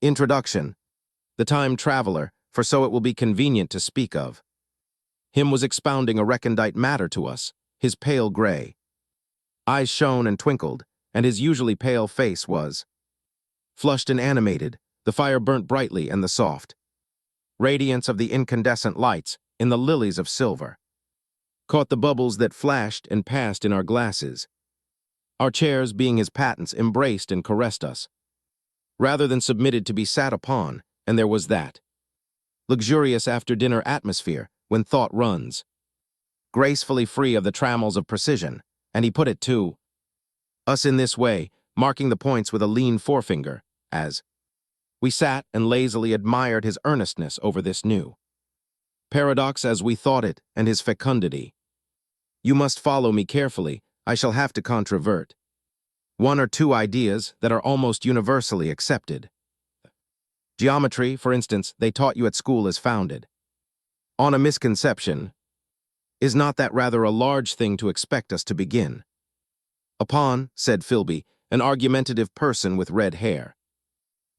Introduction. The time traveler, for so it will be convenient to speak of. Him was expounding a recondite matter to us, his pale gray. Eyes shone and twinkled, and his usually pale face was flushed and animated. The fire burnt brightly and the soft radiance of the incandescent lights in the lilies of silver caught the bubbles that flashed and passed in our glasses. Our chairs, being his patents, embraced and caressed us, rather than submitted to be sat upon, and there was that luxurious after-dinner atmosphere when thought runs, gracefully free of the trammels of precision, and he put it to us in this way, marking the points with a lean forefinger, as we sat and lazily admired his earnestness over this new paradox as we thought it, and his fecundity. You must follow me carefully. I shall have to controvert one or two ideas that are almost universally accepted. Geometry, for instance, they taught you at school is founded on a misconception. Is not that rather a large thing to expect us to begin upon, said Philby, an argumentative person with red hair.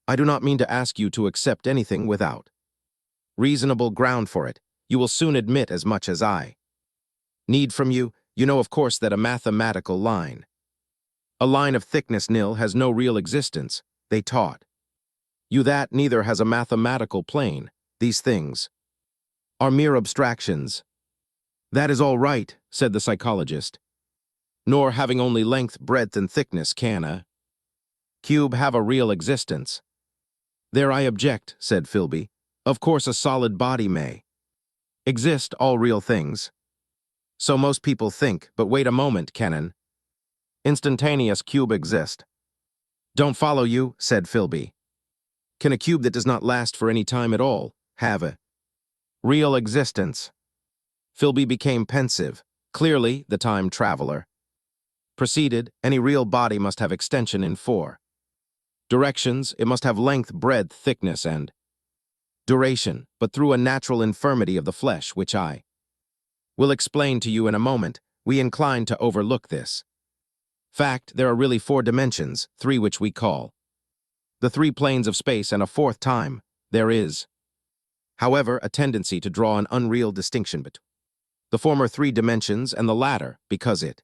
I do not mean to ask you to accept anything without reasonable ground for it. You will soon admit as much as I need from you. You know, of course, that a mathematical line, a line of thickness nil, has no real existence. They taught you that neither has a mathematical plane. These things are mere abstractions. That is all right, said the psychologist. Nor having only length, breadth, and thickness can a cube have a real existence. There I object, said Philby. Of course a solid body may exist, all real things. So most people think, but wait a moment, can an instantaneous cube exist? Don't follow you, said Philby. Can a cube that does not last for any time at all have a real existence? Philby became pensive. Clearly, the time traveler proceeded, any real body must have extension in four directions. It must have length, breadth, thickness, and duration, but through a natural infirmity of the flesh, which I will explain to you in a moment, we incline to overlook this fact. There are really four dimensions, three which we call the three planes of space, and a fourth time. There is, however, a tendency to draw an unreal distinction between the former three dimensions and the latter, because it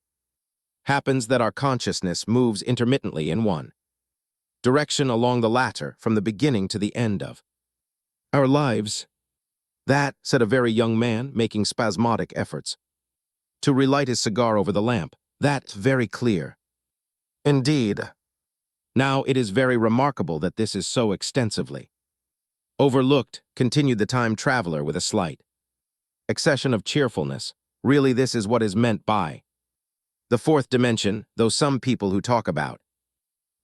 happens that our consciousness moves intermittently in one direction along the latter from the beginning to the end of our lives. That, said a very young man, making spasmodic efforts to relight his cigar over the lamp, that's very clear. Indeed. Now it is very remarkable that this is so extensively overlooked, continued the time traveler with a slight accession of cheerfulness. Really, this is what is meant by the fourth dimension, though some people who talk about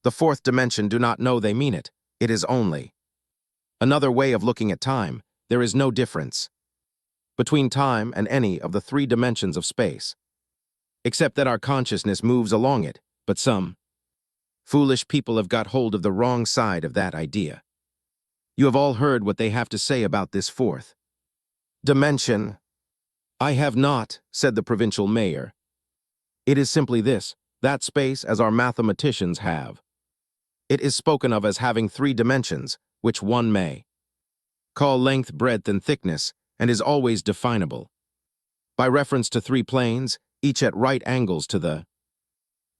the fourth dimension do not know they mean it. It is only another way of looking at time. There is no difference between time and any of the three dimensions of space, except that our consciousness moves along it, but some foolish people have got hold of the wrong side of that idea. You have all heard what they have to say about this fourth dimension. I have not, said the provincial mayor. It is simply this, that space as our mathematicians have. It is spoken of as having three dimensions, which one may call length, breadth, and thickness, and is always definable by reference to three planes, each at right angles to the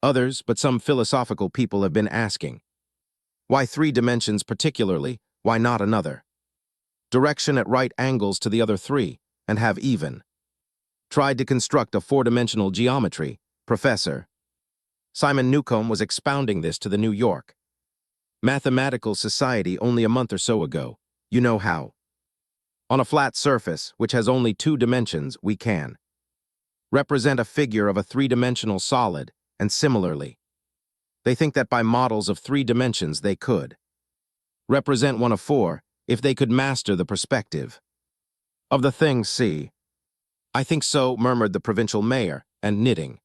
others. But some philosophical people have been asking, why three dimensions particularly, why not another direction at right angles to the other three, and have even tried to construct a four-dimensional geometry. Professor Simon Newcomb was expounding this to the New York Mathematical Society only a month or so ago. You know how, on a flat surface, which has only two dimensions, we can represent a figure of a three-dimensional solid, and similarly, they think that by models of three dimensions they could represent one of four, if they could master the perspective of the thing. See, I think so, murmured the provincial mayor, and knitting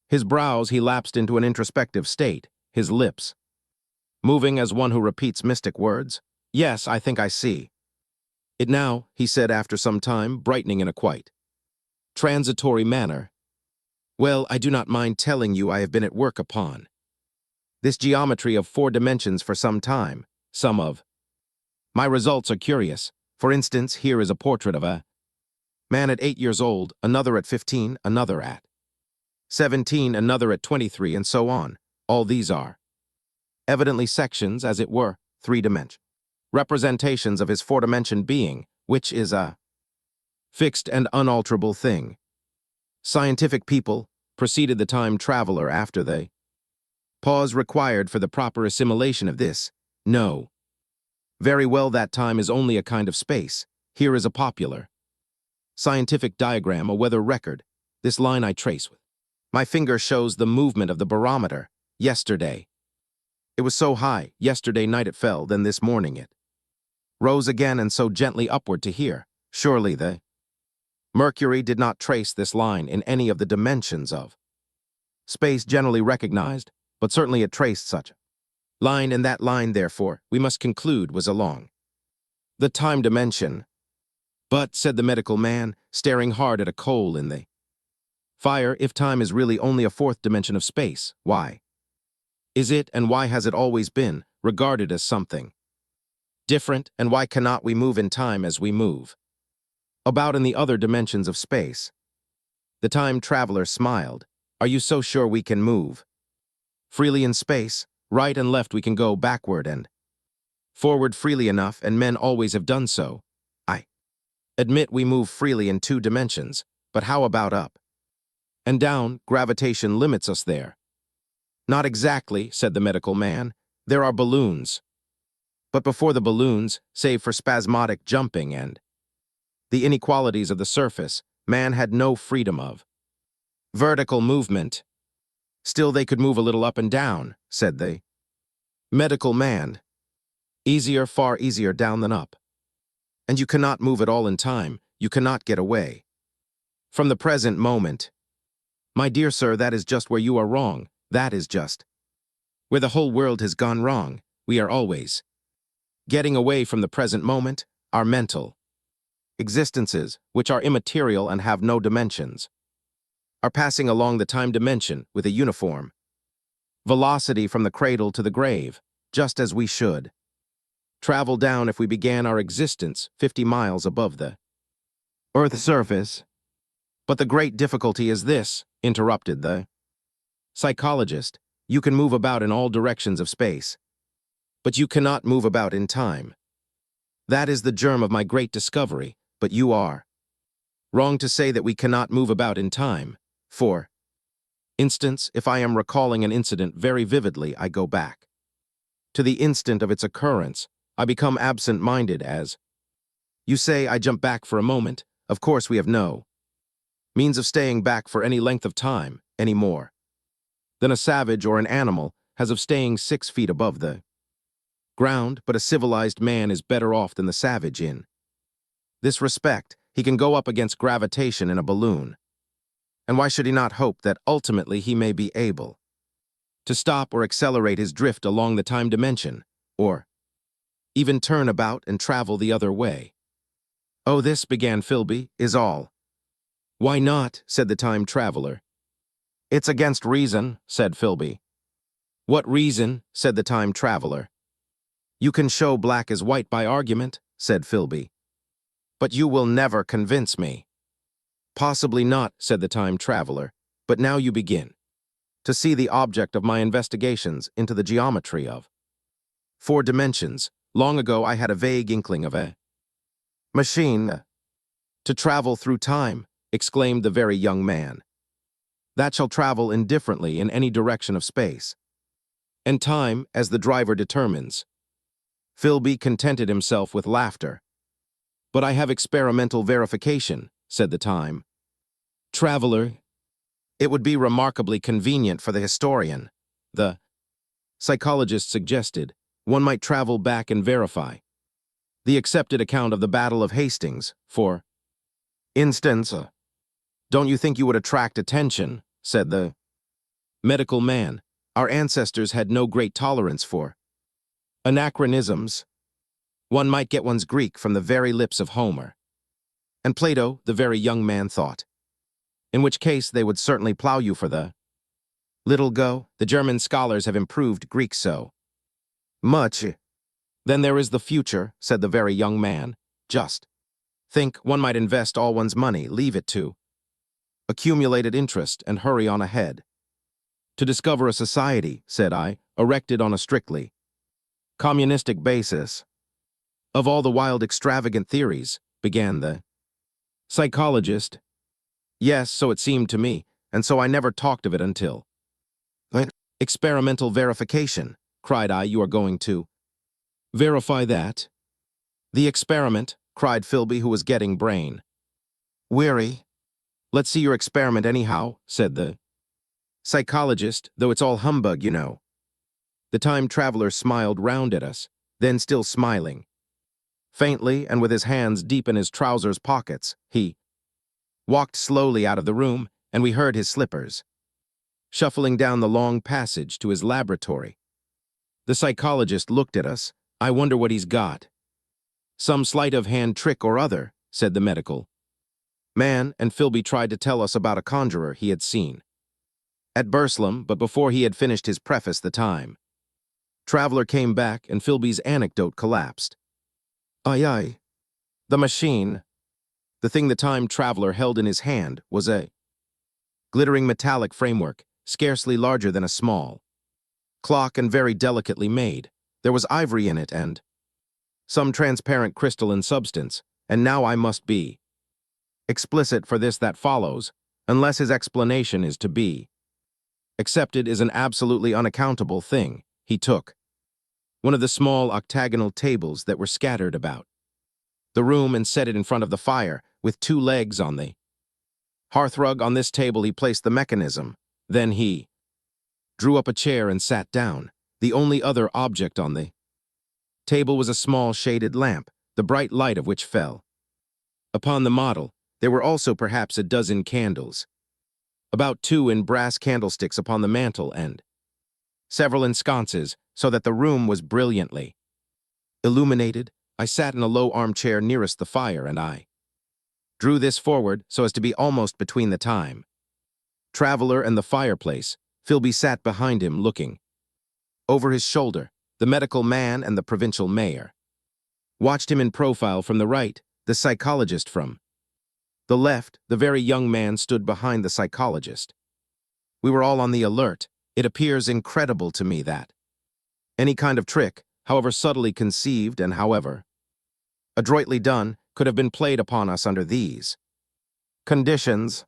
his brows, he lapsed into an introspective state, his lips moving as one who repeats mystic words. Yes, I think I see it now, he said after some time, brightening in a quite transitory manner. Well, I do not mind telling you I have been at work upon this geometry of four dimensions for some time. Some of My results are curious. For instance, here is a portrait of a man at 8 years old, another at 15, another at 17, another at 23, and so on. All these are evidently sections, as it were, three-dimensional representations of his four-dimension being, which is a fixed and unalterable thing. Scientific people, proceeded the time traveler after they pause required for the proper assimilation of this. No. Very well, that time is only a kind of space. Here is a popular scientific diagram, a weather record. This line I trace with my finger shows the movement of the barometer. Yesterday it was so high, yesterday night it fell, then this morning it rose again, and so gently upward to here. Surely the Mercury did not trace this line in any of the dimensions of space generally recognized, but certainly it traced such a line, and that line, therefore, we must conclude was along the time dimension. But, said the medical man, staring hard at a coal in the fire, if time is really only a fourth dimension of space, why is it, and why has it always been, regarded as something different, and why cannot we move in time as we move about in the other dimensions of space? The time traveler smiled. Are you so sure we can move freely in space? Right and left we can go backward and forward freely enough, and men always have done so. I admit we move freely in two dimensions, but how about up and down? Gravitation limits us there. Not exactly, said the medical man. There are balloons. But before the balloons, save for spasmodic jumping and the inequalities of the surface, man had no freedom of vertical movement. Still they could move a little up and down, said the medical man. Easier, far easier down than up. And you cannot move at all in time. You cannot get away from the present moment. My dear sir, that is just where you are wrong. That is just where the whole world has gone wrong. We are always getting away from the present moment, our mental existences, which are immaterial and have no dimensions, are passing along the time dimension with a uniform velocity from the cradle to the grave, just as we should travel down if we began our existence 50 miles above the Earth's surface. But the great difficulty is this, interrupted the psychologist. You can move about in all directions of space, but you cannot move about in time. That is the germ of my great discovery, but you are wrong to say that we cannot move about in time. For instance, if I am recalling an incident very vividly, I go back to the instant of its occurrence. I become absent-minded as you say. I jump back for a moment. Of course, we have no means of staying back for any length of time, any more than a savage or an animal has of staying 6 feet above the ground, but a civilized man is better off than the savage in this respect. He can go up against gravitation in a balloon. And why should he not hope that ultimately he may be able to stop or accelerate his drift along the time dimension, or even turn about and travel the other way? Oh, this, began Philby, is all. Why not, said the time traveler. It's against reason, said Philby. What reason, said the time traveler. You can show black as white by argument, said Philby. But you will never convince me. Possibly not, said the time traveler, but now you begin to see the object of my investigations into the geometry of 4 dimensions. Long ago I had a vague inkling of a machine to travel through time, exclaimed the very young man. That shall travel indifferently in any direction of space, and time as the driver determines. Philby contented himself with laughter. But I have experimental verification, said the time traveler. It would be remarkably convenient for the historian, the psychologist suggested. One might travel back and verify the accepted account of the Battle of Hastings, for instance. Don't you think you would attract attention, said the medical man. Our ancestors had no great tolerance for anachronisms. One might get one's Greek from the very lips of Homer and Plato, the very young man thought, in which case they would certainly plow you for the little go. The German scholars have improved Greek so much Then there is the future, said the very young man. Just think, one might invest all one's money, leave it to accumulated interest, and hurry on ahead. To discover a society, said I, erected on a strictly communistic basis. Of all the wild, extravagant theories, began the psychologist. Yes, so it seemed to me, and so I never talked of it until experimental verification, cried I. You are going to verify that? The experiment, cried Philby, who was getting brain weary. Let's see your experiment anyhow, said the psychologist, though it's all humbug, you know. The time traveler smiled round at us, then still smiling. Faintly, and with his hands deep in his trousers pockets, he walked slowly out of the room, and we heard his slippers shuffling down the long passage to his laboratory. The psychologist looked at us. I wonder what he's got. Some sleight of hand trick or other, said the medical man, and Philby tried to tell us about a conjurer he had seen at Burslem, but before he had finished his preface, the time traveler came back, and Philby's anecdote collapsed. Aye. The machine, the thing the time traveler held in his hand, was a glittering metallic framework, scarcely larger than a small clock and very delicately made. There was ivory in it and some transparent crystalline substance, and now I must be explicit for this that follows, unless his explanation is to be accepted, is an absolutely unaccountable thing. He took one of the small octagonal tables that were scattered about the room and set it in front of the fire, with 2 legs on the hearthrug. On this table he placed the mechanism. Then he drew up a chair and sat down. The only other object on the table was a small shaded lamp, the bright light of which fell upon the model. There were also perhaps a dozen candles, about 2 in brass candlesticks upon the mantel, and several in sconces, so that the room was brilliantly illuminated. I sat in a low armchair nearest the fire, and I drew this forward so as to be almost between the time traveler and the fireplace. Philby sat behind him, looking over his shoulder. The medical man and the provincial mayor watched him in profile from the right, the psychologist from the left. The very young man stood behind the psychologist. We were all on the alert. It appears incredible to me that any kind of trick, however subtly conceived and however adroitly done, could have been played upon us under these conditions.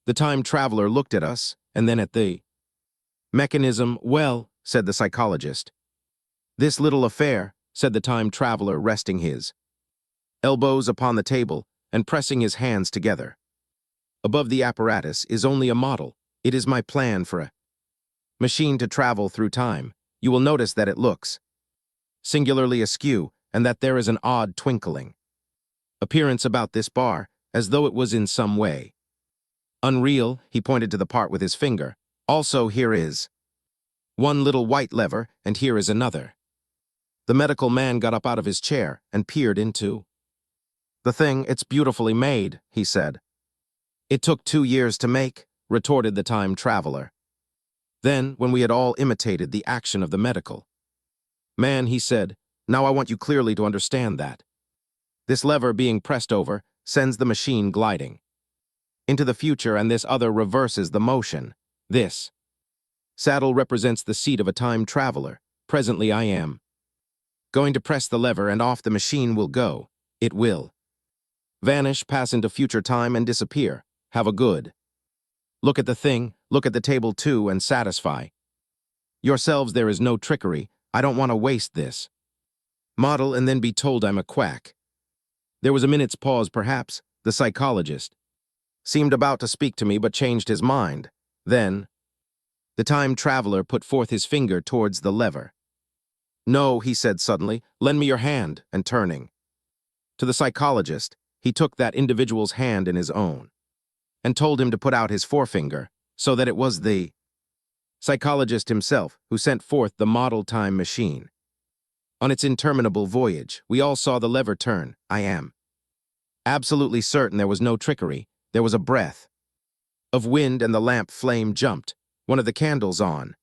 The time traveler looked at us, and then at the mechanism. Well, said the psychologist. This little affair, said the time traveler, resting his elbows upon the table and pressing his hands together above the apparatus, is only a model. It is my plan for a machine to travel through time. You will notice that it looks singularly askew, and that there is an odd twinkling appearance about this bar, as though it was in some way unreal. He pointed to the part with his finger. Also, here is one little white lever, and here is another. The medical man got up out of his chair and peered into the thing. It's beautifully made, he said. It took 2 years to make, retorted the time traveler. Then, when we had all imitated the action of the medical man, he said, now I want you clearly to understand that this lever being pressed over sends the machine gliding into the future, and this other reverses the motion. This saddle represents the seat of a time traveler. Presently I am going to press the lever, and off the machine will go. It will vanish, pass into future time, and disappear. Have a good look at the thing, look at the table too, and satisfy yourselves there is no trickery. I don't want to waste this model and then be told I'm a quack. There was a minute's pause, perhaps. The psychologist seemed about to speak to me, but changed his mind. Then the time traveler put forth his finger towards the lever. No, he said suddenly, lend me your hand, and turning to the psychologist, he took that individual's hand in his own and told him to put out his forefinger, so that it was the psychologist himself who sent forth the model time machine on its interminable voyage. We all saw the lever turn. I am absolutely certain there was no trickery. There was a breath of wind, and the lamp flame jumped, one of the candles on.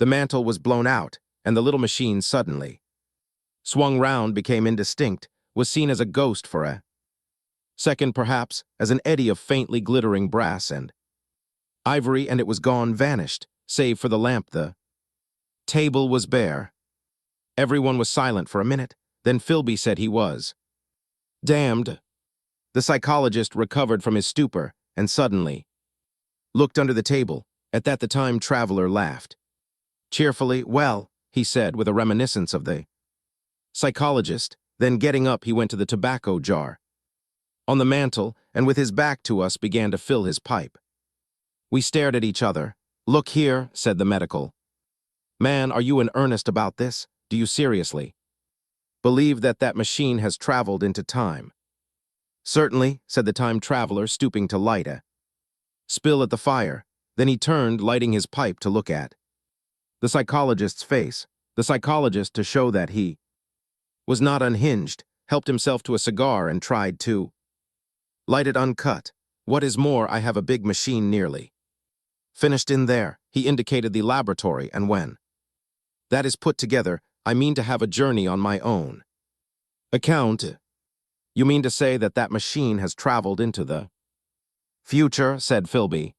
The mantle was blown out, and the little machine suddenly swung round, became indistinct, was seen as a ghost for a second, perhaps, as an eddy of faintly glittering brass and ivory, and it was gone, vanished, save for the lamp. The table was bare. Everyone was silent for a minute. Then Philby said he was damned. The psychologist recovered from his stupor and suddenly looked under the table. At that the time traveler laughed cheerfully. Well, he said with a reminiscence of the psychologist. Then getting up, he went to the tobacco jar on the mantel and with his back to us began to fill his pipe. We stared at each other. Look here, said the medical man, are you in earnest about this? Do you seriously believe that that machine has traveled into time? Certainly, said the time traveler, stooping to light a spill at the fire. Then he turned, lighting his pipe, to look at the psychologist's face. The psychologist, to show that he was not unhinged, helped himself to a cigar and tried to light it uncut. What is more, I have a big machine nearly finished in there. He indicated the laboratory, and when that is put together, I mean to have a journey on my own account. You mean to say that that machine has traveled into the future, said Philby.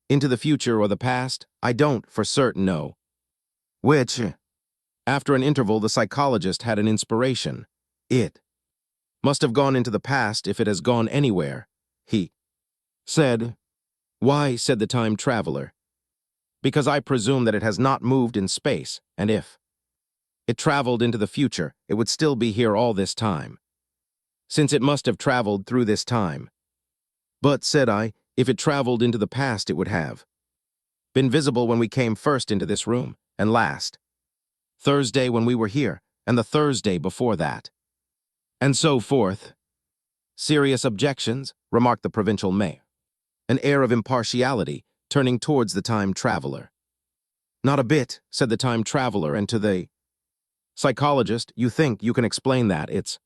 Into the future or the past? I don't for certain know which. After an interval, the psychologist had an inspiration. It must have gone into the past if it has gone anywhere, he said. Why, said the time traveler. Because I presume that it has not moved in space, and if it traveled into the future, it would still be here all this time, since it must have traveled through this time. But, said I, if it traveled into the past, it would have been visible when we came first into this room, and last Thursday when we were here, and the Thursday before that, and so forth. Serious objections, remarked the provincial mayor, an air of impartiality, turning towards the time traveler. Not a bit, said the time traveler, and to the psychologist, you think you can explain that it's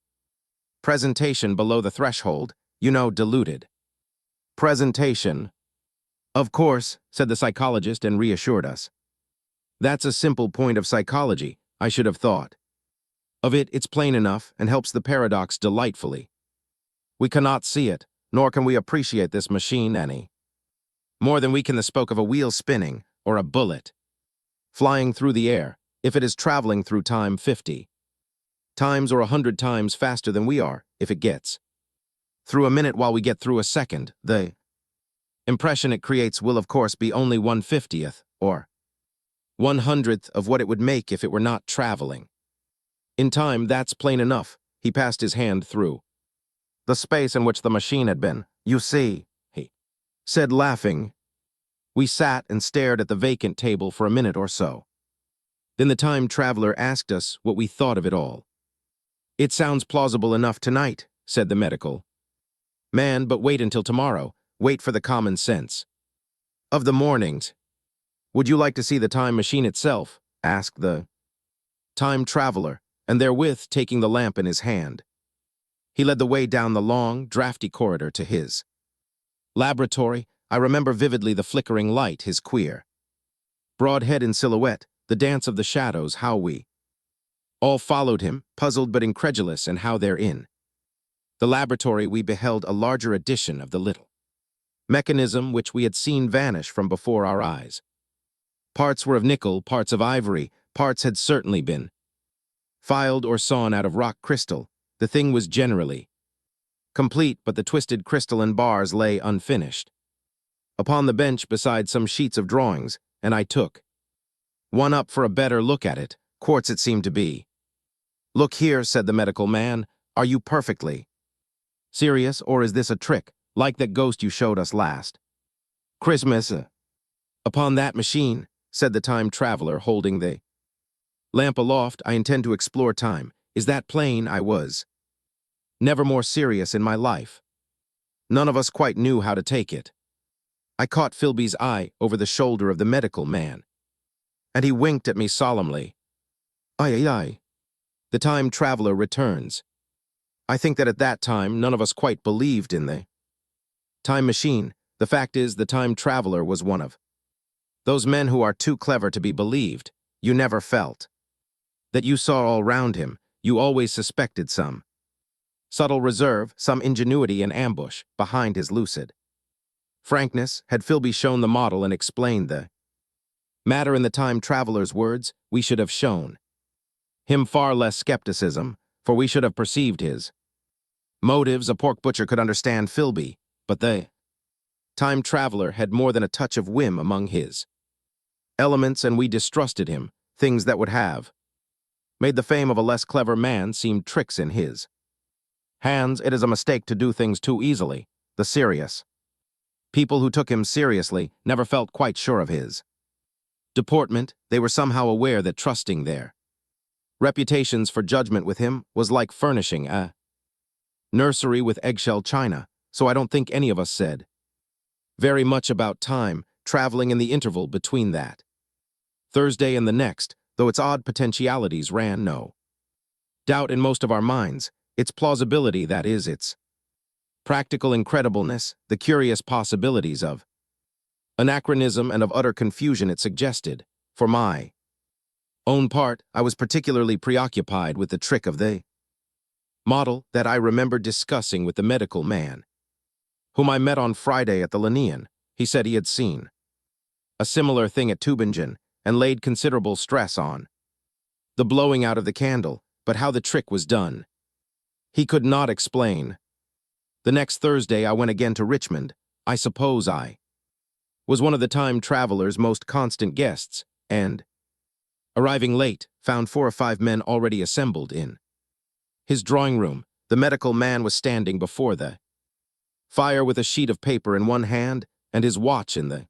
presentation below the threshold, you know, diluted presentation. Of course, said the psychologist and reassured us. That's a simple point of psychology, I should have thought. Of it, it's plain enough and helps the paradox delightfully. We cannot see it, nor can we appreciate this machine any more than we can the spoke of a wheel spinning or a bullet flying through the air, if it is traveling through time 50 times or 100 times faster than we are, if it gets through a minute while we get through a second. The impression it creates will of course be only 1/50th or 100th of what it would make if it were not traveling in time. That's plain enough. He passed his hand through the space in which the machine had been. You see, he said, laughing. We sat and stared at the vacant table for a minute or so. Then the time traveler asked us what we thought of it all. It sounds plausible enough tonight, said the medical man, but wait until tomorrow. Wait for the common sense of the mornings. Would you like to see the time machine itself? Asked the time traveler, and therewith taking the lamp in his hand, he led the way down the long, drafty corridor to his laboratory. I remember vividly the flickering light, his queer broad head in silhouette, the dance of the shadows, how we all followed him, puzzled but incredulous, and how therein the laboratory we beheld a larger edition of the little mechanism which we had seen vanish from before our eyes. Parts were of nickel, parts of ivory, parts had certainly been filed or sawn out of rock crystal. The thing was generally complete, but the twisted crystalline bars lay unfinished upon the bench beside some sheets of drawings, and I took one up for a better look at it. Quartz it seemed to be. Look here, said the medical man, are you perfectly serious, or is this a trick, like that ghost you showed us last Christmas? Upon that machine, said the time traveler, holding the lamp aloft, I intend to explore time. Is that plain? I was never more serious in my life. None of us quite knew how to take it. I caught Philby's eye over the shoulder of the medical man, and he winked at me solemnly. Aye. The time traveler returns. I think that at that time none of us quite believed in the time machine. The fact is, the time traveler was one of those men who are too clever to be believed. You never felt that you saw all round him. you always suspected some subtle reserve, some ingenuity and ambush behind his lucid frankness. Had Philby shown the model and explained the matter in the time traveler's words, we should have shown him far less skepticism, for we should have perceived his motives. A pork butcher could understand Philby, but the time traveler had more than a touch of whim among his elements, and we distrusted him, things that would have made the fame of a less clever man seem tricks in his hands. It is a mistake to do things too easily. The serious people who took him seriously never felt quite sure of his deportment. They were somehow aware that trusting their reputations for judgment with him was like furnishing a nursery with eggshell china, so I don't think any of us said very much about time traveling in the interval between that Thursday and the next, though its odd potentialities ran no doubt in most of our minds, its plausibility, that is, its practical incredibleness, the curious possibilities of anachronism and of utter confusion it suggested. For my own part, I was particularly preoccupied with the trick of the model that I remember discussing with the medical man, whom I met on Friday at the Linnean. He said he had seen a similar thing at Tübingen and laid considerable stress on the blowing out of the candle, but how the trick was done he could not explain. The next Thursday I went again to Richmond. I suppose I was one of the time traveler's most constant guests, and, arriving late, found 4 or 5 men already assembled in his drawing room. The medical man was standing before the fire with a sheet of paper in one hand and his watch in the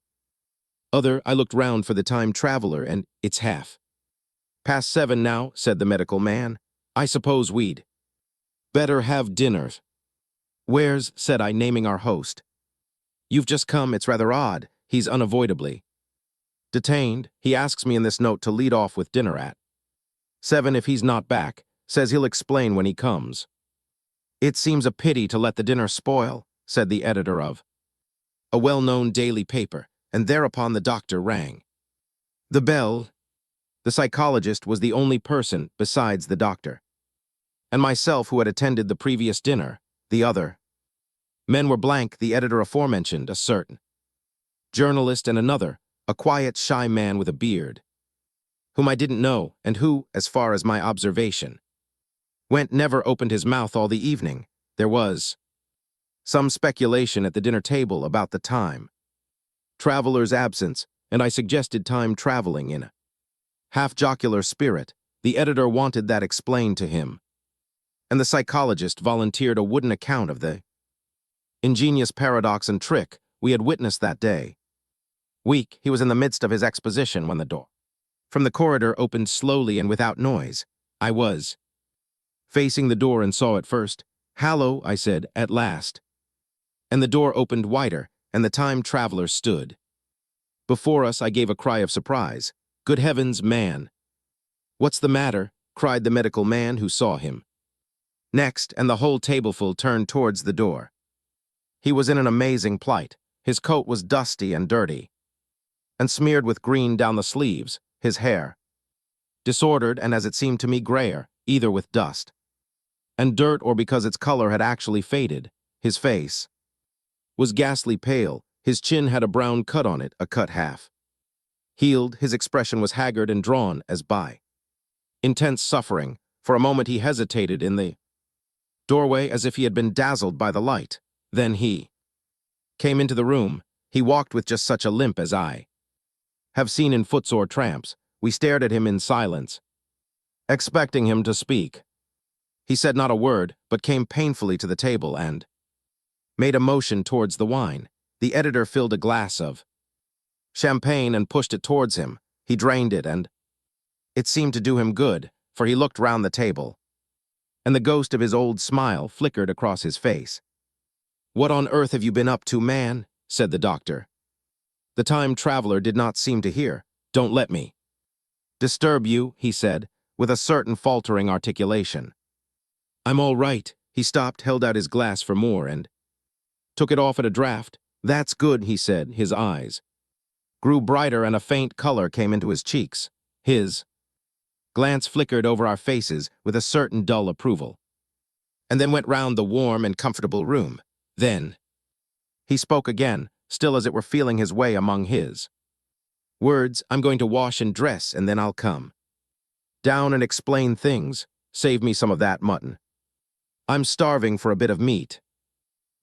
other. I looked round for the time traveler, and it's 7:30 now, said the medical man. I suppose we'd better have dinner. Where's, said I, naming our host. You've just come. It's rather odd. He's unavoidably detained. He asks me in this note to lead off with dinner at 7 if he's not back. Says he'll explain when he comes. It seems a pity to let the dinner spoil, said the editor of a well-known daily paper, and thereupon the doctor rang the bell. The psychologist was the only person, besides the doctor and myself, who had attended the previous dinner. The other men were blank, the editor aforementioned, a certain journalist, and another, a quiet, shy man with a beard, whom I didn't know, and who, as far as my observation went, never opened his mouth all the evening. There was some speculation at the dinner table about the time traveler's absence, and I suggested time traveling in a half-jocular spirit. The editor wanted that explained to him, and the psychologist volunteered a wooden account of the ingenious paradox and trick we had witnessed that day. Weak, he was in the midst of his exposition when the door from the corridor opened slowly and without noise. I was facing the door and saw it first. Hallo, I said, at last. And the door opened wider, and the time traveler stood before us. I gave a cry of surprise. Good heavens, man! What's the matter? Cried the medical man, who saw him next, and the whole tableful turned towards the door. He was in an amazing plight. His coat was dusty and dirty, and smeared with green down the sleeves, his hair disordered and, as it seemed to me, grayer, either with dust and dirt or because its color had actually faded. His face was ghastly pale. His chin had a brown cut on it, a cut half healed. His expression was haggard and drawn as by intense suffering. For a moment he hesitated in the doorway as if he had been dazzled by the light. Then he came into the room. He walked with just such a limp as I have seen in footsore tramps. We stared at him in silence, expecting him to speak. He said not a word, but came painfully to the table and made a motion towards the wine. The editor filled a glass of champagne and pushed it towards him. He drained it, and it seemed to do him good, for he looked round the table, and the ghost of his old smile flickered across his face. What on earth have you been up to, man? Said the doctor. The time traveler did not seem to hear. Don't let me disturb you, he said, with a certain faltering articulation. I'm all right. He stopped, held out his glass for more, and took it off at a draught. That's good, he said. His eyes grew brighter and a faint color came into his cheeks. His Glance flickered over our faces with a certain dull approval, and then went round the warm and comfortable room. Then he spoke again, still as it were feeling his way among his words. I'm going to wash and dress, and then I'll come down and explain things. Save me some of that mutton. I'm starving for a bit of meat.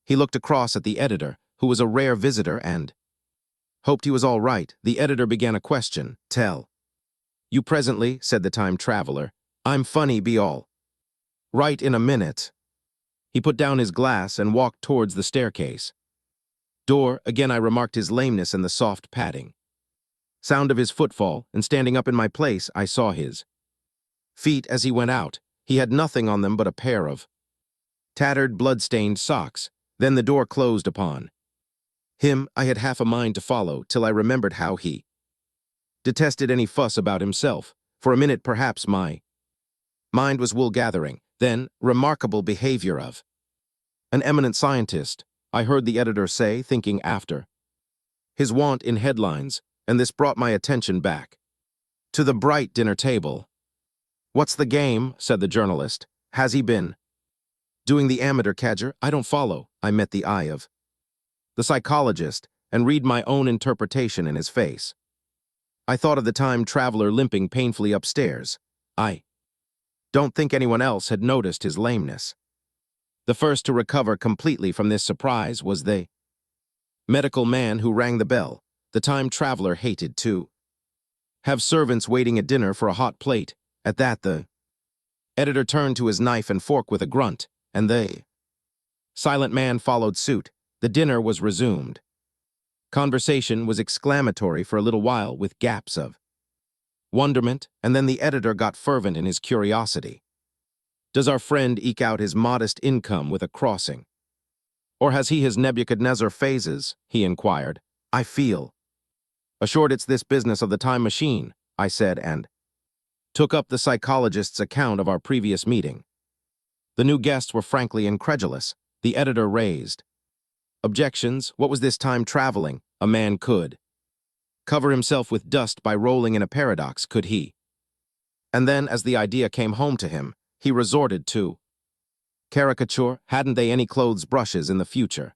He looked across at the editor, who was a rare visitor, and hoped he was all right. The editor began a question. Tell you presently, said the time traveler. I'm funny, be all right in a minute. He put down his glass and walked towards the staircase. Door, again I remarked his lameness and the soft padding. Sound of his footfall, and standing up in my place, I saw his feet as he went out. He had nothing on them but a pair of tattered, blood-stained socks. Then the door closed upon him. I had half a mind to follow, till I remembered how he detested any fuss about himself. For a minute, perhaps, my mind was wool-gathering. Then, remarkable behavior of an eminent scientist, I heard the editor say, thinking after his wont in headlines, and this brought my attention back to the bright dinner table. What's the game? Said the journalist. Has he been doing the amateur cadger? I don't follow. I met the eye of the psychologist and read my own interpretation in his face. I thought of the time traveler limping painfully upstairs. I don't think anyone else had noticed his lameness. The first to recover completely from this surprise was the medical man who rang the bell. The time traveler hated to have servants waiting at dinner for a hot plate. At that, the editor turned to his knife and fork with a grunt, and the silent man followed suit. The dinner was resumed. Conversation was exclamatory for a little while, with gaps of wonderment, and then the editor got fervent in his curiosity. Does our friend eke out his modest income with a crossing? Or has he his Nebuchadnezzar phases? He inquired. I feel assured it's this business of the time machine, I said, and took up the psychologist's account of our previous meeting. The new guests were frankly incredulous. The editor raised objections. What was this time traveling? A man could cover himself with dust by rolling in a paradox, could he? And then, as the idea came home to him, he resorted to caricature. Hadn't they any clothes brushes in the future?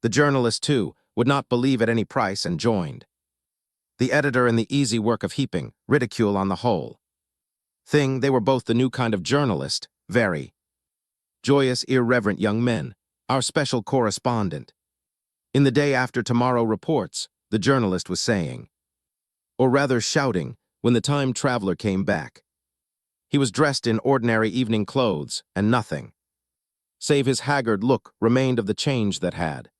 The journalist, too, would not believe at any price and joined the editor in the easy work of heaping ridicule on the whole thing. They were both the new kind of journalist, very joyous, irreverent young men. Our special correspondent in the Day After Tomorrow reports, the journalist was saying, or rather shouting, when the time traveler came back. He was dressed in ordinary evening clothes, and nothing save his haggard look remained of the change that had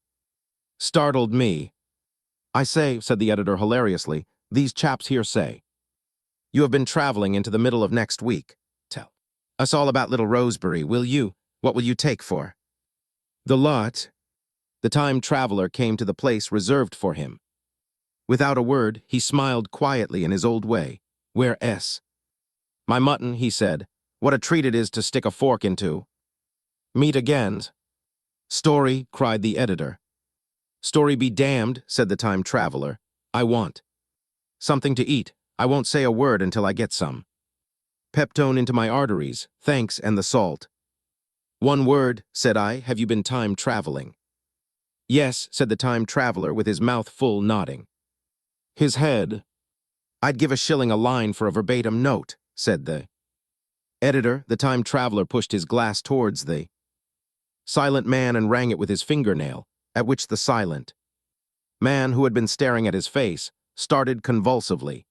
startled me. I say, said the editor hilariously, these chaps here say you have been traveling into the middle of next week. Tell us all about little Rosebery, will you? What will you take for the lot? The time traveler came to the place reserved for him. Without a word, he smiled quietly in his old way. Where S? My mutton, he said. What a treat it is to stick a fork into. Meet again. Story, cried the editor. Story be damned, said the time traveler. I want something to eat. I won't say a word until I get some peptone into my arteries, thanks, and the salt. One word, said I, have you been time traveling? Yes, said the time traveler with his mouth full, nodding his head. I'd give $1 a line for a verbatim note, said the editor. The time traveler pushed his glass towards the silent man and rang it with his fingernail, at which the silent man, who had been staring at his face, started convulsively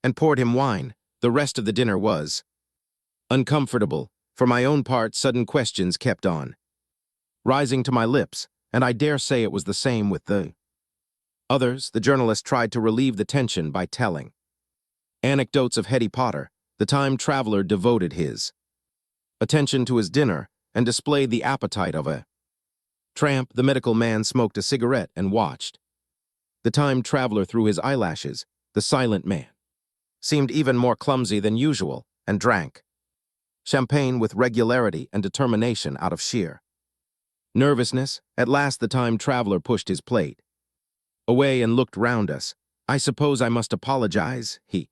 and poured him wine. The rest of the dinner was uncomfortable. For my own part, sudden questions kept on rising to my lips, and I dare say it was the same with the others. The journalist tried to relieve the tension by telling anecdotes of Hetty Potter. The time traveler devoted his attention to his dinner and displayed the appetite of a tramp. The medical man smoked a cigarette and watched the time traveler through his eyelashes. The silent man seemed even more clumsy than usual and drank champagne with regularity and determination out of sheer nervousness. At last the time traveler pushed his plate away and looked round us. I suppose I must apologize, he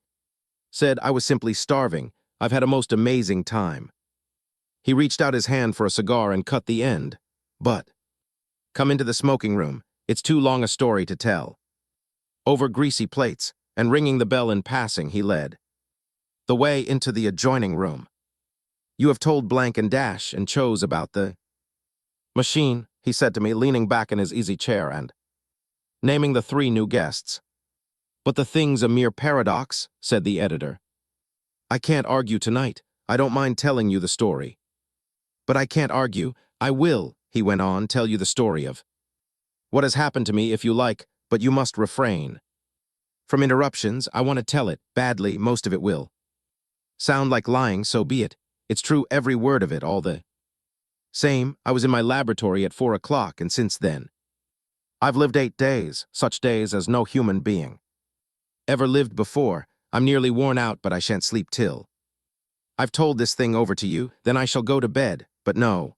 Said I was simply starving. I've had a most amazing time. He reached out his hand for a cigar and cut the end. But, come into the smoking room. It's too long a story to tell. Over greasy plates, and ringing the bell in passing, he led the way into the adjoining room. You have told blank and dash and chose about the machine, he said to me, leaning back in his easy chair and naming the 3 new guests. But the thing's a mere paradox, said the editor. I can't argue tonight. I don't mind telling you the story. But I can't argue. I will, he went on, tell you the story of what has happened to me if you like, but you must refrain from interruptions. I want to tell it, badly, most of it will sound like lying, so be it. It's true, every word of it, all the same. I was in my laboratory at 4 o'clock, and since then, I've lived 8 days, such days as no human being ever lived before. I'm nearly worn out, but I shan't sleep till I've told this thing over to you, then I shall go to bed, but no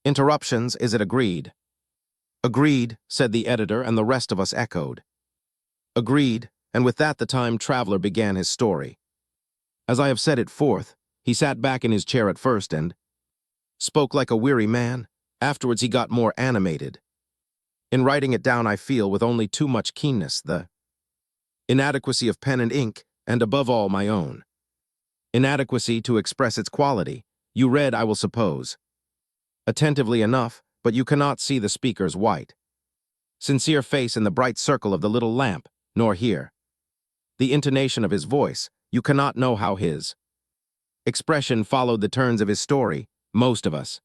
interruptions, is it agreed? Agreed, said the editor, and the rest of us echoed. Agreed, and with that the time traveler began his story. As I have set it forth, he sat back in his chair at first and spoke like a weary man. Afterwards he got more animated. In writing it down I feel, with only too much keenness, the inadequacy of pen and ink, and above all my own inadequacy to express its quality. You read, I will suppose, attentively enough, but you cannot see the speaker's white, sincere face in the bright circle of the little lamp, nor hear the intonation of his voice. You cannot know how his expression followed the turns of his story. Most of us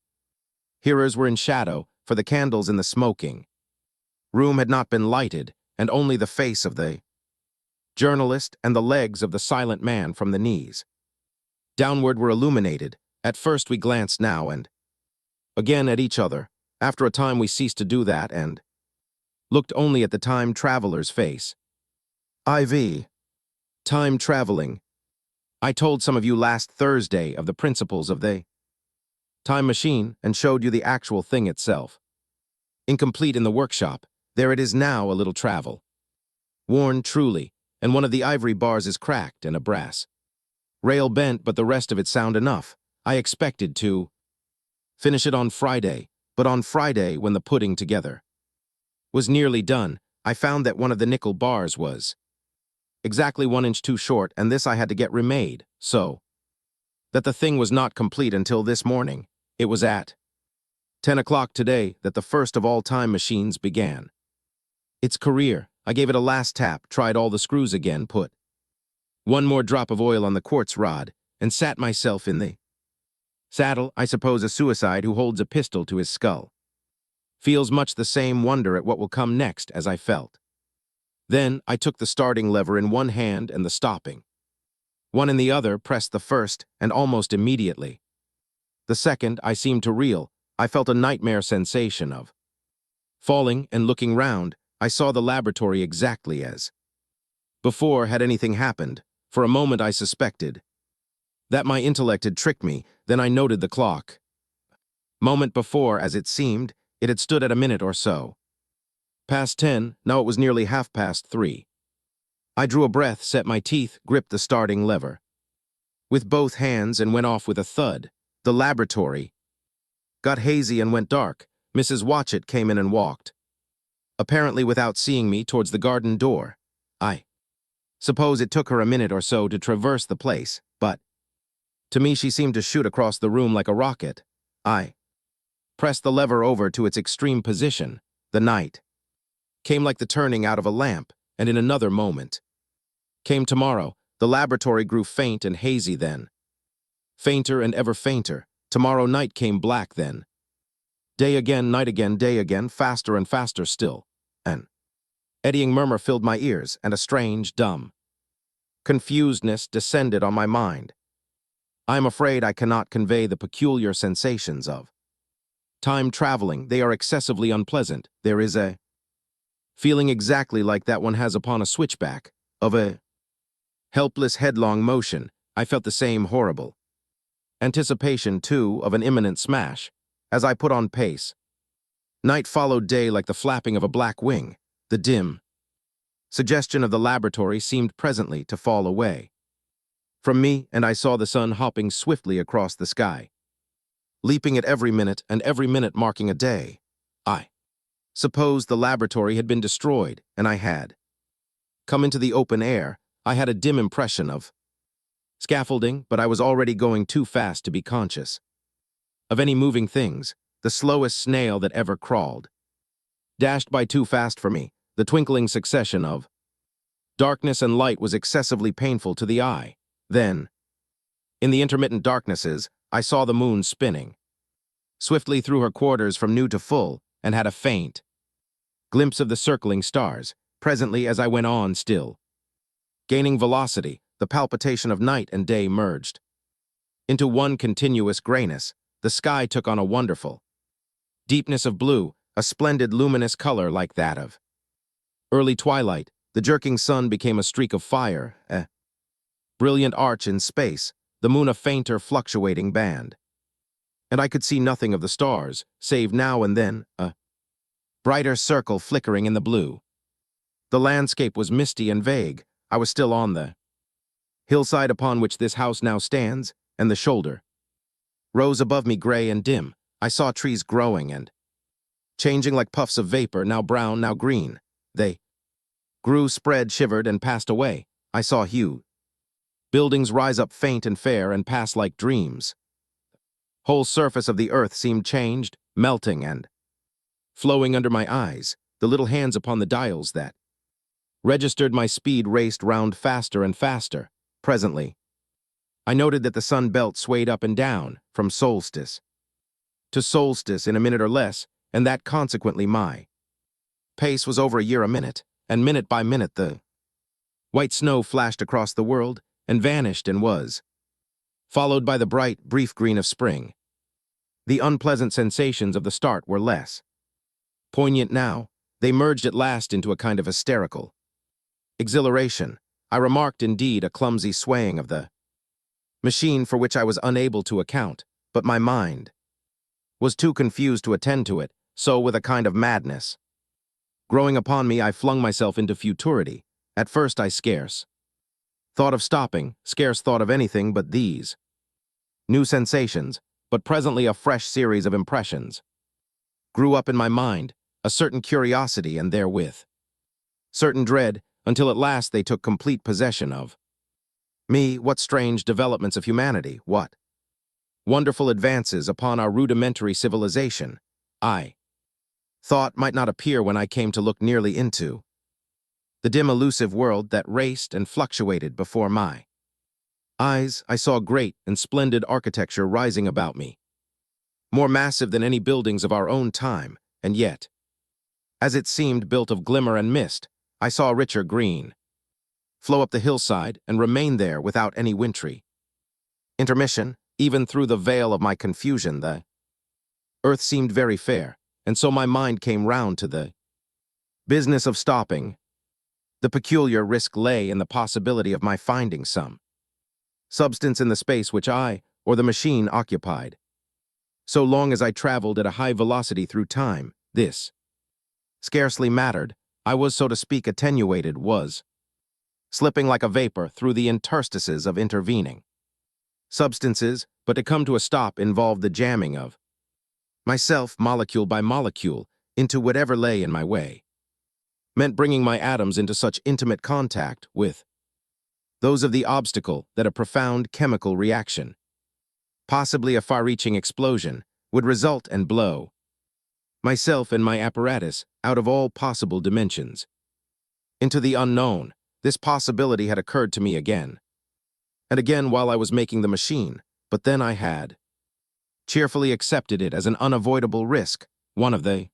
hearers were in shadow, for the candles in the smoking room had not been lighted, and only the face of the journalist and the legs of the silent man from the knees downward were illuminated. At first we glanced now and again at each other. After a time we ceased to do that and looked only at the time traveler's face. IV. Time traveling. I told some of you last Thursday of the principles of the time machine and showed you the actual thing itself. Incomplete in the workshop, there it is now, a little travel. Worn truly, and one of the ivory bars is cracked and a brass rail bent, but the rest of it sound enough. I expected to finish it on Friday, but on Friday, when the putting together was nearly done, I found that one of the nickel bars was exactly 1 inch too short, and this I had to get remade, so that the thing was not complete until this morning. It was at 10 o'clock today that the first of all time machines began its career. I gave it a last tap, tried all the screws again, put 1 more drop of oil on the quartz rod, and sat myself in the saddle. I suppose a suicide who holds a pistol to his skull feels much the same wonder at what will come next as I felt. Then I took the starting lever in one hand and the stopping one in the other, pressed the first, and almost immediately the second, I seemed to reel. I felt a nightmare sensation of falling, and looking round, I saw the laboratory exactly as before. Had anything happened? For a moment I suspected that my intellect had tricked me. Then I noted the clock. Moment before, as it seemed, it had stood at a minute or so past 10. Now it was nearly 3:30. I drew a breath, set my teeth, gripped the starting lever with both hands, and went off with a thud. The laboratory got hazy and went dark. Mrs. Watchett came in and walked, apparently without seeing me, towards the garden door. I suppose it took her a minute or so to traverse the place, but to me she seemed to shoot across the room like a rocket. I pressed the lever over to its extreme position. The night came like the turning out of a lamp, and in another moment came tomorrow. The laboratory grew faint and hazy then, fainter and ever fainter. Tomorrow night came black then. Day again, night again, day again, faster and faster still. An eddying murmur filled my ears, and a strange, dumb confusedness descended on my mind. I am afraid I cannot convey the peculiar sensations of time traveling. They are excessively unpleasant. There is a feeling exactly like that one has upon a switchback, of a helpless, headlong motion. I felt the same horrible anticipation, too, of an imminent smash. As I put on pace, night followed day like the flapping of a black wing. The dim suggestion of the laboratory seemed presently to fall away. from me, and I saw the sun hopping swiftly across the sky, leaping at every minute and every minute marking a day. I suppose the laboratory had been destroyed, and I had come into the open air. I had a dim impression of scaffolding, but I was already going too fast to be conscious of any moving things. The slowest snail that ever crawled dashed by too fast for me. The twinkling succession of darkness and light was excessively painful to the eye. Then, in the intermittent darknesses, I saw the moon spinning swiftly through her quarters from new to full, and had a faint glimpse of the circling stars. Presently, as I went on still, gaining velocity, the palpitation of night and day merged into one continuous grayness. The sky took on a wonderful deepness of blue, a splendid luminous color like that of early twilight. The jerking sun became a streak of fire, a brilliant arch in space, the moon a fainter fluctuating band. And I could see nothing of the stars, save now and then a brighter circle flickering in the blue. The landscape was misty and vague. I was still on the hillside upon which this house now stands, and the shoulder rose above me gray and dim. I saw trees growing and changing like puffs of vapor, now brown, now green. They grew, spread, shivered, and passed away. I saw huge buildings rise up faint and fair and pass like dreams. Whole surface of the earth seemed changed, melting and flowing under my eyes. The little hands upon the dials that registered my speed raced round faster and faster. Presently, I noted that the sun belt swayed up and down, from solstice to solstice in a minute or less, and that consequently my pace was over a year a minute, and minute by minute the white snow flashed across the world and vanished and was followed by the bright, brief green of spring. The unpleasant sensations of the start were less poignant now. They merged at last into a kind of hysterical exhilaration. I remarked, indeed, a clumsy swaying of the machine for which I was unable to account, but my mind was too confused to attend to it, so with a kind of madness growing upon me, I flung myself into futurity. At first I scarce thought of stopping, scarce thought of anything but these new sensations, but presently a fresh series of impressions grew up in my mind, a certain curiosity and therewith certain dread, until at last they took complete possession of me. What strange developments of humanity, what wonderful advances upon our rudimentary civilization, I thought might not appear when I came to look nearly into the dim elusive world that raced and fluctuated before my eyes. I saw great and splendid architecture rising about me, more massive than any buildings of our own time, and yet, as it seemed built of glimmer and mist, I saw richer green flow up the hillside and remain there without any wintry intermission. Even through the veil of my confusion, the earth seemed very fair, and so my mind came round to the business of stopping. The peculiar risk lay in the possibility of my finding some substance in the space which I, or the machine, occupied. So long as I traveled at a high velocity through time, this scarcely mattered. I was, so to speak, attenuated, was slipping like a vapor through the interstices of intervening substances, but to come to a stop involved the jamming of myself, molecule by molecule, into whatever lay in my way, meant bringing my atoms into such intimate contact with those of the obstacle that a profound chemical reaction, possibly a far-reaching explosion, would result and blow myself and my apparatus out of all possible dimensions into the unknown. This possibility had occurred to me again and again while I was making the machine, but then I had cheerfully accepted it as an unavoidable risk, one of the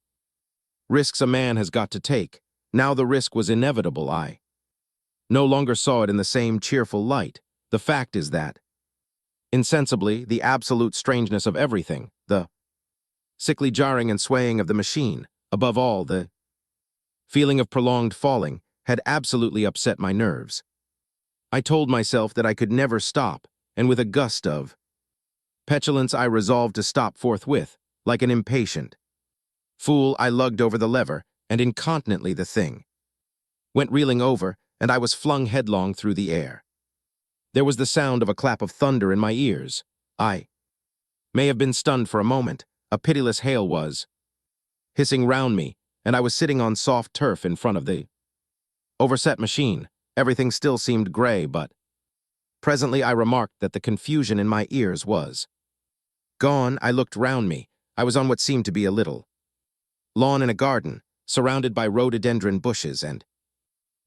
risks a man has got to take. Now the risk was inevitable. I no longer saw it in the same cheerful light. The fact is that, insensibly, the absolute strangeness of everything, the sickly jarring and swaying of the machine, above all, the feeling of prolonged falling, had absolutely upset my nerves. I told myself that I could never stop, and with a gust of petulance I resolved to stop forthwith. Like an impatient fool, I lugged over the lever, and incontinently the thing went reeling over, and I was flung headlong through the air. There was the sound of a clap of thunder in my ears. I may have been stunned for a moment. A pitiless hail was hissing round me, and I was sitting on soft turf in front of the overset machine. Everything still seemed gray, but presently I remarked that the confusion in my ears was gone. I looked round me. I was on what seemed to be a little lawn in a garden, surrounded by rhododendron bushes, and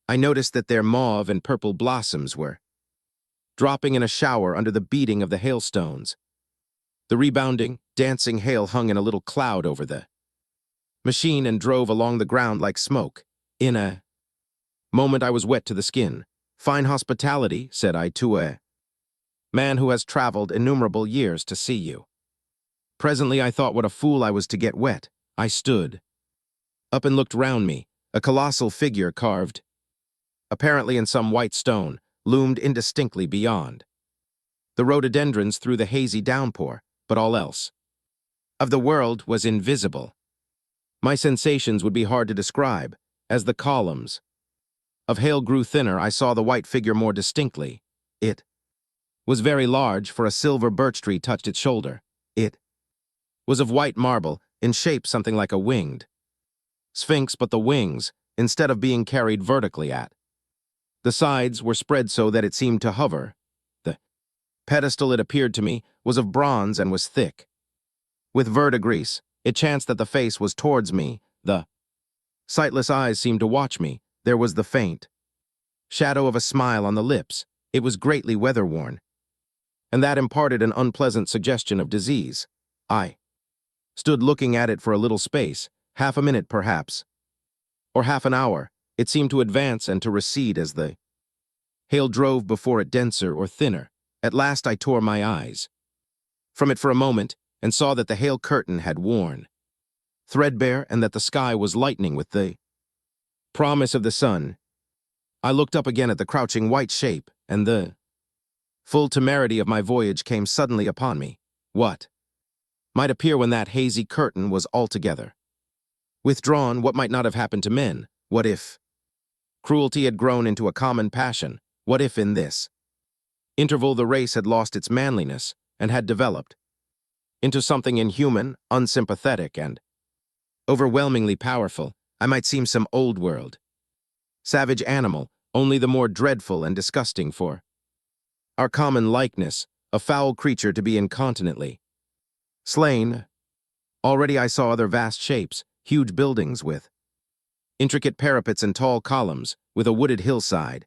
I noticed that their mauve and purple blossoms were dropping in a shower under the beating of the hailstones. The rebounding, dancing hail hung in a little cloud over the machine and drove along the ground like smoke. In a moment I was wet to the skin. "Fine hospitality," said I to a man who has traveled innumerable years to see you. Presently I thought what a fool I was to get wet. I stood up and looked round me. A colossal figure carved, apparently in some white stone, loomed indistinctly beyond. The rhododendrons through the hazy downpour, but all else of the world was invisible. My sensations would be hard to describe. As the columns of hail grew thinner, I saw the white figure more distinctly. It was very large, for a silver birch tree touched its shoulder. It was of white marble, in shape something like a winged sphinx, but the wings, instead of being carried vertically at the sides, were spread so that it seemed to hover. The pedestal, it appeared to me, was of bronze and was thick with verdigris. It chanced that the face was towards me. The sightless eyes seemed to watch me. There was the faint shadow of a smile on the lips. It was greatly weather-worn, and that imparted an unpleasant suggestion of disease. I stood looking at it for a little space, half a minute perhaps, or half an hour. It seemed to advance and to recede as the hail drove before it denser or thinner. At last I tore my eyes from it for a moment and saw that the hail curtain had worn threadbare and that the sky was lightening with the promise of the sun. I looked up again at the crouching white shape, and the full temerity of my voyage came suddenly upon me. What might appear when that hazy curtain was altogether withdrawn? What might not have happened to men? What if cruelty had grown into a common passion? What if in this interval the race had lost its manliness and had developed into something inhuman, unsympathetic, and overwhelmingly powerful? I might seem some old-world savage animal, only the more dreadful and disgusting for our common likeness, a foul creature to be incontinently slain. Already I saw other vast shapes, huge buildings with intricate parapets and tall columns, with a wooded hillside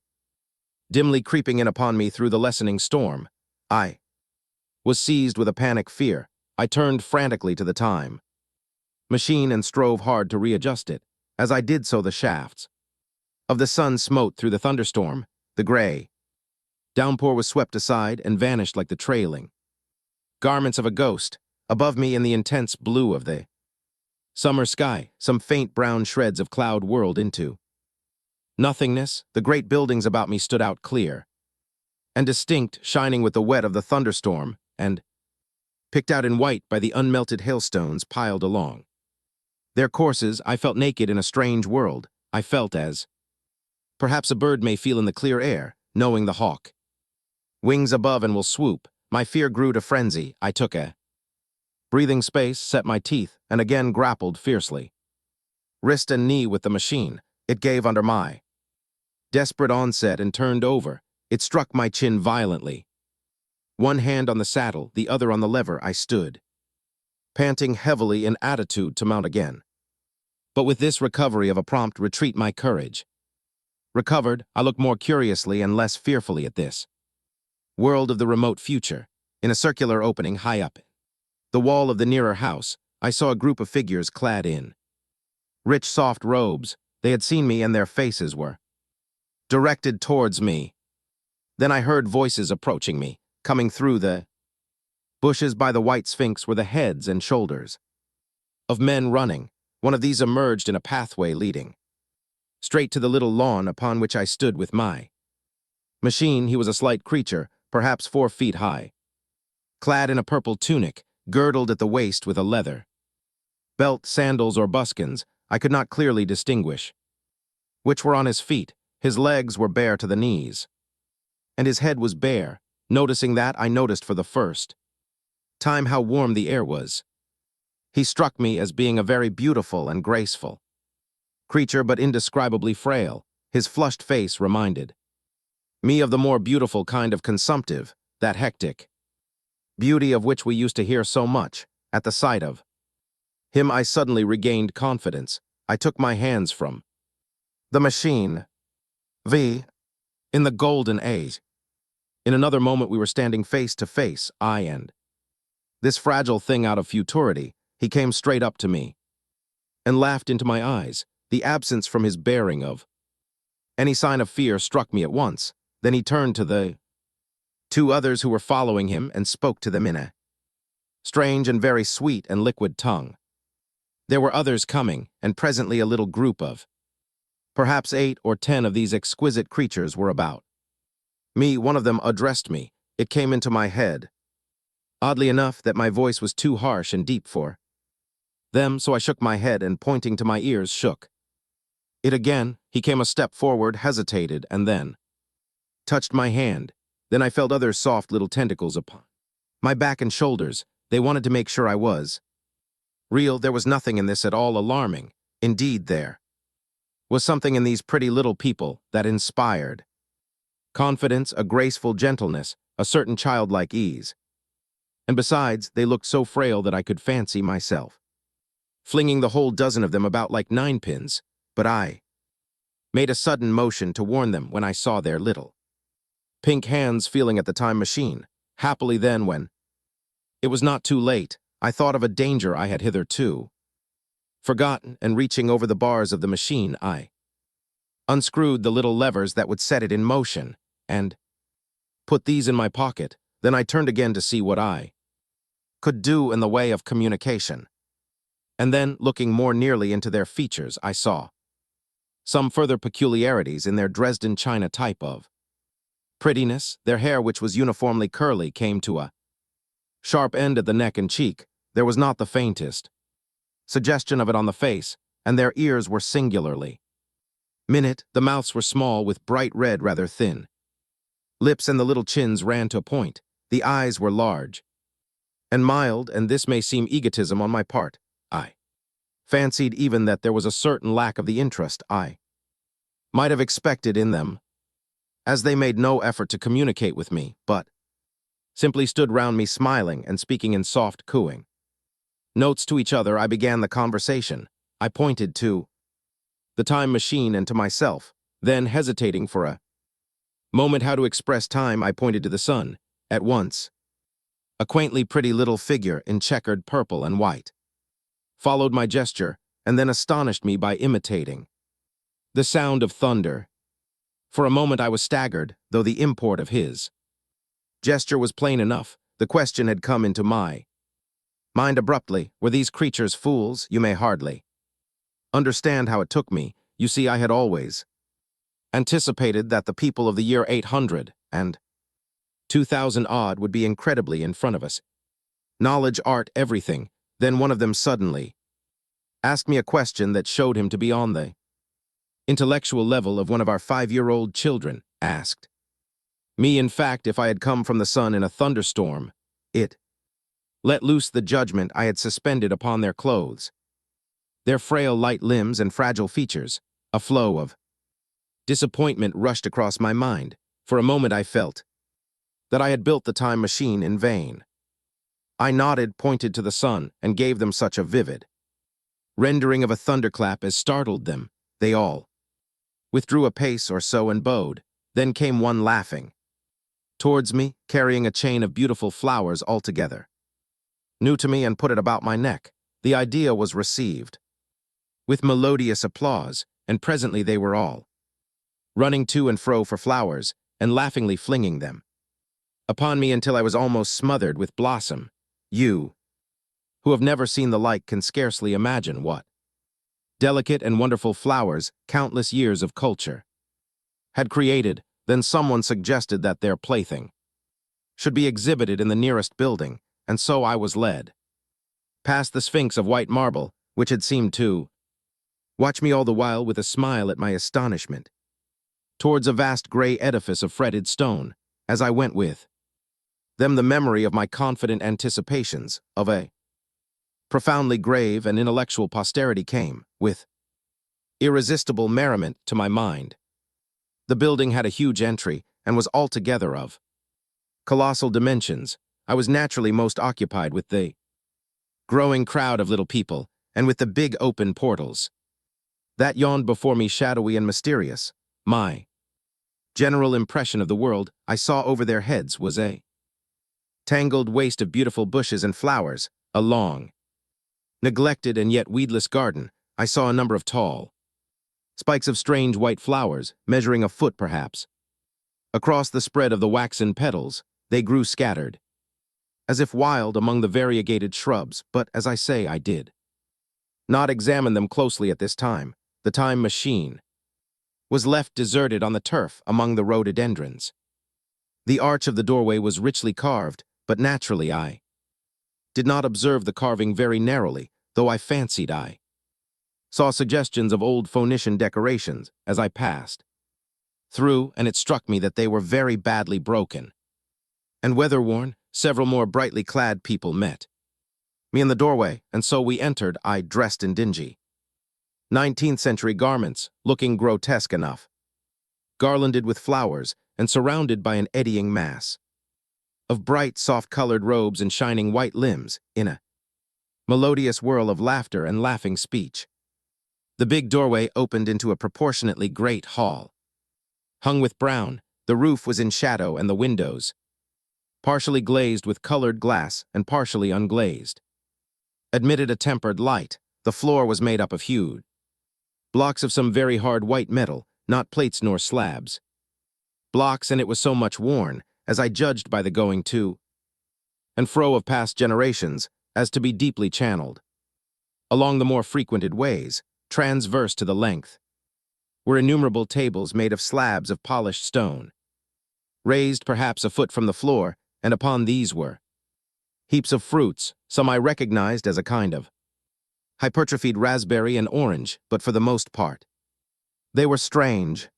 dimly creeping in upon me through the lessening storm. I was seized with a panic fear. I turned frantically to the time machine and strove hard to readjust it. As I did so, the shafts of the sun smote through the thunderstorm. The gray downpour was swept aside and vanished like the trailing garments of a ghost. Above me, in the intense blue of the summer sky, some faint brown shreds of cloud whirled into nothingness. The great buildings about me stood out clear and distinct, shining with the wet of the thunderstorm, and picked out in white by the unmelted hailstones piled along their courses. I felt naked in a strange world. I felt as perhaps a bird may feel in the clear air, knowing the hawk wings above and will swoop. My fear grew to frenzy. I took a breathing space, set my teeth, and again grappled fiercely, wrist and knee, with the machine. It gave under my desperate onset and turned over. It struck my chin violently. One hand on the saddle, the other on the lever, I stood, panting heavily, in attitude to mount again. But with this recovery of a prompt retreat, my courage recovered. I looked more curiously and less fearfully at this world of the remote future. In a circular opening high up the wall of the nearer house, I saw a group of figures clad in rich, soft robes. They had seen me, and their faces were directed towards me. Then I heard voices approaching me. Coming through the bushes by the white sphinx were the heads and shoulders of men running. One of these emerged in a pathway leading straight to the little lawn upon which I stood with my machine. He was a slight creature, perhaps 4 feet high, clad in a purple tunic, girdled at the waist with a leather belt, sandals, or buskins. I could not clearly distinguish which were on his feet. His legs were bare to the knees. and his head was bare. Noticing that, I noticed for the first time how warm the air was. He struck me as being a very beautiful and graceful creature, but indescribably frail. His flushed face reminded me of the more beautiful kind of consumptive, that hectic beauty of which we used to hear so much. At the sight of him, I suddenly regained confidence. I took my hands from the machine. In the golden age. In another moment, we were standing face to face, I and this fragile thing out of futurity. He came straight up to me and laughed into my eyes. The absence from his bearing of any sign of fear struck me at once. Then he turned to the two others who were following him and spoke to them in a strange and very sweet and liquid tongue. There were others coming, and presently a little group of perhaps 8 or 10 of these exquisite creatures were about me. One of them addressed me. It came into my head, oddly enough, that my voice was too harsh and deep for them, so I shook my head and, pointing to my ears, shook it again. He came a step forward, hesitated, and then touched my hand. Then I felt other soft little tentacles upon my back and shoulders. They wanted to make sure I was real. There was nothing in this at all alarming. Indeed, there was something in these pretty little people that inspired confidence, a graceful gentleness, a certain childlike ease. And besides, they looked so frail that I could fancy myself flinging the whole dozen of them about like ninepins. But I made a sudden motion to warn them when I saw their little pink hands feeling at the time machine. Happily then, when it was not too late, I thought of a danger I had hitherto forgotten, and reaching over the bars of the machine, I unscrewed the little levers that would set it in motion, and put these in my pocket. Then I turned again to see what I could do in the way of communication. And then, looking more nearly into their features, I saw some further peculiarities in their Dresden china type of prettiness. Their hair, which was uniformly curly, came to a sharp end at the neck and cheek. There was not the faintest suggestion of it on the face, and their ears were singularly minute. The mouths were small, with bright red, rather thin lips, and the little chins ran to a point. The eyes were large and mild, and this may seem egotism on my part. I fancied even that there was a certain lack of the interest I might have expected in them, as they made no effort to communicate with me, but simply stood round me smiling and speaking in soft cooing notes to each other. I began the conversation. I pointed to the time machine and to myself. Then, hesitating for a moment how to express time, I pointed to the sun. At once, a quaintly pretty little figure in checkered purple and white followed my gesture, and then astonished me by imitating the sound of thunder. For a moment I was staggered, though the import of his gesture was plain enough. The question had come into my mind abruptly. Were these creatures fools? You may hardly understand how it took me. You see, I had always anticipated that the people of the year 800 and 2000 odd would be incredibly in front of us. Knowledge, art, everything. Then one of them suddenly asked me a question that showed him to be on the intellectual level of one of our 5-year-old children. Asked me, in fact, if I had come from the sun in a thunderstorm. It let loose the judgment I had suspended upon their clothes, their frail light limbs and fragile features. A flow of disappointment rushed across my mind. For a moment I felt that I had built the time machine in vain. I nodded, pointed to the sun, and gave them such a vivid rendering of a thunderclap as startled them. They all withdrew a pace or so and bowed. Then came one laughing towards me, carrying a chain of beautiful flowers altogether new to me, and put it about my neck. The idea was received with melodious applause, and presently they were all running to and fro for flowers, and laughingly flinging them upon me until I was almost smothered with blossom. You, who have never seen the like, can scarcely imagine what delicate and wonderful flowers countless years of culture had created. Then someone suggested that their plaything should be exhibited in the nearest building, and so I was led past the Sphinx of white marble, which had seemed to watch me all the while with a smile at my astonishment, towards a vast gray edifice of fretted stone, as I went with them the memory of my confident anticipations of a profoundly grave and intellectual posterity came, with irresistible merriment to my mind. The building had a huge entry and was altogether of colossal dimensions. I was naturally most occupied with the growing crowd of little people and with the big open portals that yawned before me, shadowy and mysterious. My general impression of the world I saw over their heads was a tangled waste of beautiful bushes and flowers, a long, neglected and yet weedless garden. I saw a number of tall spikes of strange white flowers, measuring a foot perhaps. Across the spread of the waxen petals, they grew scattered, as if wild among the variegated shrubs, but, as I say, I did not examine them closely at this time. The time machine was left deserted on the turf among the rhododendrons. The arch of the doorway was richly carved, but naturally I did not observe the carving very narrowly, though I fancied I saw suggestions of old Phoenician decorations as I passed through, and it struck me that they were very badly broken and weather-worn. Several more brightly clad people met me in the doorway, and so we entered, I dressed in dingy 19th century garments, looking grotesque enough, garlanded with flowers and surrounded by an eddying mass of bright, soft-colored robes and shining white limbs in a melodious whirl of laughter and laughing speech. The big doorway opened into a proportionately great hall. Hung with brown, the roof was in shadow and the windows partially glazed with colored glass and partially unglazed admitted a tempered light. The floor was made up of huge blocks of some very hard white metal, not plates nor slabs. Blocks, and it was so much worn, as I judged by the going to and fro of past generations, as to be deeply channeled. Along the more frequented ways, transverse to the length, were innumerable tables made of slabs of polished stone, raised perhaps a foot from the floor, and upon these were heaps of fruits. Some I recognized as a kind of hypertrophied raspberry and orange, but for the most part they were strange.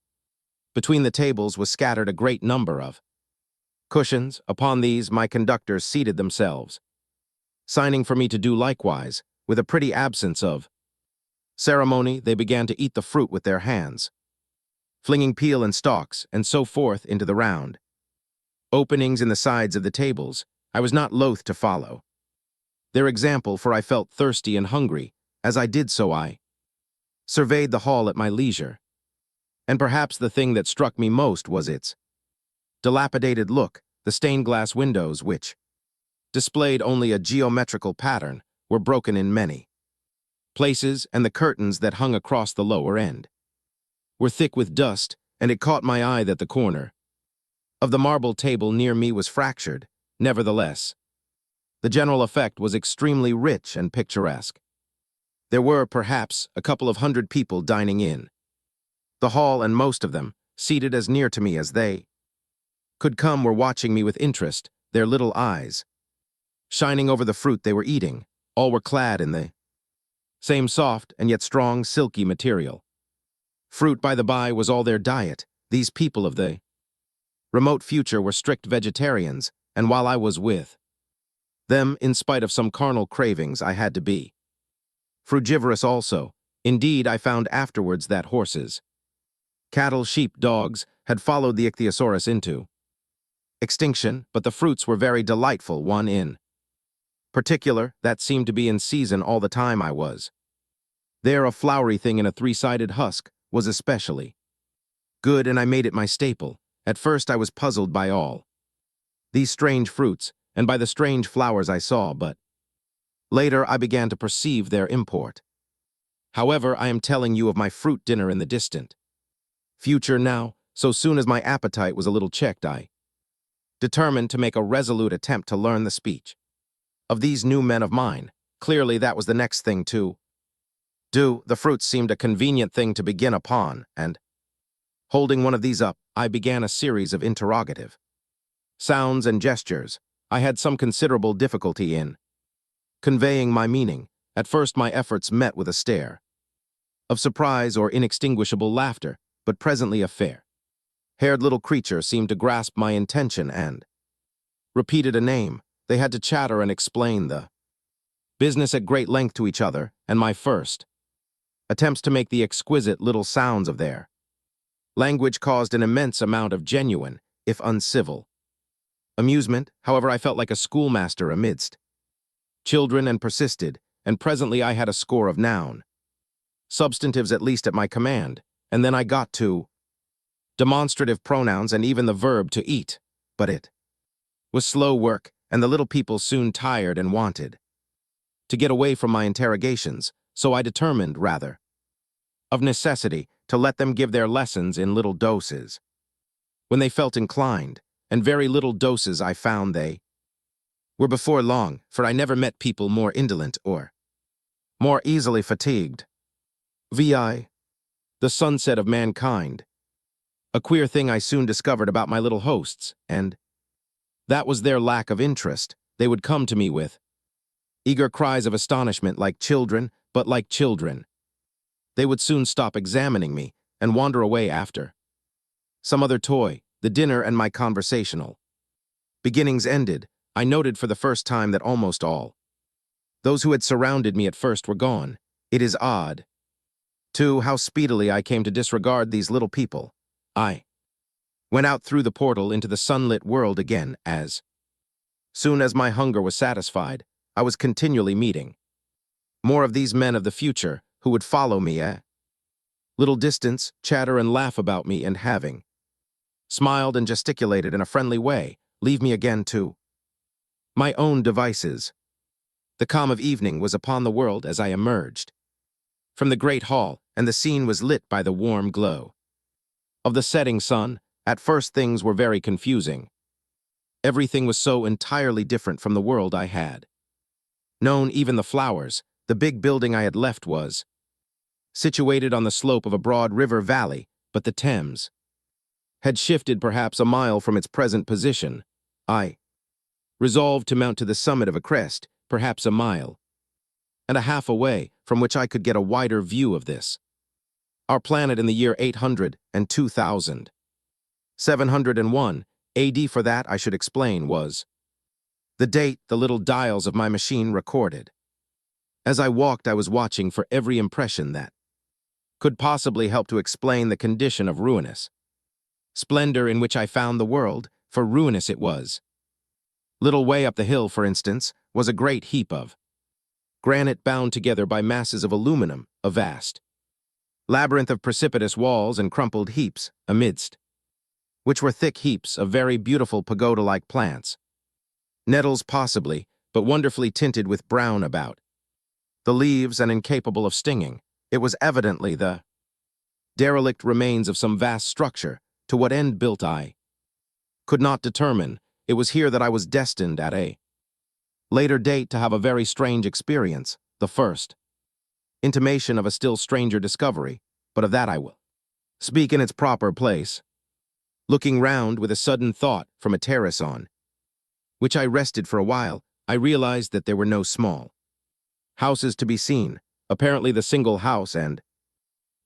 Between the tables was scattered a great number of cushions. Upon these my conductors seated themselves, signing for me to do likewise. With a pretty absence of ceremony, they began to eat the fruit with their hands, flinging peel and stalks, and so forth into the round openings in the sides of the tables. I was not loath to follow their example, for I felt thirsty and hungry. As I did so, I surveyed the hall at my leisure, and perhaps the thing that struck me most was its dilapidated look. The stained glass windows, which displayed only a geometrical pattern, were broken in many places, and the curtains that hung across the lower end were thick with dust, and it caught my eye that the corner of the marble table near me was fractured. Nevertheless, the general effect was extremely rich and picturesque. There were, perhaps, a couple of hundred people dining in the hall, and most of them, seated as near to me as they could come, were watching me with interest, their little eyes shining over the fruit they were eating. All were clad in the same soft and yet strong, silky material. Fruit, by the by, was all their diet. These people of the remote future were strict vegetarians, and while I was with them, in spite of some carnal cravings, I had to be frugivorous also. Indeed, I found afterwards that horses, cattle, sheep, dogs had followed the ichthyosaurus into extinction, but the fruits were very delightful. One in particular, that seemed to be in season all the time I was there, a flowery thing in a three-sided husk, was especially good, and I made it my staple. At first I was puzzled by all these strange fruits, and by the strange flowers I saw, but later I began to perceive their import. However, I am telling you of my fruit dinner in the distant future now. So soon as my appetite was a little checked, I determined to make a resolute attempt to learn the speech of these new men of mine. Clearly, that was the next thing to do. The fruits seemed a convenient thing to begin upon, and holding one of these up, I began a series of interrogative sounds and gestures. I had some considerable difficulty in conveying my meaning. At first my efforts met with a stare of surprise or inextinguishable laughter, but presently a fair Haired little creature seemed to grasp my intention and repeated a name. They had to chatter and explain the business at great length to each other, and my first attempts to make the exquisite little sounds of their language caused an immense amount of genuine, if uncivil, amusement. However, I felt like a schoolmaster amidst children and persisted, and presently I had a score of noun substantives at least at my command, and then I got to demonstrative pronouns and even the verb to eat. But it was slow work, and the little people soon tired and wanted to get away from my interrogations, so I determined, rather of necessity, to let them give their lessons in little doses when they felt inclined, and very little doses I found they were before long, for I never met people more indolent or more easily fatigued. Vi, the sunset of mankind. A queer thing I soon discovered about my little hosts, and that was their lack of interest. They would come to me with eager cries of astonishment like children, but like children. They would soon stop examining me and wander away after some other toy, the dinner and my conversational beginnings ended. I noted for the first time that almost all those who had surrounded me at first were gone. It is odd, too, how speedily I came to disregard these little people. I went out through the portal into the sunlit world again. As soon as my hunger was satisfied, I was continually meeting more of these men of the future who would follow me a little distance, chatter and laugh about me, and having smiled and gesticulated in a friendly way, leave me again to my own devices. The calm of evening was upon the world as I emerged from the great hall, and the scene was lit by the warm glow of the setting sun. At first things were very confusing. Everything was so entirely different from the world I had known. Even the flowers. The big building I had left was situated on the slope of a broad river valley, but the Thames had shifted perhaps a mile from its present position. I resolved to mount to the summit of a crest, perhaps a mile and a half away, from which I could get a wider view of this our planet in the year 800 and 2701 AD. For that, I should explain, was the date the little dials of my machine recorded. As I walked, I was watching for every impression that could possibly help to explain the condition of ruinous splendor in which I found the world, for ruinous it was. Little way up the hill, for instance, was a great heap of granite bound together by masses of aluminum, a vast labyrinth of precipitous walls and crumpled heaps, amidst which were thick heaps of very beautiful pagoda-like plants, nettles possibly, but wonderfully tinted with brown about the leaves and incapable of stinging. It was evidently the derelict remains of some vast structure. To what end built I could not determine. It was here that I was destined at a later date to have a very strange experience, the first intimation of a still stranger discovery, but of that I will speak in its proper place. Looking round with a sudden thought from a terrace on which I rested for a while, I realized that there were no small houses to be seen. Apparently the single house and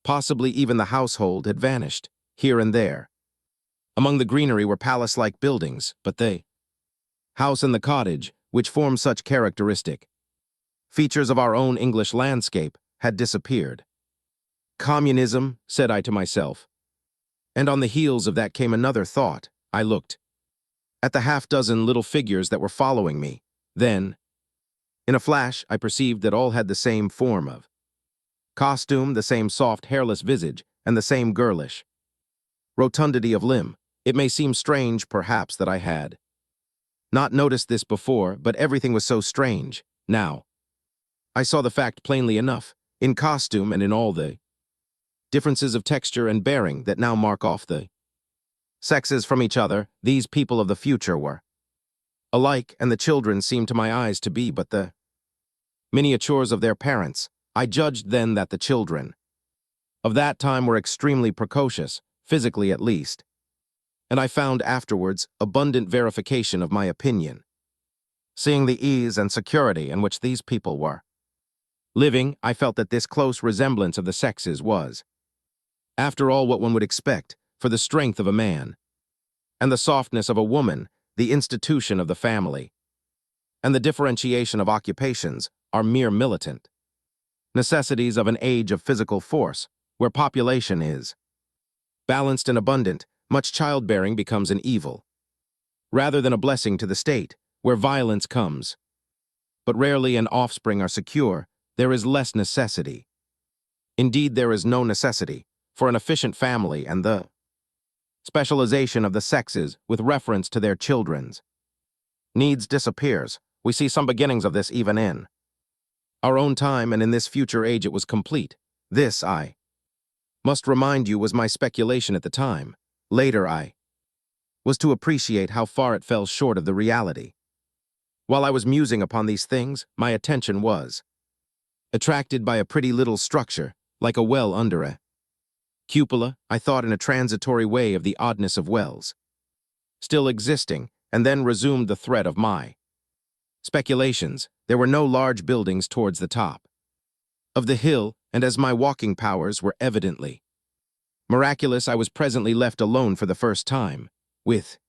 possibly even the household had vanished. Here and there among the greenery were palace-like buildings, but the house and the cottage, which form such characteristic features of our own English landscape, had disappeared. Communism, said I to myself. And on the heels of that came another thought. I looked at the half-dozen little figures that were following me. Then, in a flash, I perceived that all had the same form of costume, the same soft, hairless visage, and the same girlish rotundity of limb. It may seem strange, perhaps, that I had not noticed this before, but everything was so strange. Now, I saw the fact plainly enough, in costume and in all the differences of texture and bearing that now mark off the sexes from each other. These people of the future were alike, and the children seemed to my eyes to be but the miniatures of their parents. I judged then that the children of that time were extremely precocious, physically at least, and I found afterwards abundant verification of my opinion. Seeing the ease and security in which these people were living, I felt that this close resemblance of the sexes was, after all, what one would expect, for the strength of a man, and the softness of a woman, the institution of the family, and the differentiation of occupations are mere militant necessities of an age of physical force, where population is balanced and abundant. Much childbearing becomes an evil, rather than a blessing to the state, where violence comes. But rarely and offspring are secure, there is less necessity. Indeed, there is no necessity for an efficient family, and the specialization of the sexes with reference to their children's needs disappears. We see some beginnings of this even in our own time, and in this future age it was complete. This, I must remind you, was my speculation at the time. Later I was to appreciate how far it fell short of the reality. While I was musing upon these things, my attention was attracted by a pretty little structure, like a well under a cupola. I thought in a transitory way of the oddness of wells still existing, and then resumed the thread of my speculations. There were no large buildings towards the top of the hill, and as my walking powers were evidently miraculous, I was presently left alone for the first time. With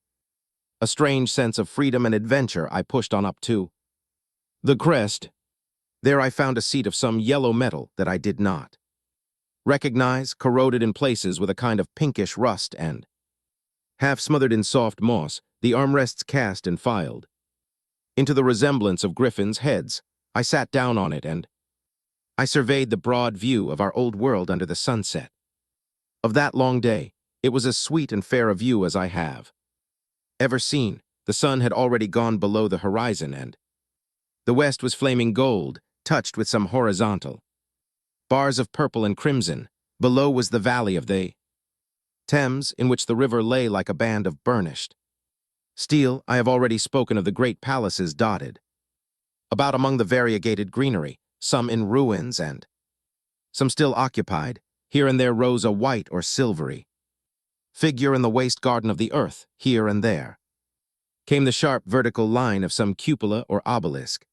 a strange sense of freedom and adventure, I pushed on up to the crest. There I found a seat of some yellow metal that I did not recognize, corroded in places with a kind of pinkish rust and half smothered in soft moss, the armrests cast and filed into the resemblance of griffins' heads. I sat down on it, and I surveyed the broad view of our old world under the sunset of that long day. It was as sweet and fair a view as I have ever seen. The sun had already gone below the horizon, and the west was flaming gold, touched with some horizontal bars of purple and crimson. Below was the valley of the Thames, in which the river lay like a band of burnished steel. I have already spoken of the great palaces dotted about among the variegated greenery, some in ruins and some still occupied. Here and there rose a white or silvery figure in the waste garden of the earth. Here and there came the sharp vertical line of some cupola or obelisk.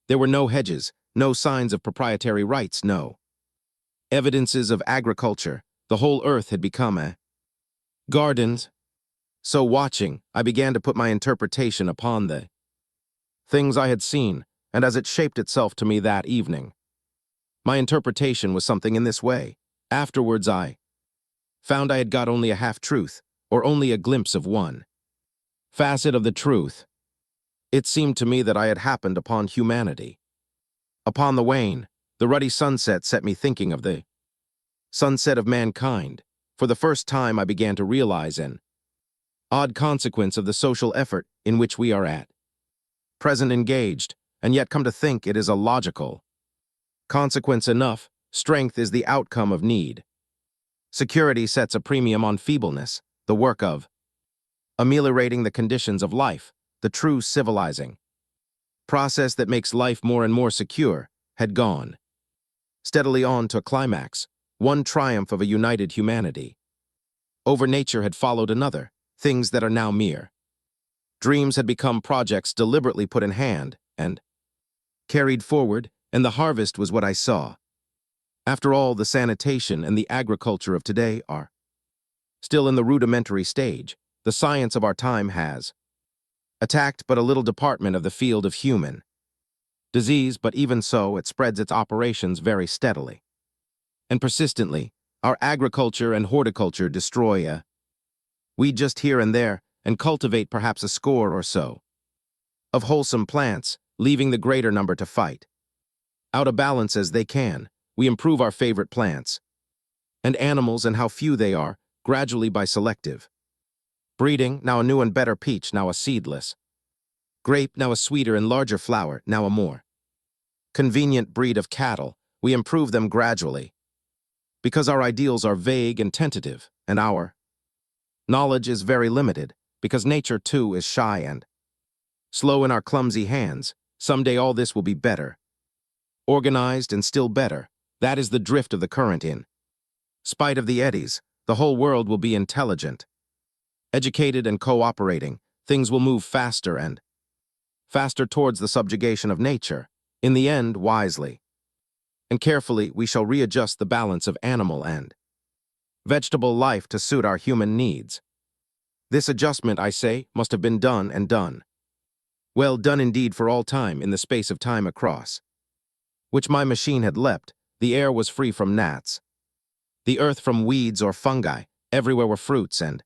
There were no hedges, no signs of proprietary rights, no evidences of agriculture. The whole earth had become a garden. So watching, I began to put my interpretation upon the things I had seen, and as it shaped itself to me that evening, my interpretation was something in this way. Afterwards I found I had got only a half-truth, or only a glimpse of one facet of the truth. It seemed to me that I had happened upon humanity. Upon the wane, the ruddy sunset set me thinking of the sunset of mankind. For the first time I began to realize an odd consequence of the social effort in which we are at present engaged, and yet come to think it is a logical consequence enough. Strength is the outcome of need. Security sets a premium on feebleness. The work of ameliorating the conditions of life, the true civilizing process that makes life more and more secure, had gone steadily on to a climax, one triumph of a united humanity. Over nature had followed another. Things that are now mere dreams had become projects deliberately put in hand and carried forward, and the harvest was what I saw. After all, the sanitation and the agriculture of today are still in the rudimentary stage. The science of our time has attacked but a little department of the field of human disease, but even so, it spreads its operations very steadily and persistently. Our agriculture and horticulture destroy a weed just here and there, and cultivate perhaps a score or so of wholesome plants, leaving the greater number to fight out of balance as they can. We improve our favorite plants and animals, and how few they are, gradually by selective breeding. Now a new and better peach, now a seedless grape, now a sweeter and larger flower, now a more convenient breed of cattle. We improve them gradually, because our ideals are vague and tentative, and our knowledge is very limited, because nature, too, is shy and slow in our clumsy hands. Someday all this will be better, organized and still better. That is the drift of the current. In spite of the eddies, the whole world will be intelligent, educated and cooperating. Things will move faster and faster towards the subjugation of nature. In the end, wisely and carefully, we shall readjust the balance of animal and vegetable life to suit our human needs. This adjustment, I say, must have been done and done. Well, done indeed for all time in the space of time across, which my machine had leapt. The air was free from gnats, the earth from weeds or fungi. Everywhere were fruits and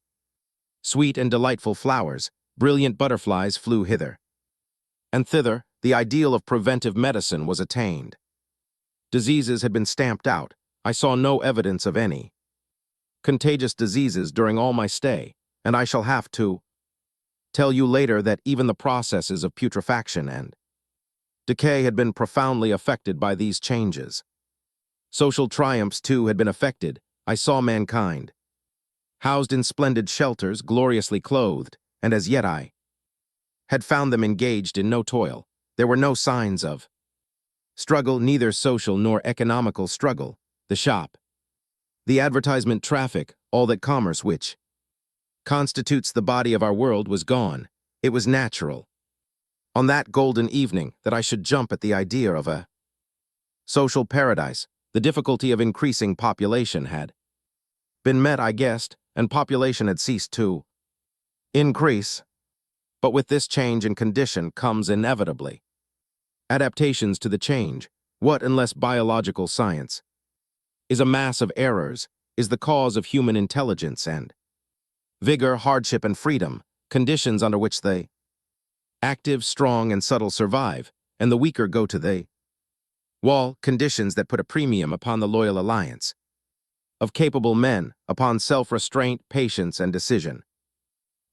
sweet and delightful flowers. Brilliant butterflies flew hither and thither. The ideal of preventive medicine was attained. Diseases had been stamped out. I saw no evidence of any contagious diseases during all my stay, and I shall have to tell you later that even the processes of putrefaction and decay had been profoundly affected by these changes. Social triumphs, too, had been affected. I saw mankind housed in splendid shelters, gloriously clothed, and as yet I had found them engaged in no toil. There were no signs of struggle, neither social nor economical struggle. The shop, the advertisement traffic, all that commerce which constitutes the body of our world was gone. It was natural, on that golden evening, that I should jump at the idea of a social paradise. The difficulty of increasing population had been met, I guessed, and population had ceased to increase. But with this change in condition comes inevitably adaptations to the change. What, unless biological science is a mass of errors, is the cause of human intelligence and vigor, hardship, and freedom, conditions under which the active, strong, and subtle survive, and the weaker go to the wall, conditions that put a premium upon the loyal alliance of capable men, upon self-restraint, patience, and decision,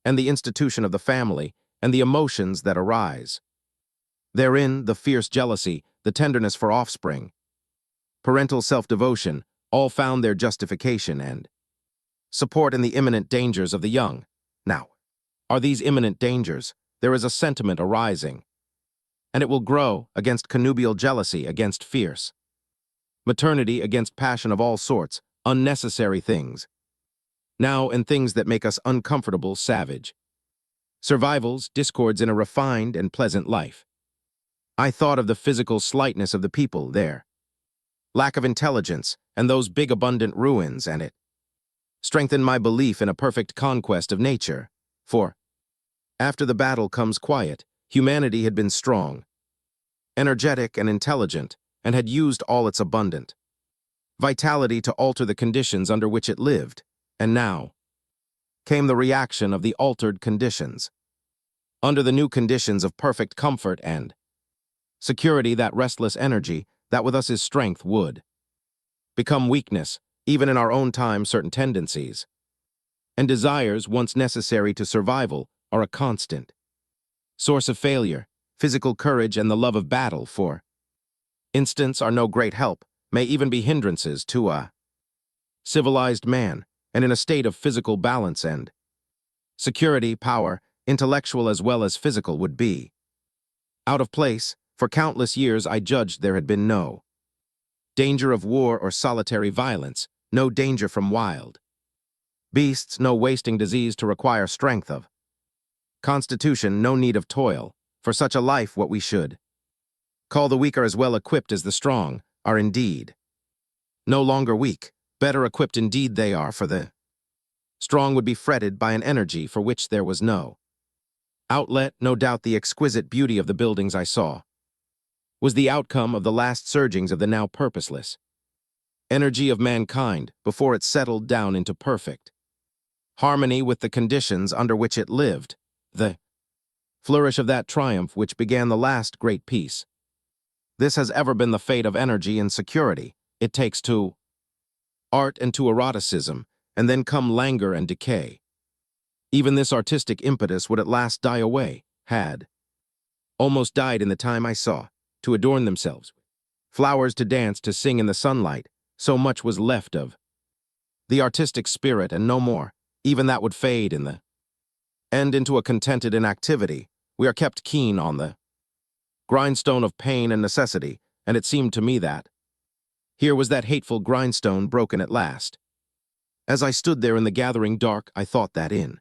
and the institution of the family, and the emotions that arise therein, the fierce jealousy, the tenderness for offspring, parental self-devotion, all found their justification and support in the imminent dangers of the young. Now, are these imminent dangers? There is a sentiment arising, and it will grow, against connubial jealousy, against fierce maternity, against passion of all sorts, unnecessary things, now, and things that make us uncomfortable, savage survivals, discords in a refined and pleasant life. I thought of the physical slightness of the people there, lack of intelligence, and those big abundant ruins, and it strengthened my belief in a perfect conquest of nature. For after the battle comes quiet. Humanity had been strong, energetic, and intelligent, and had used all its abundant vitality to alter the conditions under which it lived, and now came the reaction of the altered conditions. Under the new conditions of perfect comfort and security, that restless energy, that with us is strength, would become weakness. Even in our own time, certain tendencies and desires, once necessary to survival, are a constant source of failure. Physical courage and the love of battle, for instance, are no great help, may even be hindrances to a civilized man, and in a state of physical balance and security, power, intellectual as well as physical, would be out of place. For countless years I judged there had been no danger of war or solitary violence, no danger from wild beasts, no wasting disease to require strength of constitution, no need of toil. For such a life, what we should call the weak are as well equipped as the strong, are indeed no longer weak. Better equipped indeed they are, for the strong would be fretted by an energy for which there was no outlet. No doubt the exquisite beauty of the buildings I saw was the outcome of the last surgings of the now purposeless energy of mankind before it settled down into perfect harmony with the conditions under which it lived, the flourish of that triumph which began the last great peace. This has ever been the fate of energy and security. It takes to art and to eroticism, and then come languor and decay. Even this artistic impetus would at last die away, had almost died in the time I saw, to adorn themselves with flowers, to dance, to sing in the sunlight. So much was left of the artistic spirit, and no more. Even that would fade in the end into a contented inactivity. We are kept keen on the grindstone of pain and necessity, and it seemed to me that here was that hateful grindstone broken at last. As I stood there in the gathering dark, I thought that in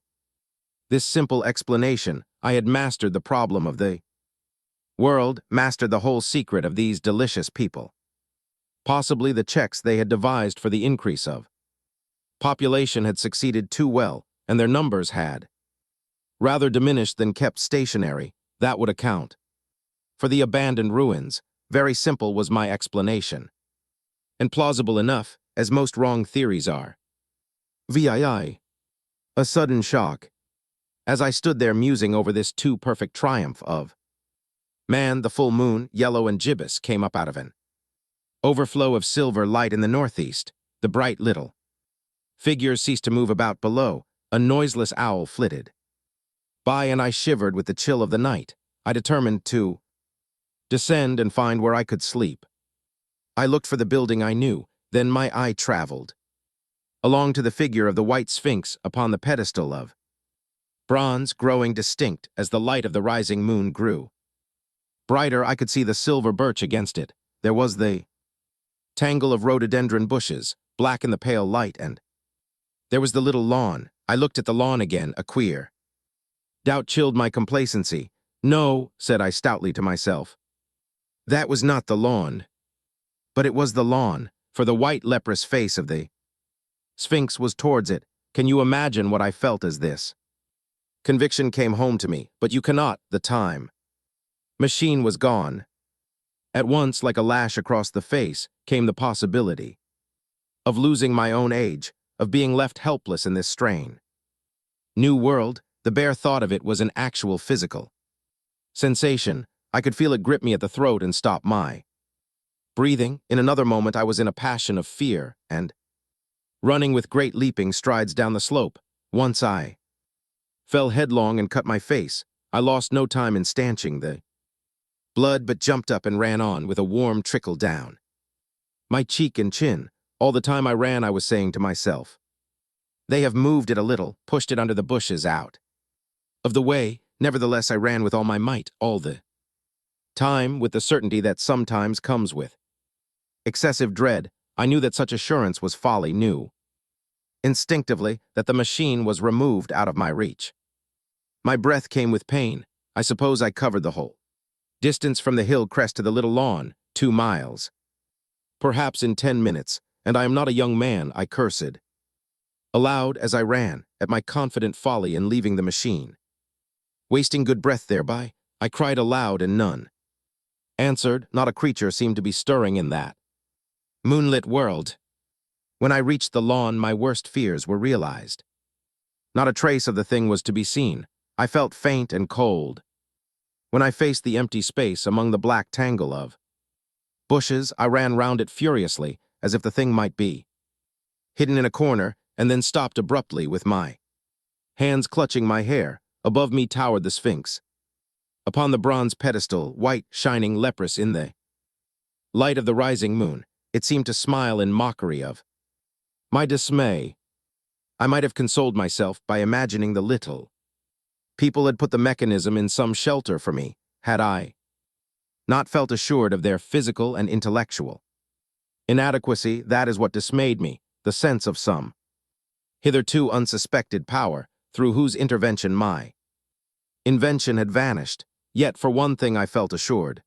this simple explanation I had mastered the problem of the world, mastered the whole secret of these delicious people. Possibly the checks they had devised for the increase of Population had succeeded too well, and their numbers had rather diminished than kept stationary. That would account for the abandoned ruins. Very simple was my explanation, and plausible enough, as most wrong theories are. VII. A sudden shock, as I stood there musing over this too perfect triumph of man. The full moon, yellow and gibbous, came up out of an overflow of silver light in the northeast. The bright little figures ceased to move about below. A noiseless owl flitted by, and I shivered with the chill of the night. I determined to descend and find where I could sleep. I looked for the building I knew, then my eye traveled along to the figure of the white sphinx upon the pedestal of bronze, growing distinct as the light of the rising moon grew brighter. I could see the silver birch against it. There was the tangle of rhododendron bushes, black in the pale light, and there was the little lawn. I looked at the lawn again. A queer doubt chilled my complacency. No, said I stoutly to myself. That was not the lawn. But it was the lawn, for the white leprous face of the sphinx was towards it. Can you imagine what I felt as this conviction came home to me? But you cannot. The time machine was gone. At once, like a lash across the face, came the possibility of losing my own age, of being left helpless in this strain. New world, the bare thought of it was an actual physical sensation. I could feel it grip me at the throat and stop my breathing. In another moment, I was in a passion of fear and running with great leaping strides down the slope. Once I fell headlong and cut my face. I lost no time in stanching the blood, but jumped up and ran on with a warm trickle down my cheek and chin. All the time I ran, I was saying to myself, they have moved it a little, pushed it under the bushes out of the way. Nevertheless, I ran with all my might, all the time, with the certainty that sometimes comes with excessive dread. I knew that such assurance was folly, knew instinctively that the machine was removed out of my reach. My breath came with pain. I suppose I covered the whole distance from the hill crest to the little lawn, 2 miles. Perhaps in 10 minutes, and I am not a young man, I cursed aloud as I ran, at my confident folly in leaving the machine, wasting good breath thereby. I cried aloud, and none answered. Not a creature seemed to be stirring in that moonlit world. When I reached the lawn, my worst fears were realized. Not a trace of the thing was to be seen. I felt faint and cold. When I faced the empty space among the black tangle of bushes, I ran round it furiously, as if the thing might be hidden in a corner, and then stopped abruptly with my hands clutching my hair. Above me towered the sphinx. Upon the bronze pedestal, white, shining, leprous in the light of the rising moon, it seemed to smile in mockery of my dismay. I might have consoled myself by imagining the little people had put the mechanism in some shelter for me, had I not felt assured of their physical and intellectual inadequacy. That is what dismayed me, the sense of some hitherto unsuspected power, through whose intervention my invention had vanished. Yet for one thing I felt assured.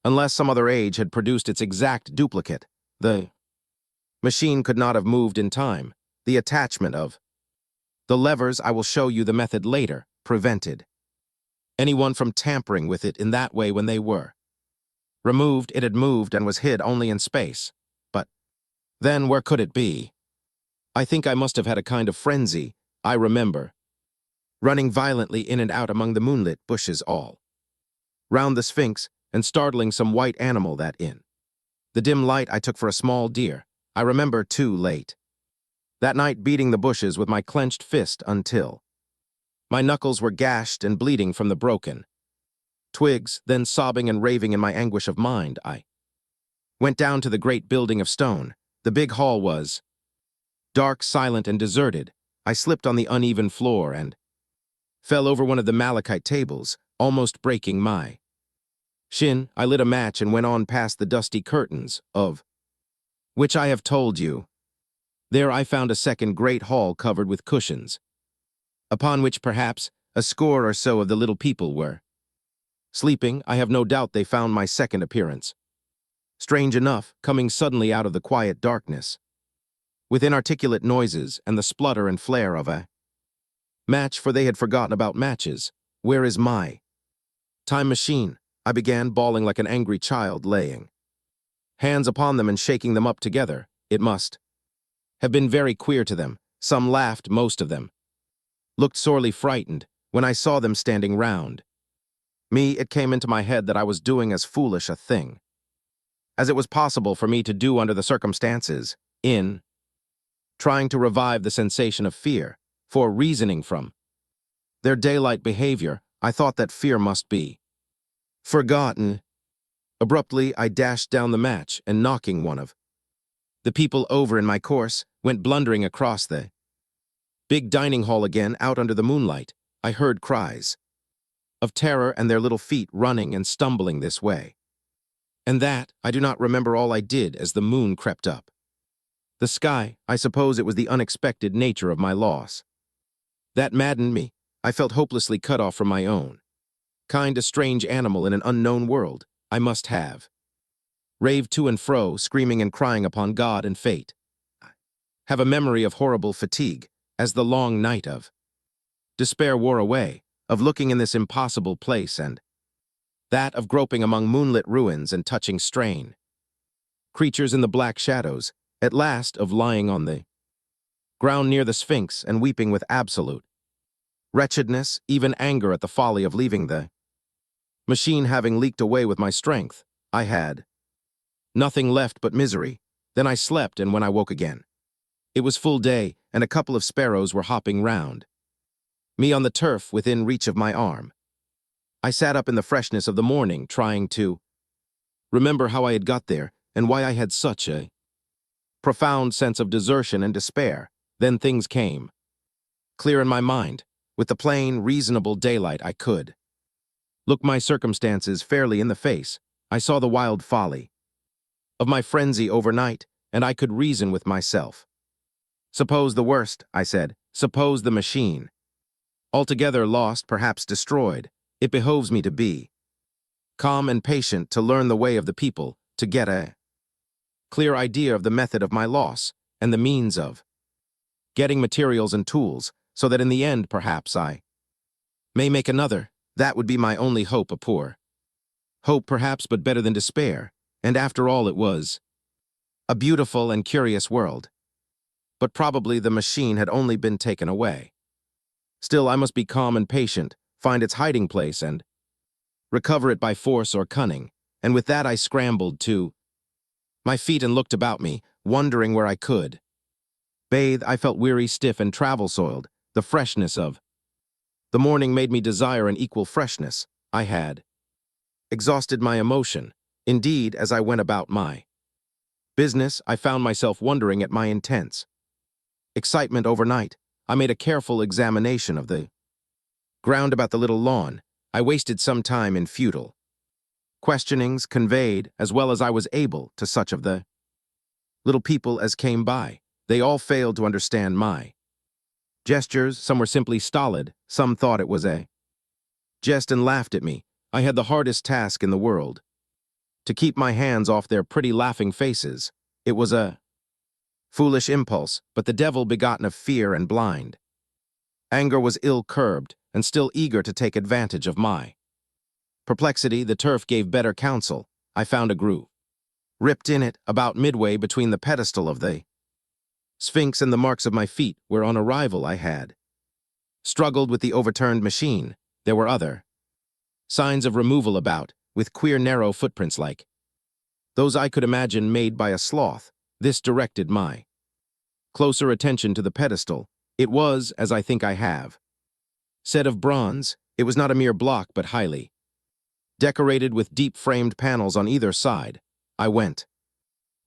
Unless some other age had produced its exact duplicate, the machine could not have moved in time. The attachment of the levers, I will show you the method later, prevented anyone from tampering with it in that way. When they were removed, it had moved and was hid only in space. But then where could it be? I think I must have had a kind of frenzy. I remember running violently in and out among the moonlit bushes all round the sphinx, and startling some white animal that in the dim light I took for a small deer. I remember, too late that night, beating the bushes with my clenched fist until my knuckles were gashed and bleeding from the broken twigs. Then, sobbing and raving in my anguish of mind, I went down to the great building of stone. The big hall was dark, silent, and deserted. I slipped on the uneven floor and fell over one of the malachite tables, almost breaking my shin. I lit a match and went on past the dusty curtains, of which I have told you. There I found a second great hall covered with cushions, upon which perhaps a score or so of the little people were sleeping. I have no doubt they found my second appearance strange enough, coming suddenly out of the quiet darkness, with inarticulate noises and the splutter and flare of a match, for they had forgotten about matches. Where is my time machine? I began, bawling like an angry child, laying hands upon them and shaking them up together. It must have been very queer to them. Some laughed, most of them looked sorely frightened when I saw them standing round me. It came into my head that I was doing as foolish a thing as it was possible for me to do under the circumstances, in trying to revive the sensation of fear, for reasoning from their daylight behavior, I thought that fear must be forgotten. Abruptly, I dashed down the match and, knocking one of the people over in my course, went blundering across the big dining hall again. Out under the moonlight, I heard cries of terror and their little feet running and stumbling this way and that. I do not remember all I did as the moon crept up the sky. I suppose it was the unexpected nature of my loss that maddened me. I felt hopelessly cut off from my own kind, a strange animal in an unknown world. I must have raved to and fro, screaming and crying upon God and fate. Have a memory of horrible fatigue, as the long night of despair wore away, of looking in this impossible place, and that of groping among moonlit ruins and touching strain creatures in the black shadows, at last of lying on the ground near the Sphinx and weeping with absolute wretchedness, even anger at the folly of leaving the machine having leaked away with my strength. I had nothing left but misery. Then I slept, and when I woke again, it was full day, and a couple of sparrows were hopping round me on the turf within reach of my arm. I sat up in the freshness of the morning, trying to remember how I had got there and why I had such a profound sense of desertion and despair. Then things came clear in my mind. With the plain, reasonable daylight, I could look my circumstances fairly in the face. I saw the wild folly of my frenzy overnight, and I could reason with myself. Suppose the worst, I said. Suppose the machine altogether lost, perhaps destroyed. It behoves me to be calm and patient, to learn the way of the people, to get a clear idea of the method of my loss and the means of getting materials and tools, so that in the end, perhaps, I may make another. That would be my only hope, a poor hope perhaps, but better than despair. And after all, it was a beautiful and curious world. But probably the machine had only been taken away. Still, I must be calm and patient, find its hiding place and recover it by force or cunning. And with that I scrambled to my feet and looked about me, wondering where I could bathe. I felt weary, stiff, and travel-soiled. The freshness of the morning made me desire an equal freshness. I had exhausted my emotion. Indeed, as I went about my business, I found myself wondering at my intense excitement overnight. I made a careful examination of the ground about the little lawn. I wasted some time in futile questionings, conveyed, as well as I was able, to such of the little people as came by. They all failed to understand my gestures. Some were simply stolid. Some thought it was a jest and laughed at me. I had the hardest task in the world to keep my hands off their pretty laughing faces. It was a foolish impulse, but the devil begotten of fear and blind anger was ill-curbed and still eager to take advantage of my perplexity. The turf gave better counsel. I found a groove ripped in it about midway between the pedestal of the Sphinx and the marks of my feet, where on arrival I had struggled with the overturned machine. There were other signs of removal about, with queer narrow footprints like those I could imagine made by a sloth. This directed my closer attention to the pedestal. It was, as I think I have said, of bronze. It was not a mere block, but highly decorated with deep-framed panels on either side. I went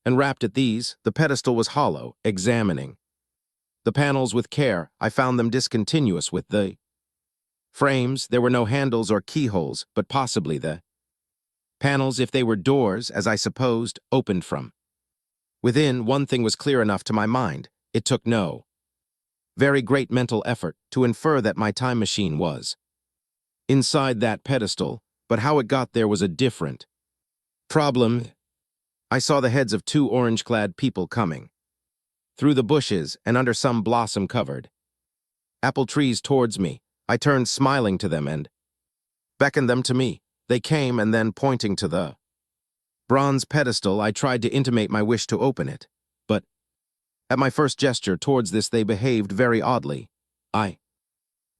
and rapped at these. The pedestal was hollow. Examining the panels with care, I found them discontinuous with the frames. There were no handles or keyholes, but possibly the panels, if they were doors, as I supposed, opened from within. One thing was clear enough to my mind. It took no very great mental effort to infer that my time machine was inside that pedestal, but how it got there was a different problem. I saw the heads of two orange-clad people coming through the bushes and under some blossom-covered apple trees towards me. I turned smiling to them and beckoned them to me. They came, and then, pointing to the bronze pedestal, I tried to intimate my wish to open it. But at my first gesture towards this, they behaved very oddly. I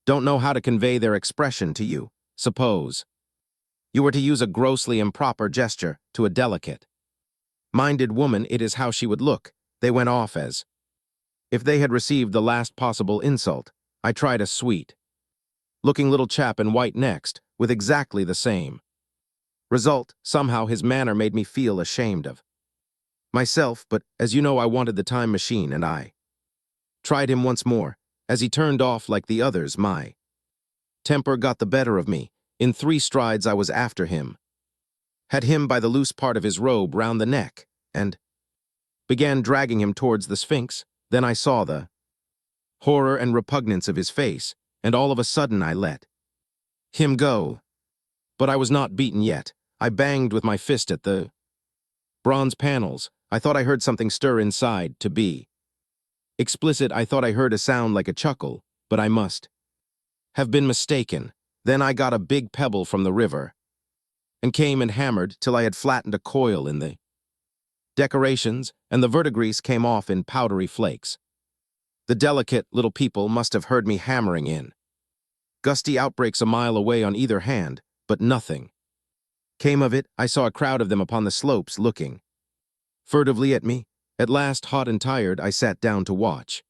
don't know how to convey their expression to you. Suppose you were to use a grossly improper gesture to a delicate-minded woman, it is how she would look. They went off as if they had received the last possible insult. I tried a sweet-looking little chap in white next, with exactly the same result. Somehow his manner made me feel ashamed of myself, but as you know, I wanted the time machine, and I tried him once more. As he turned off like the others, my temper got the better of me. In 3 strides I was after him, had him by the loose part of his robe round the neck, and began dragging him towards the Sphinx. Then I saw the horror and repugnance of his face, and all of a sudden I let him go. But I was not beaten yet. I banged with my fist at the bronze panels. I thought I heard something stir inside. To be explicit, I thought I heard a sound like a chuckle, but I must have been mistaken. Then I got a big pebble from the river and came and hammered till I had flattened a coil in the decorations, and the verdigris came off in powdery flakes. The delicate little people must have heard me hammering in gusty outbreaks a mile away on either hand, but nothing came of it. I saw a crowd of them upon the slopes looking furtively at me. At last, hot and tired, I sat down to watch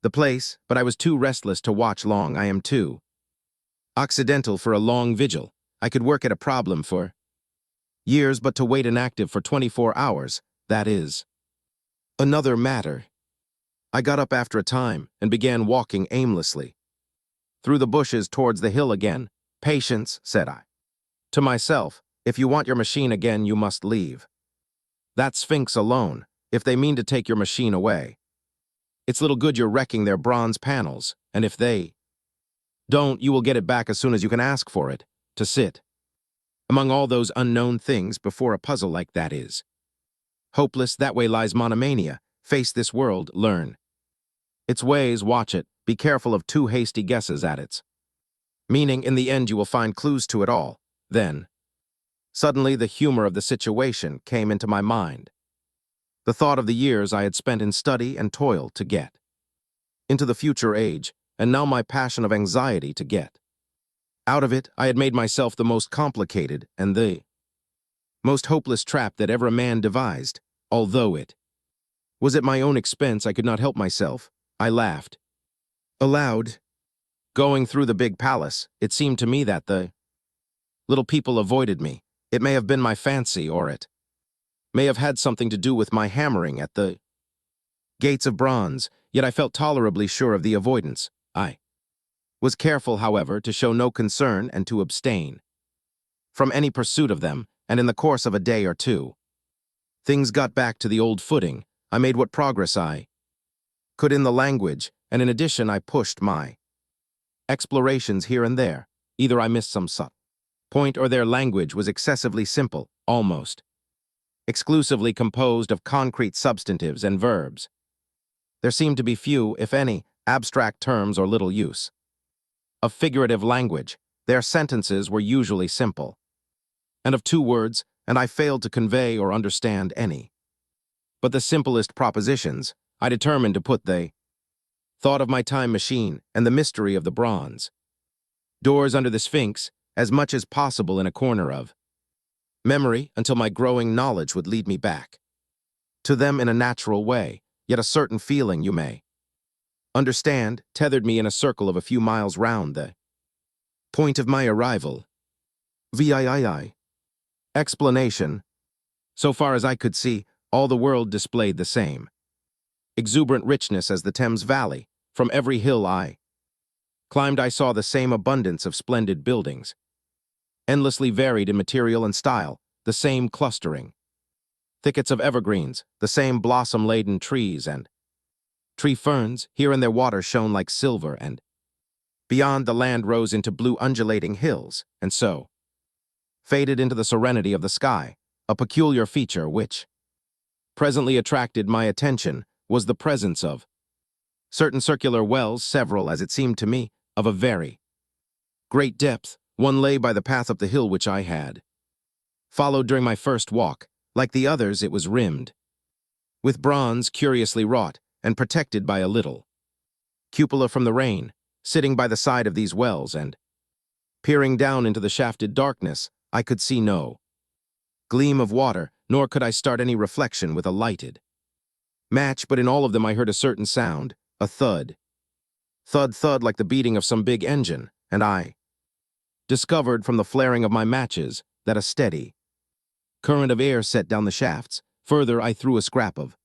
the place, but I was too restless to watch long. I am too occidental for a long vigil. I could work at a problem for years, but to wait inactive for 24 hours, that is another matter. I got up after a time and began walking aimlessly through the bushes towards the hill again. Patience, said I to myself. If you want your machine again, you must leave that Sphinx alone. If they mean to take your machine away, it's little good you're wrecking their bronze panels, and if they don't, you will get it back as soon as you can ask for it. To sit among all those unknown things before a puzzle like that is hopeless. That way lies monomania. Face this world, learn its ways, watch it, be careful of too hasty guesses at its meaning. In the end you will find clues to it all. Then, suddenly, the humor of the situation came into my mind. The thought of the years I had spent in study and toil to get into the future age, and now my passion of anxiety to get out of it. I had made myself the most complicated and the most hopeless trap that ever a man devised. Although it was at my own expense, I could not help myself. I laughed aloud. Going through the big palace, it seemed to me that the little people avoided me. It may have been my fancy, or it may have had something to do with my hammering at the gates of bronze, yet I felt tolerably sure of the avoidance. I was careful, however, to show no concern and to abstain from any pursuit of them, and in the course of a day or two, things got back to the old footing. I made what progress I could in the language, and in addition I pushed my explorations here and there. Either I missed some subtle point, or their language was excessively simple, almost exclusively composed of concrete substantives and verbs. There seemed to be few, if any, abstract terms or little use of figurative language. Their sentences were usually simple and of 2 words, and I failed to convey or understand any. But the simplest propositions, I determined to put the thought of my time machine and the mystery of the bronze doors under the Sphinx as much as possible in a corner of memory, until my growing knowledge would lead me back to them in a natural way. Yet a certain feeling, you may understand, tethered me in a circle of a few miles round the point of my arrival. VIII. Explanation. So far as I could see, all the world displayed the same exuberant richness as the Thames Valley. From every hill I climbed I saw the same abundance of splendid buildings, endlessly varied in material and style, the same clustering thickets of evergreens, the same blossom-laden trees and tree ferns. Here and there water shone like silver, and beyond the land rose into blue undulating hills, and so faded into the serenity of the sky. A peculiar feature which presently attracted my attention was the presence of certain circular wells, several, as it seemed to me, of a very great depth. One lay by the path up the hill which I had followed during my first walk. Like the others, it was rimmed with bronze curiously wrought and protected by a little cupola from the rain. Sitting by the side of these wells and peering down into the shafted darkness, I could see no gleam of water, nor could I start any reflection with a lighted match, but in all of them I heard a certain sound, a thud. Thud, thud, like the beating of some big engine, and I discovered from the flaring of my matches that a steady current of air set down the shafts. Further, I threw a scrap of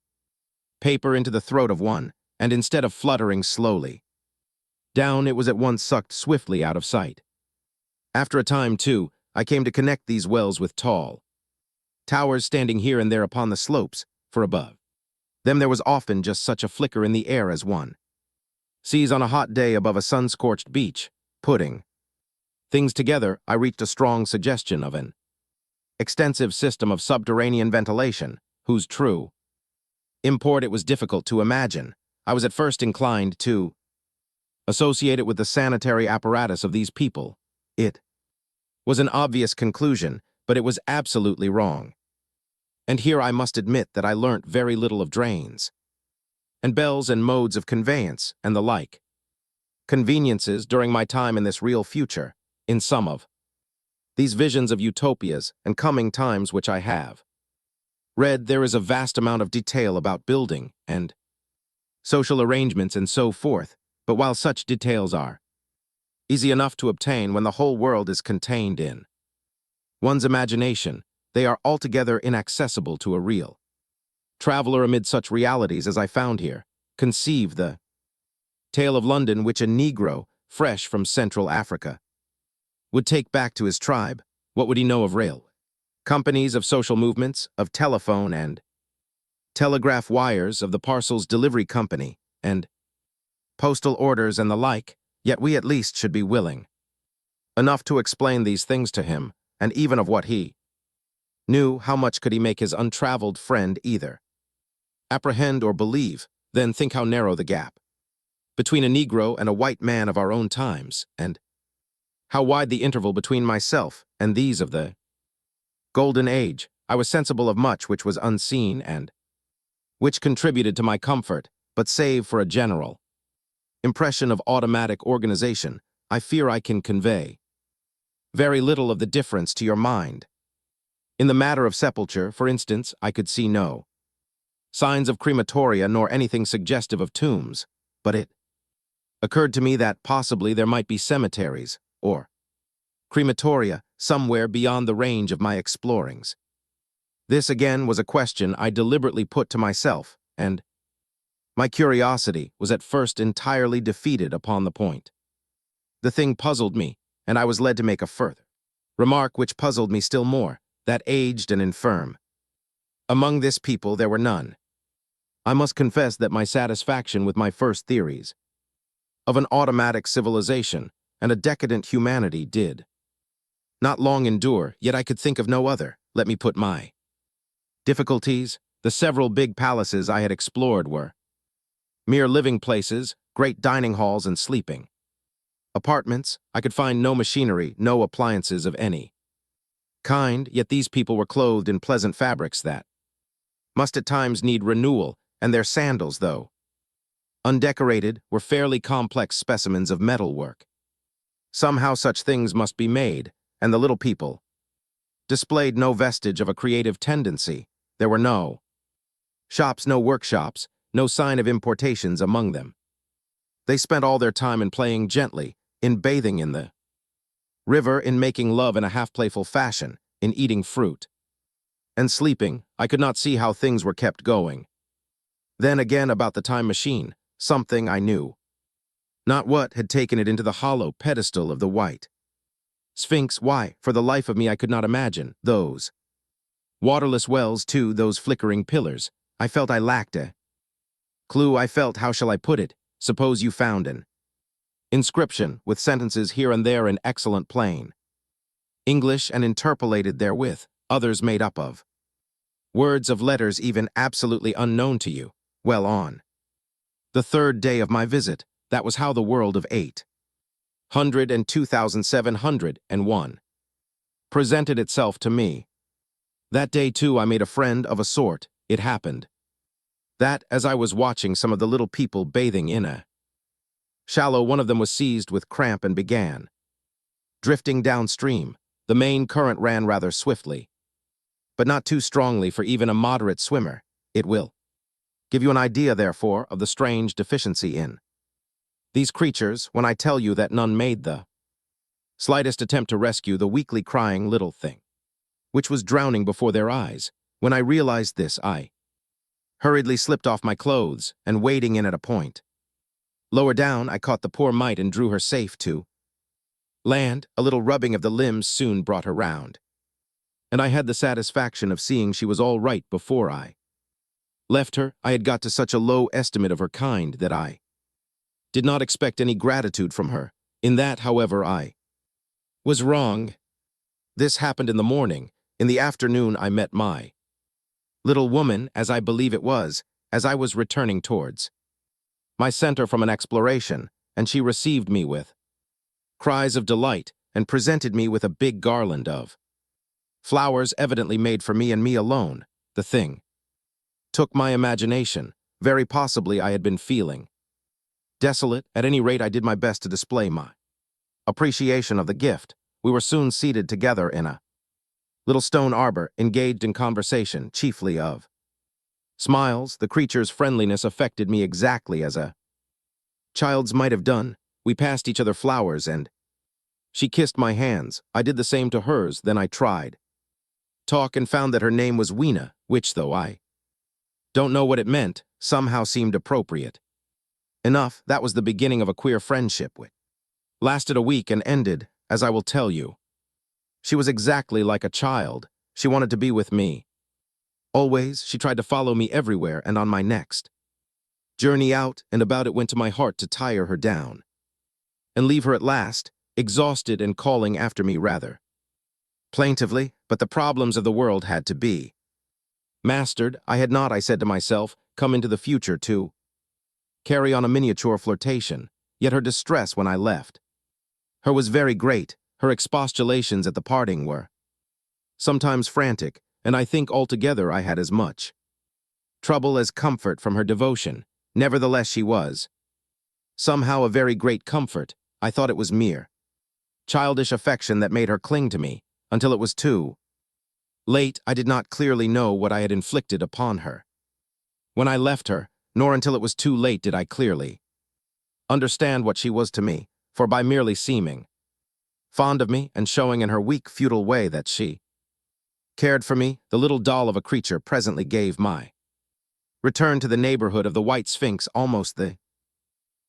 paper into the throat of one, and instead of fluttering slowly down, it was at once sucked swiftly out of sight. After a time, too, I came to connect these wells with tall towers standing here and there upon the slopes, for above them there was often just such a flicker in the air as one sees on a hot day above a sun-scorched beach. Putting things together, I reached a strong suggestion of an extensive system of subterranean ventilation, whose true import it was difficult to imagine. I was at first inclined to associate it with the sanitary apparatus of these people. It was an obvious conclusion, but it was absolutely wrong. And here I must admit that I learnt very little of drains, and bells and modes of conveyance, and the like conveniences during my time in this real future. In some of these visions of utopias and coming times which I have read, there is a vast amount of detail about building and social arrangements and so forth, but while such details are easy enough to obtain when the whole world is contained in one's imagination, they are altogether inaccessible to a real traveler amid such realities as I found here. Conceive the tale of London which a Negro, fresh from Central Africa, would take back to his tribe. What would he know of rail companies, of social movements, of telephone and telegraph wires, of the parcels delivery company, and postal orders and the like? Yet we at least should be willing enough to explain these things to him, and even of what he knew, how much could he make his untraveled friend either apprehend or believe? Then think how narrow the gap between a Negro and a white man of our own times, and how wide the interval between myself and these of the Golden Age. I was sensible of much which was unseen and which contributed to my comfort, but save for a general impression of automatic organization, I fear I can convey very little of the difference to your mind. In the matter of sepulture, for instance, I could see no signs of crematoria nor anything suggestive of tombs, but it occurred to me that possibly there might be cemeteries or crematoria somewhere beyond the range of my explorings. This again was a question I deliberately put to myself, and my curiosity was at first entirely defeated upon the point. The thing puzzled me, and I was led to make a further remark which puzzled me still more, that aged and infirm among this people there were none. I must confess that my satisfaction with my first theories of an automatic civilization and a decadent humanity did not long endure, yet I could think of no other. Let me put my difficulties. The several big palaces I had explored were mere living places, great dining halls and sleeping apartments. I could find no machinery, no appliances of any kind, yet these people were clothed in pleasant fabrics that must at times need renewal, and their sandals, though undecorated, were fairly complex specimens of metalwork. Somehow such things must be made, and the little people displayed no vestige of a creative tendency. There were no shops, no workshops, no sign of importations among them. They spent all their time in playing gently, in bathing in the river, in making love in a half-playful fashion, in eating fruit and sleeping. I could not see how things were kept going. Then again about the time machine, something I knew not what had taken it into the hollow pedestal of the white Sphinx. Why, for the life of me, I could not imagine. Those waterless wells, too, those flickering pillars. I felt I lacked a clue. I felt, how shall I put it? Suppose you found an inscription with sentences here and there in excellent plain English and interpolated therewith, others made up of words of letters even absolutely unknown to you. well on. The third day of my visit, that was how the world of 802,701 presented itself to me. That day, too, I made a friend of a sort. It happened that, as I was watching some of the little people bathing in a shallow, one of them was seized with cramp and began drifting downstream. The main current ran rather swiftly, but not too strongly for even a moderate swimmer. It will give you an idea, therefore, of the strange deficiency in these creatures when I tell you that none made the slightest attempt to rescue the weakly crying little thing, which was drowning before their eyes. When I realized this, I hurriedly slipped off my clothes and wading in at a point lower down, I caught the poor mite and drew her safe to land. A little rubbing of the limbs soon brought her round, and I had the satisfaction of seeing she was all right before I left her. I had got to such a low estimate of her kind that I did not expect any gratitude from her. In that, however, I was wrong. This happened in the morning. In the afternoon, I met my little woman, as I believe it was, as I was returning towards my center from an exploration, and she received me with cries of delight and presented me with a big garland of flowers evidently made for me and me alone. The thing took my imagination. Very possibly I had been feeling desolate. At any rate, I did my best to display my appreciation of the gift. We were soon seated together in a little stone arbor, engaged in conversation, chiefly of smiles. The creature's friendliness affected me exactly as a child's might have done. We passed each other flowers, and she kissed my hands. I did the same to hers. Then I tried talk and found that her name was Weena, which, though I don't know what it meant, somehow seemed appropriate enough. That was the beginning of a queer friendship which lasted a week and ended, as I will tell you. She was exactly like a child. She wanted to be with me always. She tried to follow me everywhere, and on my next journey out and about, it went to my heart to tire her down and leave her at last, exhausted and calling after me rather plaintively. But the problems of the world had to be mastered. I had not, I said to myself, come into the future to carry on a miniature flirtation. Yet her distress when I left her was very great. Her expostulations at the parting were sometimes frantic, and I think altogether I had as much trouble as comfort from her devotion. Nevertheless, she was somehow a very great comfort. I thought it was mere childish affection that made her cling to me until it was too late. I did not clearly know what I had inflicted upon her when I left her, nor until it was too late did I clearly understand what she was to me, for by merely seeming fond of me and showing in her weak, futile way that she cared for me, the little doll of a creature presently gave my return to the neighborhood of the White Sphinx almost the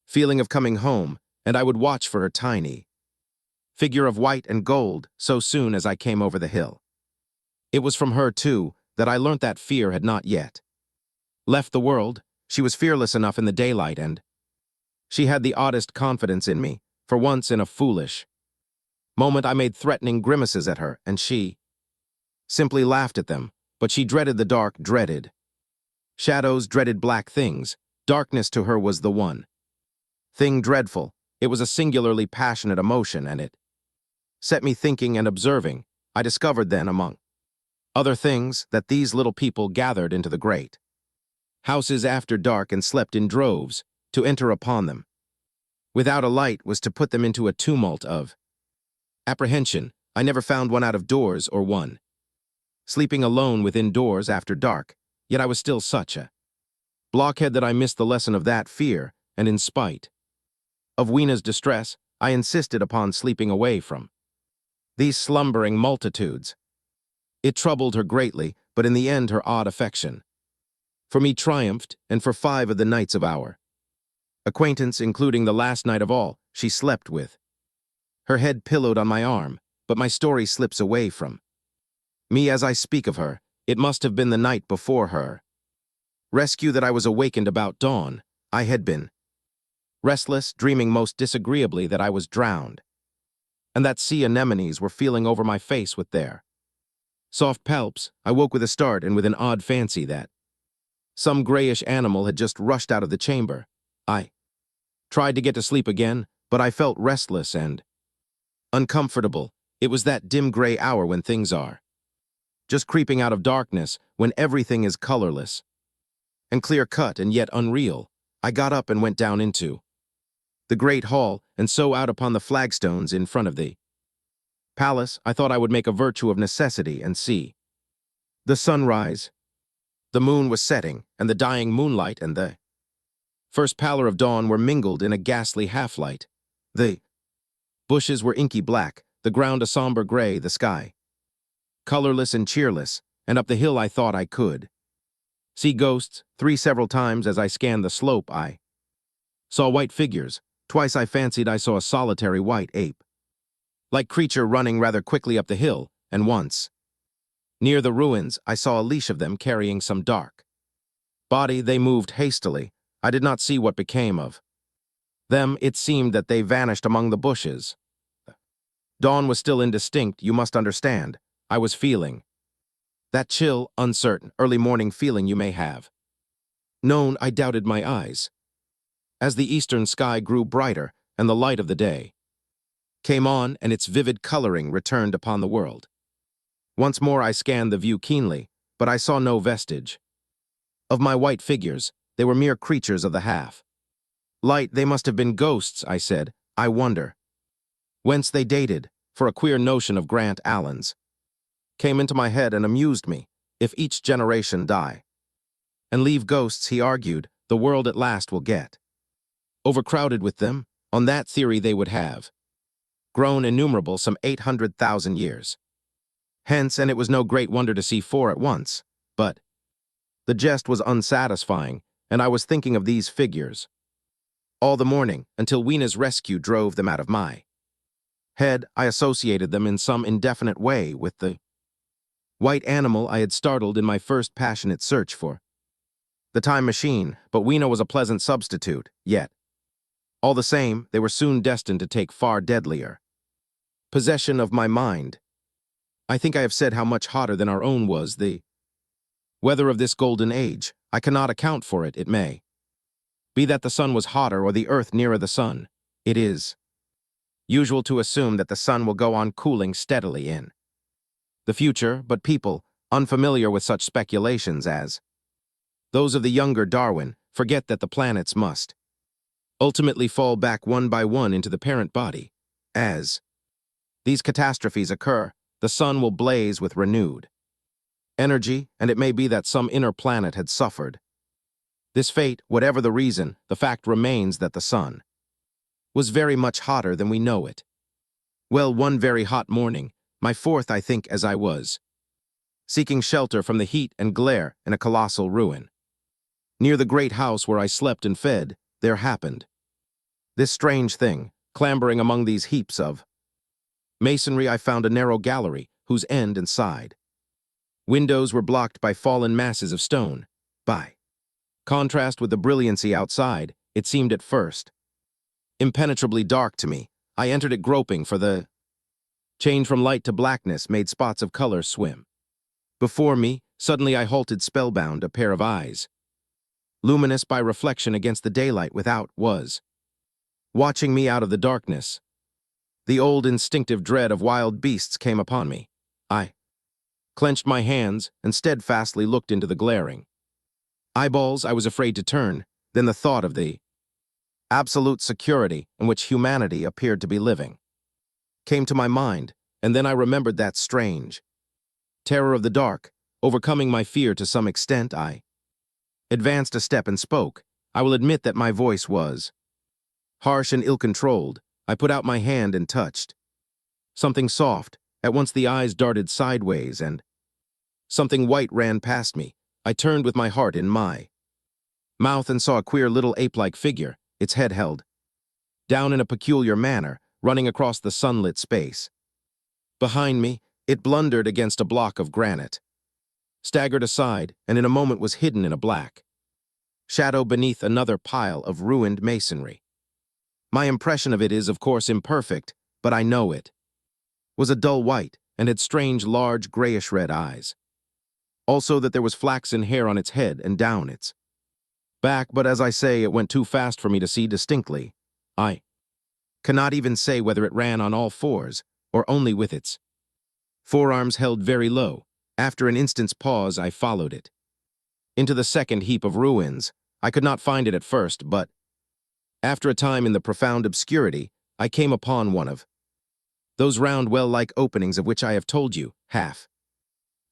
feeling of coming home, and I would watch for her tiny figure of white and gold so soon as I came over the hill. It was from her, too, that I learnt that fear had not yet left the world. She was fearless enough in the daylight, and she had the oddest confidence in me. For once in a foolish moment I made threatening grimaces at her, and she simply laughed at them. But she dreaded the dark, dreaded shadows, dreaded black things. Darkness to her was the one thing dreadful. It was a singularly passionate emotion, and it set me thinking and observing. I discovered then, among other things, that these little people gathered into the great houses after dark and slept in droves. To enter upon them without a light was to put them into a tumult of apprehension. I never found one out of doors or one sleeping alone within doors after dark. Yet I was still such a blockhead that I missed the lesson of that fear, and in spite of Weena's distress, I insisted upon sleeping away from these slumbering multitudes. It troubled her greatly, but in the end her odd affection for me triumphed, and for 5 of the nights of our acquaintance, including the last night of all, she slept with her head pillowed on my arm. But my story slips away from me as I speak of her. It must have been the night before her rescue that I was awakened about dawn. I had been restless, dreaming most disagreeably that I was drowned, and that sea anemones were feeling over my face with their soft palps. I woke with a start and with an odd fancy that Some grayish animal had just rushed out of the chamber. I tried to get to sleep again, but I felt restless and uncomfortable. It was that dim gray hour when things are just creeping out of darkness, when everything is colorless and clear-cut and yet unreal. I got up and went down into the great hall, and so out upon the flagstones in front of the palace. I thought I would make a virtue of necessity and see the sunrise. The moon was setting, and the dying moonlight and the first pallor of dawn were mingled in a ghastly half-light. The bushes were inky black, the ground a somber gray, the sky colorless and cheerless, and up the hill I thought I could see ghosts. Several times as I scanned the slope I saw white figures. Twice I fancied I saw a solitary white ape-like creature running rather quickly up the hill, and once, near the ruins, I saw a leash of them carrying some dark body. They moved hastily. I did not see what became of them. It seemed that they vanished among the bushes. Dawn was still indistinct, you must understand. I was feeling that chill, uncertain, early morning feeling you may have known. I doubted my eyes. As the eastern sky grew brighter and the light of the day came on and its vivid coloring returned upon the world, once more I scanned the view keenly, but I saw no vestige of my white figures. They were mere creatures of the half-light. They must have been ghosts, I said. I wonder whence they dated, for a queer notion of Grant Allen's came into my head and amused me. If each generation die and leave ghosts, he argued, the world at last will get overcrowded with them. On that theory they would have grown innumerable some 800,000 years hence, and it was no great wonder to see four at once. But the jest was unsatisfying, and I was thinking of these figures all the morning, until Weena's rescue drove them out of my head. I associated them in some indefinite way with the white animal I had startled in my first passionate search for the time machine, but Weena was a pleasant substitute. Yet, all the same, they were soon destined to take far deadlier possession of my mind. I think I have said how much hotter than our own was the weather of this golden age. I cannot account for it. It may be that the sun was hotter or the earth nearer the sun. It is usual to assume that the sun will go on cooling steadily in the future, but people, unfamiliar with such speculations as those of the younger Darwin, forget that the planets must ultimately fall back one by one into the parent body. As these catastrophes occur, the sun will blaze with renewed energy, and it may be that some inner planet had suffered this fate. Whatever the reason, the fact remains that the sun was very much hotter than we know it. Well, one very hot morning, my fourth I think, as I was seeking shelter from the heat and glare in a colossal ruin near the great house where I slept and fed, there happened this strange thing. Clambering among these heaps of masonry, I found a narrow gallery whose end and side windows were blocked by fallen masses of stone. By contrast with the brilliancy outside, it seemed at first impenetrably dark to me. I entered it groping for the change from light to blackness made spots of color swim before me. Suddenly I halted spellbound. A pair of eyes, luminous by reflection against the daylight without, was watching me out of the darkness. The old instinctive dread of wild beasts came upon me. I clenched my hands and steadfastly looked into the glaring eyeballs. I was afraid to turn. Then the thought of the absolute security in which humanity appeared to be living came to my mind, and then I remembered that strange terror of the dark. Overcoming my fear to some extent, I advanced a step and spoke. I will admit that my voice was harsh and ill-controlled. I put out my hand and touched something soft. At once the eyes darted sideways and something white ran past me. I turned with my heart in my mouth and saw a queer little ape-like figure, its head held down in a peculiar manner, running across the sunlit space. Behind me, it blundered against a block of granite, staggered aside, and in a moment was hidden in a black shadow beneath another pile of ruined masonry. My impression of it is, of course, imperfect, but I know it was a dull white and had strange, large, grayish-red eyes. Also that there was flaxen hair on its head and down its back, but as I say, it went too fast for me to see distinctly. I cannot even say whether it ran on all fours, or only with its forearms held very low. After an instant's pause, I followed it into the second heap of ruins. I could not find it at first, but after a time in the profound obscurity, I came upon one of those round well-like openings of which I have told you, half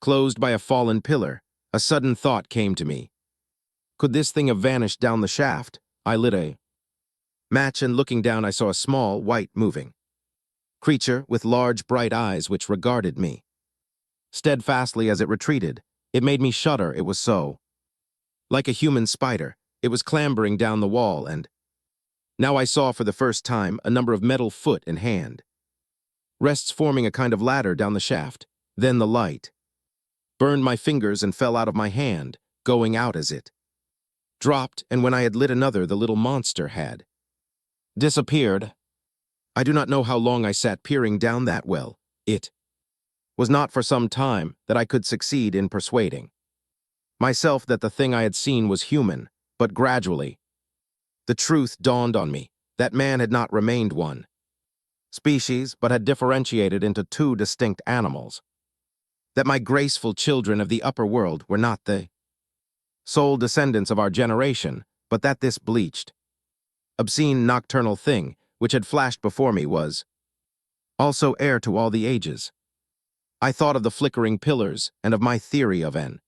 closed by a fallen pillar. A sudden thought came to me. Could this thing have vanished down the shaft? I lit a match, and looking down I saw a small, white, moving creature with large, bright eyes which regarded me steadfastly as it retreated. It made me shudder, it was so like a human spider. It was clambering down the wall, and now I saw for the first time a number of metal foot and hand rests forming a kind of ladder down the shaft. Then the light burned my fingers and fell out of my hand, going out as it dropped, and when I had lit another, the little monster had disappeared. I do not know how long I sat peering down that well. It was not for some time that I could succeed in persuading myself that the thing I had seen was human, but gradually the truth dawned on me that man had not remained one species, but had differentiated into two distinct animals, that my graceful children of the upper world were not the sole descendants of our generation, but that this bleached, obscene nocturnal thing which had flashed before me was also heir to all the ages. I thought of the flickering pillars and of my theory of an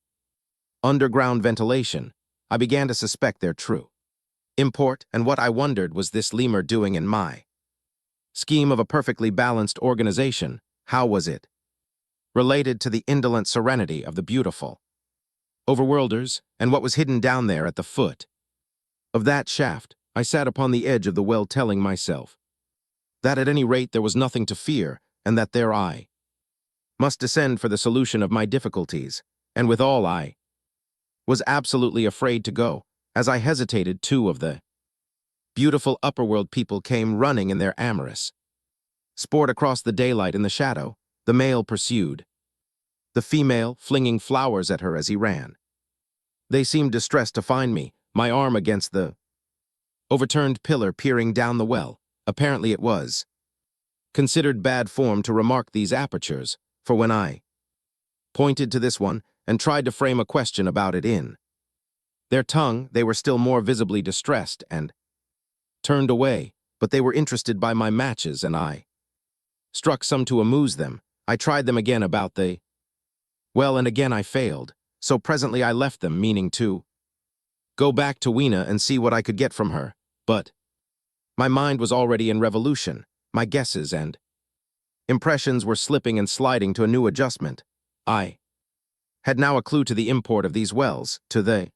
underground ventilation. I began to suspect their true import, and what I wondered was this lemur doing in my scheme of a perfectly balanced organization. How was it related to the indolent serenity of the beautiful overworlders, and what was hidden down there at the foot of that shaft? I sat upon the edge of the well, telling myself that at any rate there was nothing to fear, and that there I must descend for the solution of my difficulties, and withal I was absolutely afraid to go. As I hesitated, two of the beautiful upperworld people came running in their amorous sport across the daylight in the shadow. The male pursued the female, flinging flowers at her as he ran. They seemed distressed to find me, my arm against the overturned pillar, peering down the well. Apparently it was considered bad form to remark these apertures, for when I pointed to this one and tried to frame a question about it in their tongue, they were still more visibly distressed and turned away, but they were interested by my matches, and I struck some to amuse them. I tried them again about the well, and again I failed, so presently I left them, meaning to go back to Weena and see what I could get from her, but my mind was already in revolution. My guesses and impressions were slipping and sliding to a new adjustment. I had now a clue to the import of these wells, to the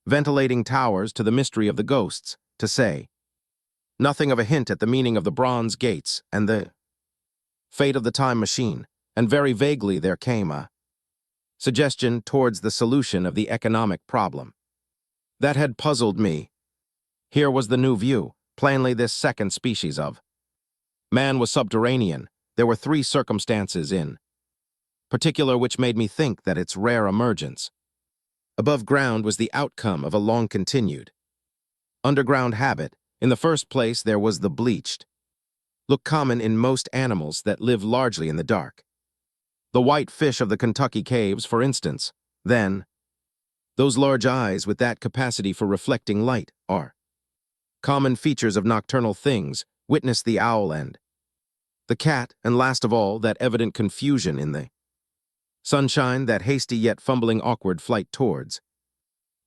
ventilating towers, to the mystery of the ghosts, to say nothing of a hint at the meaning of the bronze gates and the fate of the time machine, and very vaguely there came a suggestion towards the solution of the economic problem that had puzzled me. Here was the new view. Plainly this second species of man was subterranean. There were three circumstances in particular which made me think that its rare emergence above ground was the outcome of a long-continued underground habit. In the first place, there was the bleached look common in most animals that live largely in the dark. The white fish of the Kentucky caves, for instance. Then, those large eyes with that capacity for reflecting light are common features of nocturnal things. Witness the owl and the cat, and last of all, that evident confusion in the sunshine, that hasty yet fumbling awkward flight towards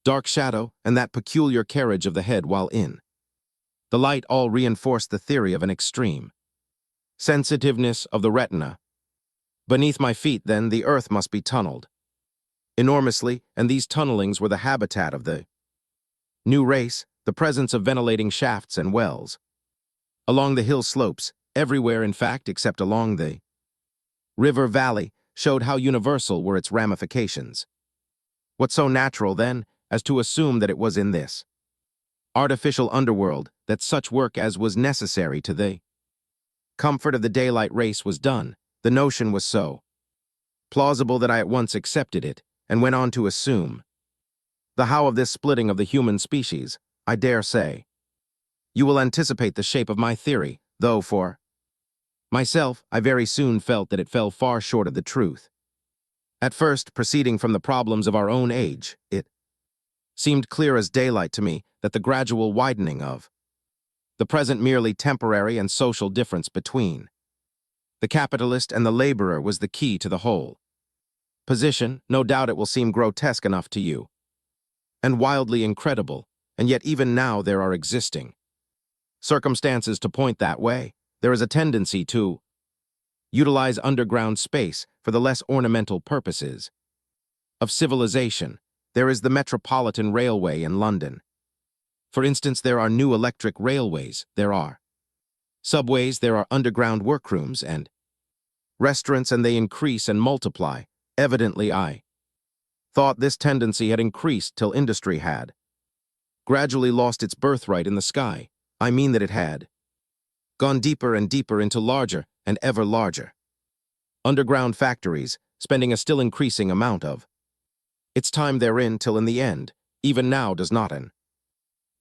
dark shadow, and that peculiar carriage of the head while in the light, all reinforced the theory of an extreme sensitiveness of the retina. Beneath my feet, then, the earth must be tunneled enormously, and these tunnelings were the habitat of the new race, the presence of ventilating shafts and wells along the hill slopes, everywhere in fact except along the river valley, showed how universal were its ramifications. What so natural, then, as to assume that it was in this artificial underworld that such work as was necessary to the comfort of the daylight race was done? The notion was so plausible that I at once accepted it, and went on to assume. The how of this splitting of the human species, I dare say. You will anticipate the shape of my theory, though for myself, I very soon felt that it fell far short of the truth. At first, proceeding from the problems of our own age, it seemed clear as daylight to me that the gradual widening of the present merely temporary and social difference between the capitalist and the laborer was the key to the whole position. No doubt it will seem grotesque enough to you, and wildly incredible, and yet even now there are existing circumstances to point that way. There is a tendency to utilize underground space for the less ornamental purposes of civilization. There is the Metropolitan Railway in London. For instance, there are new electric railways, there are subways, there are underground workrooms and restaurants, and they increase and multiply. Evidently, I thought this tendency had increased till industry had gradually lost its birthright in the sky. I mean that it had gone deeper and deeper into larger and ever larger underground factories, spending a still increasing amount of its time therein till in the end, even now does not an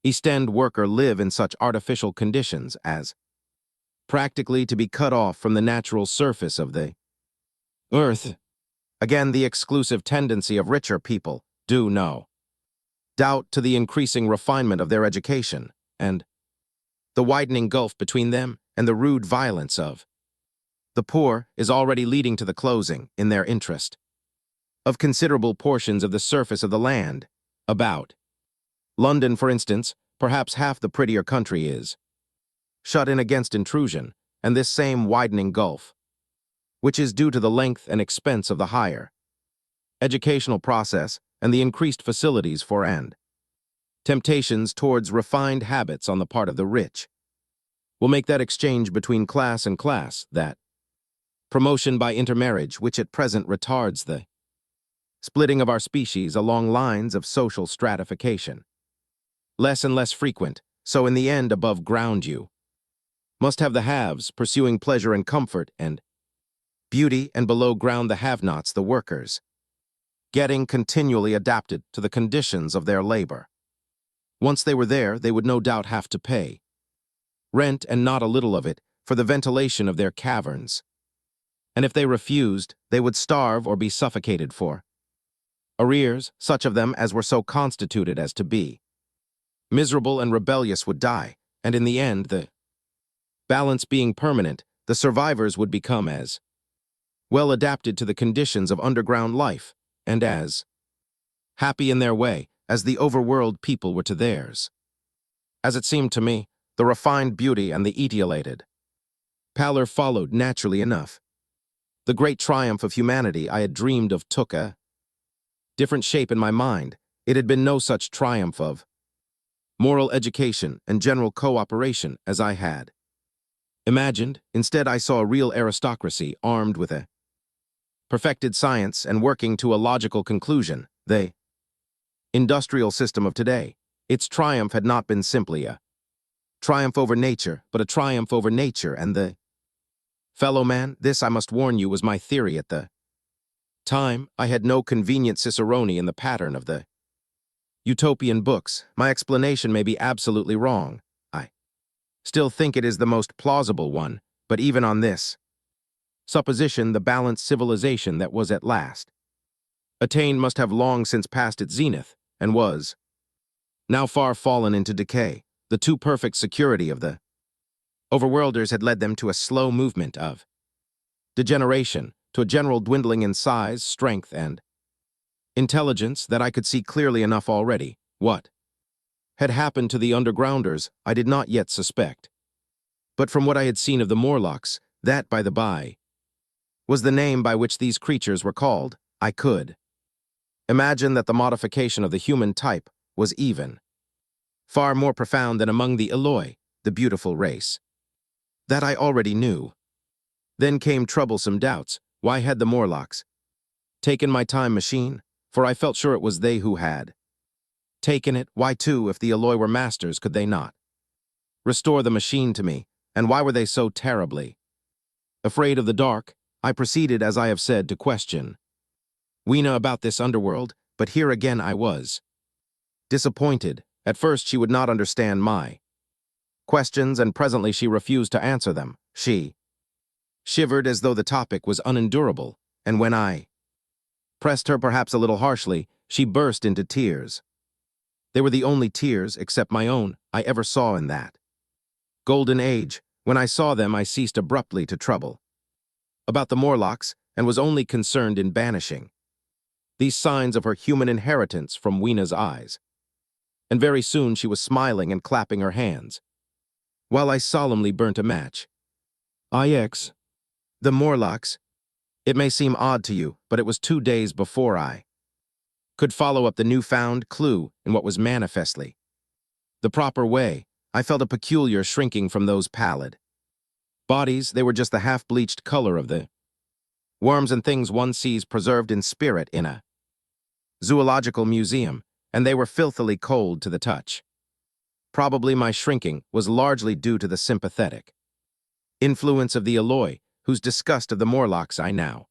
East End worker live in such artificial conditions as practically to be cut off from the natural surface of the earth. Again, the exclusive tendency of richer people, do no doubt, to the increasing refinement of their education, and the widening gulf between them and the rude violence of the poor is already leading to the closing, in their interest, of considerable portions of the surface of the land. About London, for instance, perhaps half the prettier country is shut in against intrusion, and this same widening gulf, which is due to the length and expense of the higher educational process and the increased facilities for and temptations towards refined habits on the part of the rich, will make that exchange between class and class, that promotion by intermarriage which at present retards the splitting of our species along lines of social stratification, less and less frequent, so in the end above ground you must have the haves pursuing pleasure and comfort and beauty, and below ground the have-nots, the workers, getting continually adapted to the conditions of their labor. Once they were there, they would no doubt have to pay rent, and not a little of it, for the ventilation of their caverns. And if they refused, they would starve or be suffocated for arrears. Such of them as were so constituted as to be miserable and rebellious would die, and in the end, the balance being permanent, the survivors would become as well adapted to the conditions of underground life, and as happy in their way as the overworld people were to theirs. As it seemed to me, the refined beauty and the etiolated pallor followed naturally enough. The great triumph of humanity I had dreamed of took a different shape in my mind. It had been no such triumph of moral education and general cooperation as I had imagined. Instead, I saw a real aristocracy armed with a perfected science and working to a logical conclusion. The industrial system of today, its triumph had not been simply a triumph over nature, but a triumph over nature and the fellow man. This, I must warn you, was my theory at the time. I had no convenient cicerone in the pattern of the utopian books. My explanation may be absolutely wrong. I still think it is the most plausible one, but even on this supposition, the balanced civilization that was at last attained must have long since passed its zenith, and was now far fallen into decay. The too perfect security of the overworlders had led them to a slow movement of degeneration, to a general dwindling in size, strength, and intelligence that I could see clearly enough already. What had happened to the undergrounders I did not yet suspect. But from what I had seen of the Morlocks, that, by the by, was the name by which these creatures were called, I could imagine that the modification of the human type was even far more profound than among the Eloi, the beautiful race. That I already knew. Then came troublesome doubts. Why had the Morlocks taken my time machine? For I felt sure it was they who had taken it. Why, too, if the Eloi were masters, could they not restore the machine to me? And why were they so terribly afraid of the dark? I proceeded, as I have said, to question Weena about this underworld, but here again I was. Disappointed. At first she would not understand my questions, and presently she refused to answer them. She shivered as though the topic was unendurable, and when I pressed her perhaps a little harshly, she burst into tears. They were the only tears, except my own, I ever saw in that golden age. When I saw them, I ceased abruptly to trouble about the Morlocks, and was only concerned in banishing these signs of her human inheritance from Weena's eyes. And very soon she was smiling and clapping her hands, while I solemnly burnt a match. IX. The Morlocks. It may seem odd to you, but it was 2 days before I could follow up the newfound clue in what was manifestly the proper way. I felt a peculiar shrinking from those pallid bodies. They were just the half-bleached color of the worms and things one sees preserved in spirit in a zoological museum, and they were filthily cold to the touch. Probably my shrinking was largely due to the sympathetic influence of the Eloi, whose disgust of the Morlocks I now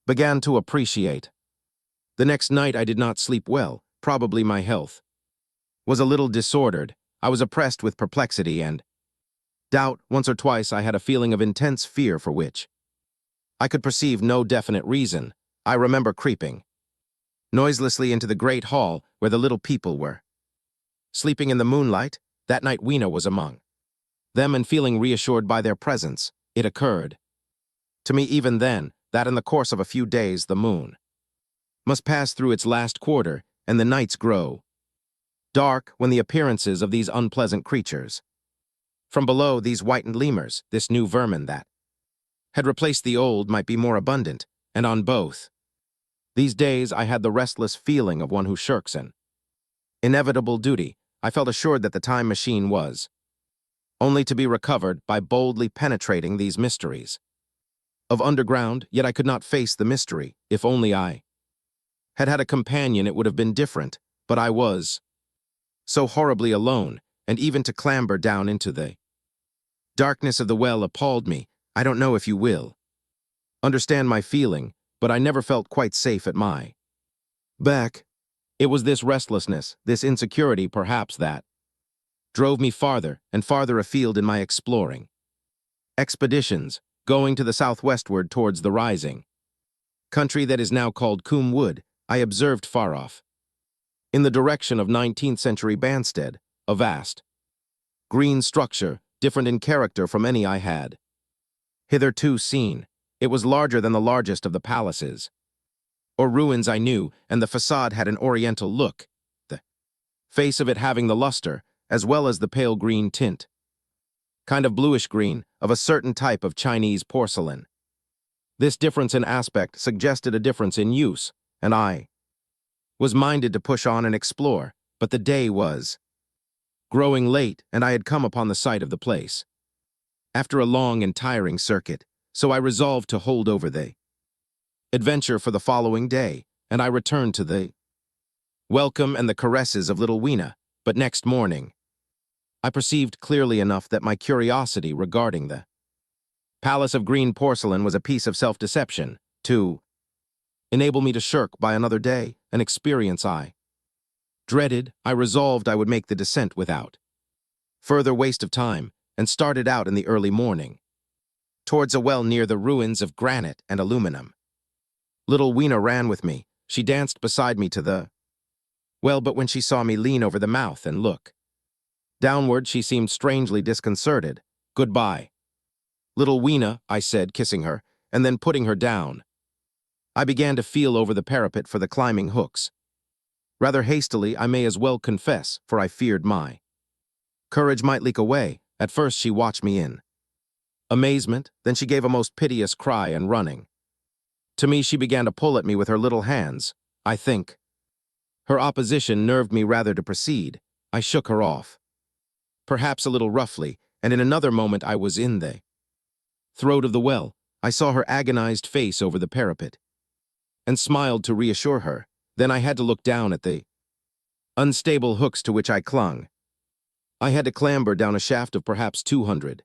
began to appreciate. The next night I did not sleep well. Probably my health was a little disordered. I was oppressed with perplexity and doubt. Once or twice I had a feeling of intense fear for which I could perceive no definite reason. I remember creeping noiselessly into the great hall where the little people were sleeping in the moonlight. That night Weena was among them, and feeling reassured by their presence, it occurred to me even then that in the course of a few days the moon must pass through its last quarter and the nights grow dark, when the appearances of these unpleasant creatures from below, these whitened lemurs, this new vermin that had replaced the old, might be more abundant, and on both these days I had the restless feeling of one who shirks an inevitable duty. I felt assured that the time machine was only to be recovered by boldly penetrating these mysteries of underground, yet I could not face the mystery. If only I had had a companion, it would have been different, but I was so horribly alone, and even to clamber down into the darkness of the well appalled me. I don't know if you will understand my feeling, but I never felt quite safe at my back. It was this restlessness, this insecurity perhaps, that drove me farther and farther afield in my exploring expeditions, going to the southwestward towards the rising country that is now called Coombe Wood. I observed far off, in the direction of 19th century Banstead, a vast green structure, different in character from any I had hitherto seen. It was larger than the largest of the palaces or ruins I knew, and the facade had an oriental look, the face of it having the luster, as well as the pale green tint, kind of bluish green, of a certain type of Chinese porcelain. This difference in aspect suggested a difference in use, and I was minded to push on and explore, but the day was growing late, and I had come upon the site of the place after a long and tiring circuit, so I resolved to hold over the adventure for the following day, and I returned to the welcome and the caresses of little Weena. But next morning I perceived clearly enough that my curiosity regarding the palace of green porcelain was a piece of self-deception to enable me to shirk by another day an experience I dreaded. I resolved I would make the descent without further waste of time, and started out in the early morning towards a well near the ruins of granite and aluminum. Little Weena ran with me. She danced beside me to the well, but when she saw me lean over the mouth and look downward, she seemed strangely disconcerted. "Goodbye, little Weena," I said, kissing her, and then putting her down. I began to feel over the parapet for the climbing hooks. Rather hastily, I may as well confess, for I feared my courage might leak away. At first she watched me in amazement, then she gave a most piteous cry, and running to me she began to pull at me with her little hands. I think her opposition nerved me rather to proceed. I shook her off, perhaps a little roughly, and in another moment I was in the throat of the well. I saw her agonized face over the parapet, and smiled to reassure her. Then I had to look down at the unstable hooks to which I clung. I had to clamber down a shaft of perhaps 200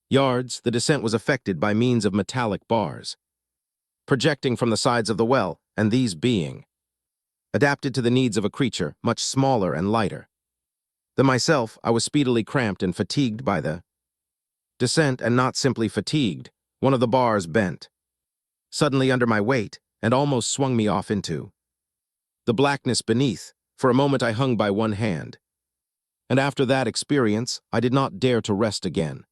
yards. The descent was effected by means of metallic bars, projecting from the sides of the well, and these being adapted to the needs of a creature much smaller and lighter than myself. I was speedily cramped and fatigued by the descent, and not simply fatigued. One of the bars bent suddenly under my weight and almost swung me off into the blackness beneath. For a moment I hung by one hand, and after that experience I did not dare to rest again.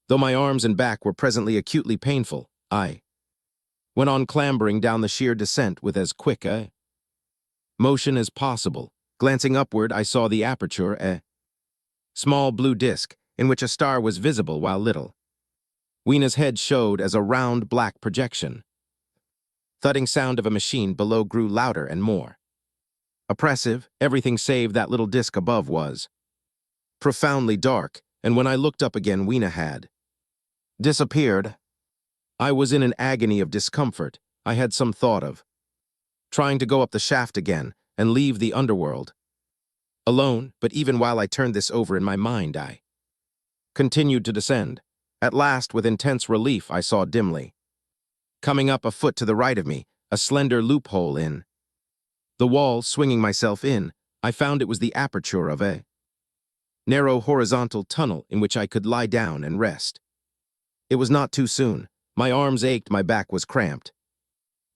Though my arms and back were presently acutely painful, I went on clambering down the sheer descent with as quick a motion as possible. Glancing upward, I saw the aperture, a small blue disk in which a star was visible, while little Weena's head showed as a round black projection. Thudding sound of a machine below grew louder and more oppressive. Everything save that little disk above was profoundly dark, and when I looked up again, Weena had disappeared. I was in an agony of discomfort. I had some thought of trying to go up the shaft again and leave the underworld alone, but even while I turned this over in my mind, I continued to descend. At last, with intense relief, I saw dimly, coming up a foot to the right of me, a slender loophole in the wall. Swinging myself in, I found it was the aperture of a narrow horizontal tunnel in which I could lie down and rest. It was not too soon. My arms ached, my back was cramped,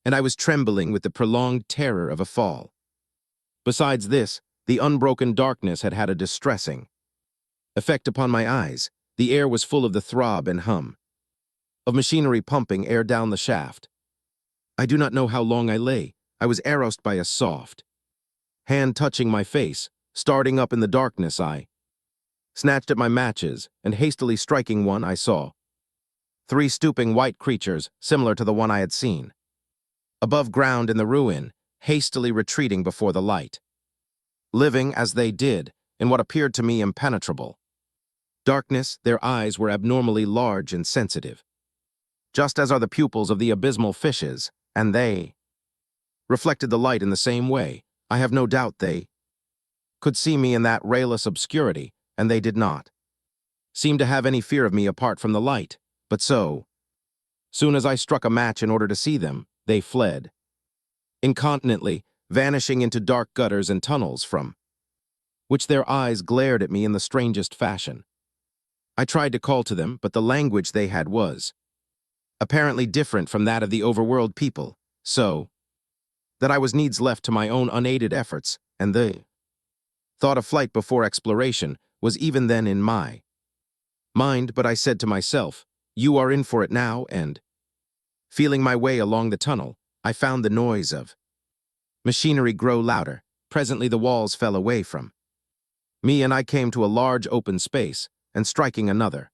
and I was trembling with the prolonged terror of a fall. Besides this, the unbroken darkness had had a distressing effect upon my eyes. The air was full of the throb and hum of machinery pumping air down the shaft. I do not know how long I lay. I was aroused by a soft hand touching my face. Starting up in the darkness, I snatched at my matches, and hastily striking one, I saw 3 stooping white creatures, similar to the one I had seen above ground in the ruin, hastily retreating before the light, living, as they did, in what appeared to me impenetrable darkness. Their eyes were abnormally large and sensitive, just as are the pupils of the abysmal fishes, and they reflected the light in the same way. I have no doubt they could see me in that rayless obscurity, and they did not seem to have any fear of me apart from the light. But so soon as I struck a match in order to see them, they fled incontinently, vanishing into dark gutters and tunnels from which their eyes glared at me in the strangest fashion. I tried to call to them, but the language they had was apparently different from that of the overworld people, so that I was needs left to my own unaided efforts, and the thought of flight before exploration was even then in my mind. But I said to myself, "You are in for it now," and feeling my way along the tunnel, I found the noise of machinery grow louder. Presently the walls fell away from me, and I came to a large open space, and striking another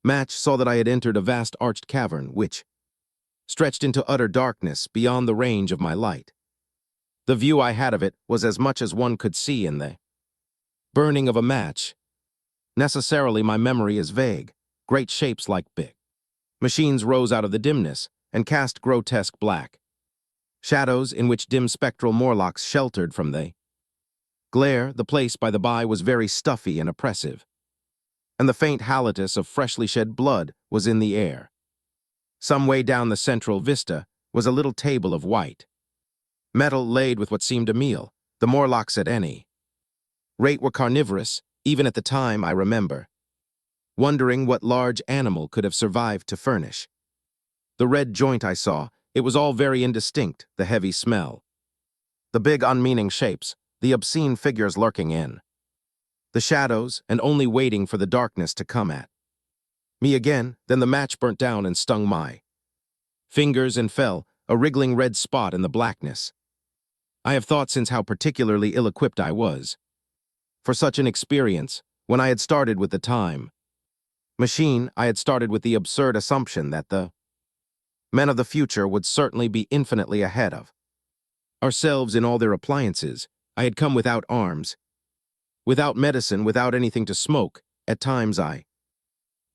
match, saw that I had entered a vast arched cavern which stretched into utter darkness beyond the range of my light. The view I had of it was as much as one could see in the burning of a match. Necessarily my memory is vague. Great shapes like big machines rose out of the dimness and cast grotesque black shadows in which dim spectral Morlocks sheltered from the glare. The place, by the by, was very stuffy and oppressive, and the faint halitus of freshly shed blood was in the air. Some way down the central vista was a little table of white metal laid with what seemed a meal. The Morlocks at any rate were carnivorous. Even at the time, I remember wondering what large animal could have survived to furnish the red joint I saw. It was all very indistinct, the heavy smell, the big unmeaning shapes, the obscene figures lurking in the shadows and only waiting for the darkness to come at me again. Then the match burnt down and stung my fingers and fell, a wriggling red spot in the blackness. I have thought since how particularly ill-equipped I was for such an experience. When I had started with the time machine, I had started with the absurd assumption that the men of the future would certainly be infinitely ahead of ourselves in all their appliances. I had come without arms, without medicine, without anything to smoke. At times I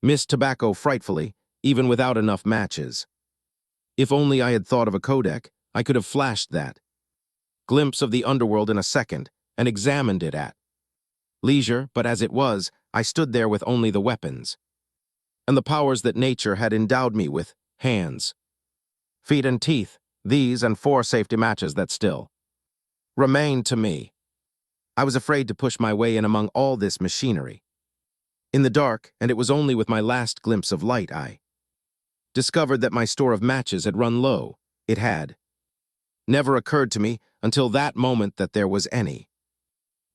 missed tobacco frightfully, even without enough matches. If only I had thought of a kodak, I could have flashed that glimpse of the underworld in a second and examined it at leisure. But as it was, I stood there with only the weapons and the powers that nature had endowed me with, hands, feet and teeth, these and 4 safety matches that still remained to me. I was afraid to push my way in among all this machinery. In the dark, and it was only with my last glimpse of light I discovered that my store of matches had run low. It had never occurred to me until that moment that there was any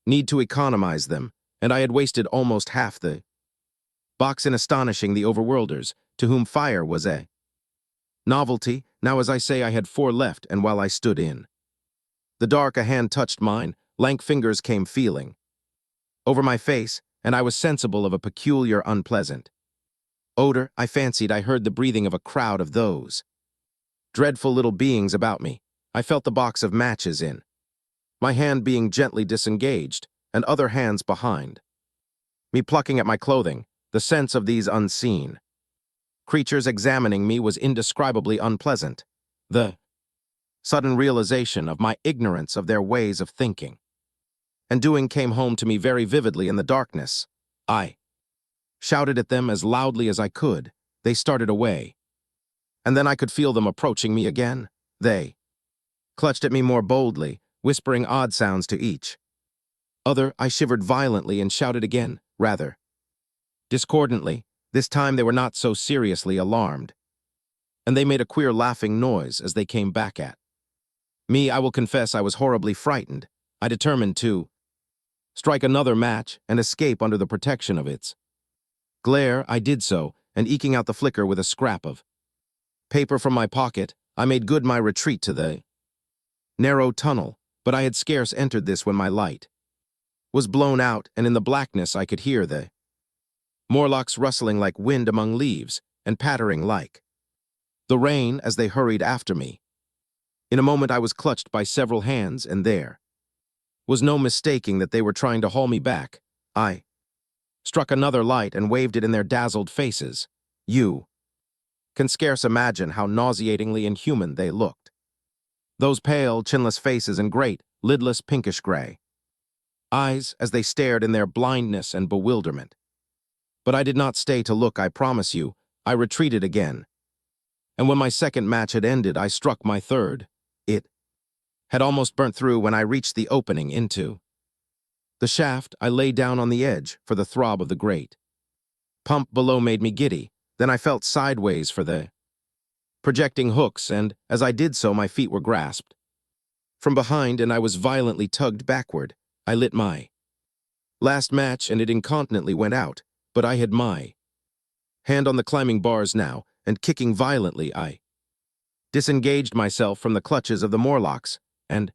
need to economize them, and I had wasted almost half the box in astonishing the overworlders, to whom fire was a novelty. Now, as I say, I had 4 left, and while I stood in the dark, a hand touched mine, lank fingers came feeling over my face, and I was sensible of a peculiar, unpleasant odor. I fancied I heard the breathing of a crowd of those dreadful little beings about me. I felt the box of matches in my hand being gently disengaged, and other hands behind me plucking at my clothing. The sense of these unseen creatures examining me was indescribably unpleasant. The sudden realization of my ignorance of their ways of thinking and doing came home to me very vividly in the darkness. I shouted at them as loudly as I could. They started away, and then I could feel them approaching me again. They clutched at me more boldly, whispering odd sounds to each other. I shivered violently and shouted again, rather discordantly. This time they were not so seriously alarmed, and they made a queer laughing noise as they came back at me. I will confess I was horribly frightened. I determined to strike another match and escape under the protection of its glare. I did so, and eking out the flicker with a scrap of paper from my pocket, I made good my retreat to the narrow tunnel. But I had scarce entered this when my light was blown out, and in the blackness I could hear the Morlocks rustling like wind among leaves and pattering like the rain as they hurried after me. In a moment I was clutched by several hands, and there was no mistaking that they were trying to haul me back. I struck another light and waved it in their dazzled faces. You can scarce imagine how nauseatingly inhuman they looked. Those pale, chinless faces and great, lidless pinkish gray eyes as they stared in their blindness and bewilderment. But I did not stay to look, I promise you. I retreated again, and when my second match had ended, I struck my third. It had almost burnt through when I reached the opening into the shaft. I lay down on the edge, for the throb of the great pump below made me giddy. Then I felt sideways for the projecting hooks, and as I did so, my feet were grasped from behind, and I was violently tugged backward. I lit my last match, and it incontinently went out, but I had my hand on the climbing bars now, and kicking violently, I disengaged myself from the clutches of the Morlocks, and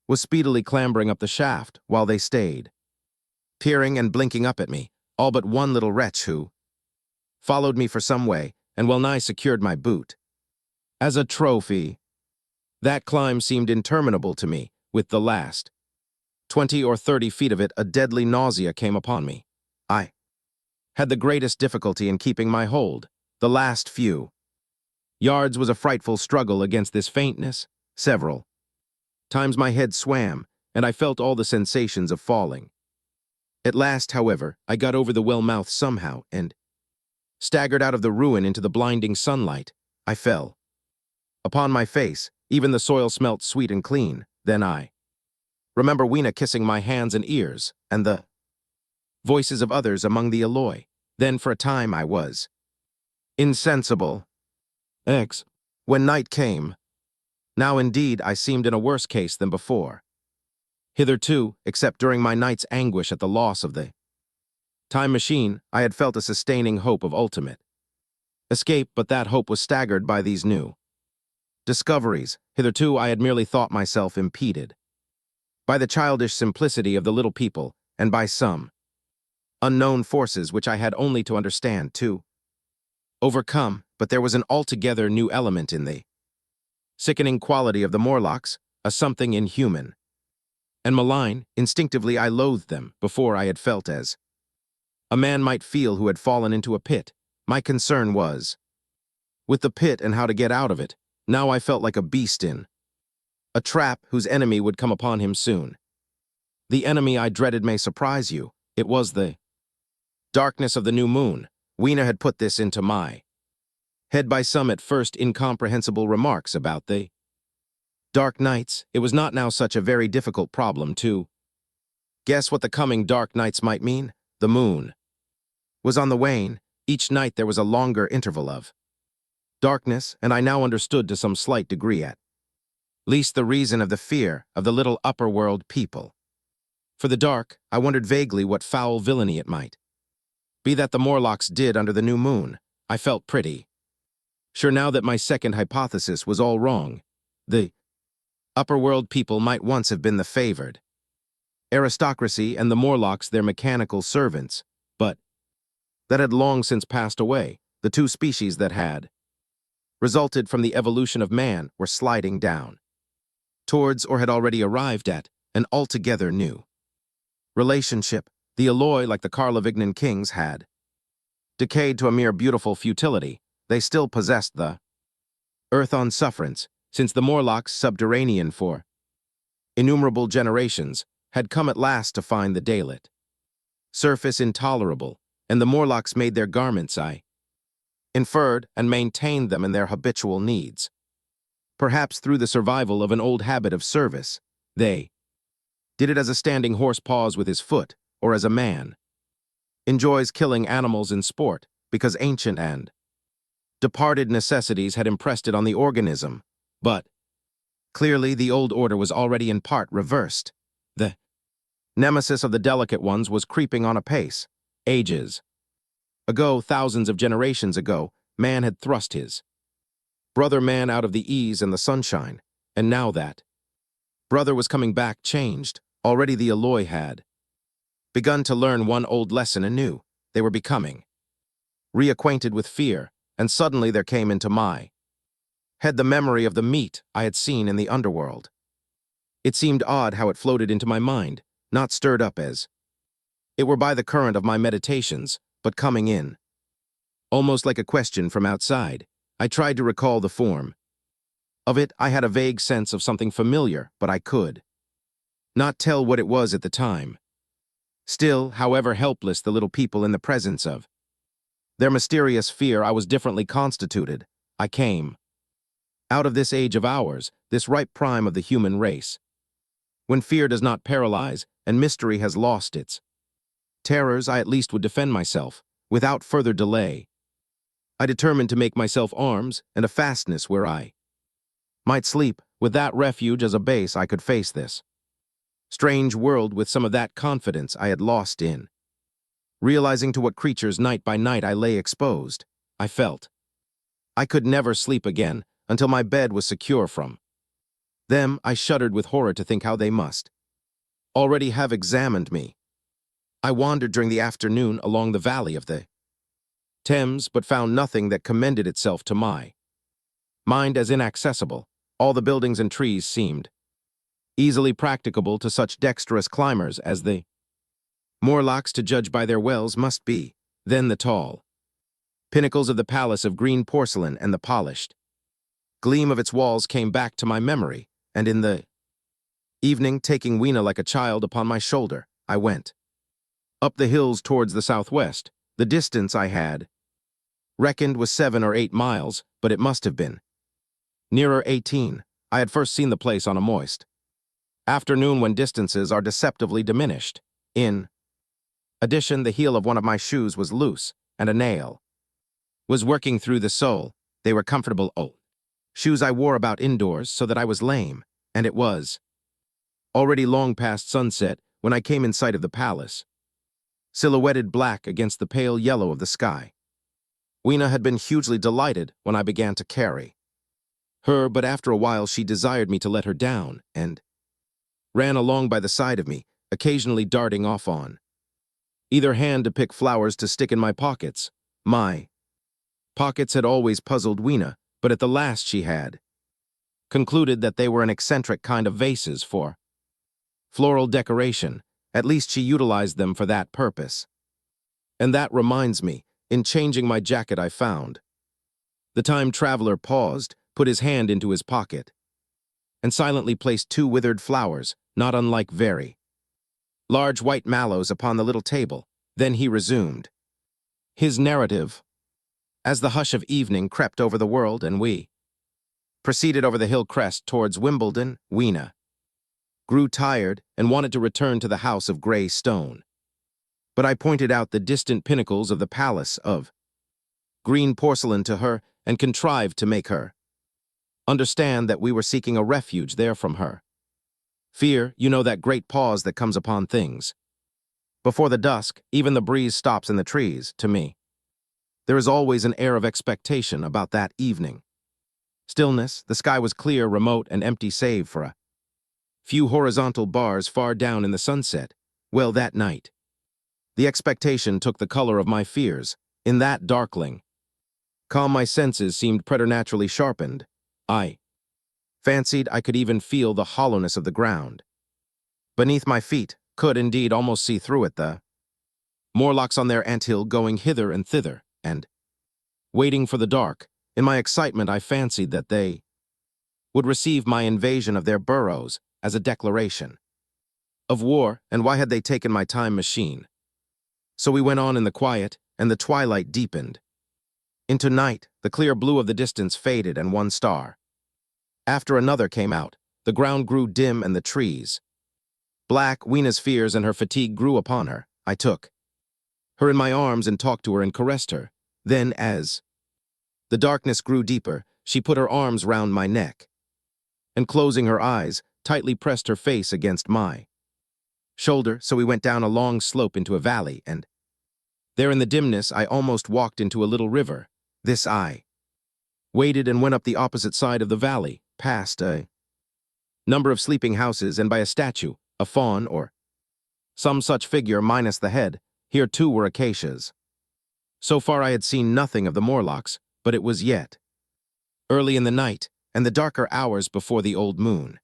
was speedily clambering up the shaft, while they stayed peering and blinking up at me, all but one little wretch who followed me for some way, and well-nigh secured my boot as a trophy. That climb seemed interminable to me. With the last 20 or 30 feet of it, a deadly nausea came upon me. I had the greatest difficulty in keeping my hold. The last few yards was a frightful struggle against this faintness. Several times my head swam, and I felt all the sensations of falling. At last, however, I got over the well-mouth somehow, and staggered out of the ruin into the blinding sunlight. I fell upon my face. Even the soil smelt sweet and clean. Then I remember Weena kissing my hands and ears, and the voices of others among the alloy. Then for a time I was insensible. When night came, now indeed I seemed in a worse case than before. Hitherto, except during my night's anguish at the loss of the time machine, I had felt a sustaining hope of ultimate escape, but that hope was staggered by these new discoveries. Hitherto I had merely thought myself impeded by the childish simplicity of the little people, and by some unknown forces which I had only to understand, to overcome. But there was an altogether new element in the sickening quality of the Morlocks, a something inhuman and malign. Instinctively I loathed them. Before I had felt as a man might feel who had fallen into a pit. My concern was with the pit and how to get out of it. Now I felt like a beast in a trap whose enemy would come upon him soon. The enemy I dreaded may surprise you. It was the darkness of the new moon. Weena had put this into my head by some at first incomprehensible remarks about the dark nights. It was not now such a very difficult problem to guess what the coming dark nights might mean. The moon was on the wane. Each night there was a longer interval of darkness, and I now understood to some slight degree at least the reason of the fear of the little upper-world people. For the dark, I wondered vaguely what foul villainy it might be that the Morlocks did under the new moon. I felt pretty sure now that my second hypothesis was all wrong. The upper-world people might once have been the favored aristocracy and the Morlocks their mechanical servants, but that had long since passed away. The two species that had resulted from the evolution of man were sliding down towards, or had already arrived at, an altogether new relationship. The alloy, like the Carlovignan kings, had decayed to a mere beautiful futility. They still possessed the earth on sufferance, since the Morlocks, subterranean for innumerable generations, had come at last to find the daylit surface intolerable, and the Morlocks made their garments, I inferred, and maintained them in their habitual needs. Perhaps through the survival of an old habit of service, they did it as a standing horse paws with his foot, or as a man enjoys killing animals in sport, because ancient and departed necessities had impressed it on the organism. But clearly the old order was already in part reversed. The nemesis of the delicate ones was creeping on apace. Ages ago, thousands of generations ago, man had thrust his brother man out of the ease and the sunshine, and now that brother was coming back changed. Already the alloy had begun to learn one old lesson anew. They were becoming reacquainted with fear, and suddenly there came into my head the memory of the meat I had seen in the underworld. It seemed odd how it floated into my mind, not stirred up as it were by the current of my meditations, but coming in almost like a question from outside. I tried to recall the form of it. I had a vague sense of something familiar, but I could not tell what it was at the time. Still, however helpless the little people in the presence of their mysterious fear, I was differently constituted. I came out of this age of ours, this ripe prime of the human race, when fear does not paralyze and mystery has lost its terrors. I at least would defend myself without further delay. I determined to make myself arms and a fastness where I might sleep. With that refuge as a base, I could face this strange world with some of that confidence I had lost in realizing to what creatures night by night I lay exposed. I felt I could never sleep again until my bed was secure from them. I shuddered with horror to think how they must already have examined me. I wandered during the afternoon along the valley of the Thames, but found nothing that commended itself to my mind as inaccessible. All the buildings and trees seemed easily practicable to such dexterous climbers as the Morlocks, to judge by their wells, must be. Then the tall pinnacles of the palace of green porcelain and the polished gleam of its walls came back to my memory, and in the evening, taking Weena like a child upon my shoulder, I went up the hills towards the southwest. The distance I had reckoned was 7 or 8 miles, but it must have been nearer 18. I had first seen the place on a moist afternoon when distances are deceptively diminished. In addition, the heel of one of my shoes was loose, and a nail was working through the sole. They were comfortable old shoes I wore about indoors so that I was lame, and it was already long past sunset when I came in sight of the palace, silhouetted black against the pale yellow of the sky. Weena had been hugely delighted when I began to carry her, but after a while she desired me to let her down, and ran along by the side of me, occasionally darting off on either hand to pick flowers to stick in my pockets. My pockets had always puzzled Weena, but at the last she had concluded that they were an eccentric kind of vases for floral decoration. At least she utilized them for that purpose. And that reminds me, in changing my jacket I found the time traveler paused, put his hand into his pocket, and silently placed 2 withered flowers, not unlike very large white mallows, upon the little table. Then he resumed his narrative. As the hush of evening crept over the world and we proceeded over the hill crest towards Wimbledon, Weena grew tired and wanted to return to the house of gray stone. But I pointed out the distant pinnacles of the palace of green porcelain to her and contrived to make her understand that we were seeking a refuge there from her. Fear, you know, that great pause that comes upon things. Before the dusk, even the breeze stops in the trees, to me. There is always an air of expectation about that evening. Stillness, the sky was clear, remote, and empty save for a few horizontal bars far down in the sunset. Well, that night, the expectation took the color of my fears. In that darkling calm, my senses seemed preternaturally sharpened. I fancied I could even feel the hollowness of the ground beneath my feet, could indeed almost see through it, the Morlocks on their anthill going hither and thither, and waiting for the dark. In my excitement, I fancied that they would receive my invasion of their burrows as a declaration of war, and why had they taken my time machine? So we went on in the quiet, and the twilight deepened into night. The clear blue of the distance faded, and one star after another came out. The ground grew dim, and the trees black. Weena's fears and her fatigue grew upon her. I took her in my arms and talked to her and caressed her. Then, as the darkness grew deeper, she put her arms round my neck and, closing her eyes, tightly pressed her face against my shoulder. So we went down a long slope into a valley, and there in the dimness I almost walked into a little river. This I waded and went up the opposite side of the valley, past a number of sleeping houses, and by a statue, a faun or some such figure minus the head. Here too were acacias. So far I had seen nothing of the Morlocks, but it was yet early in the night, and the darker hours before the old moon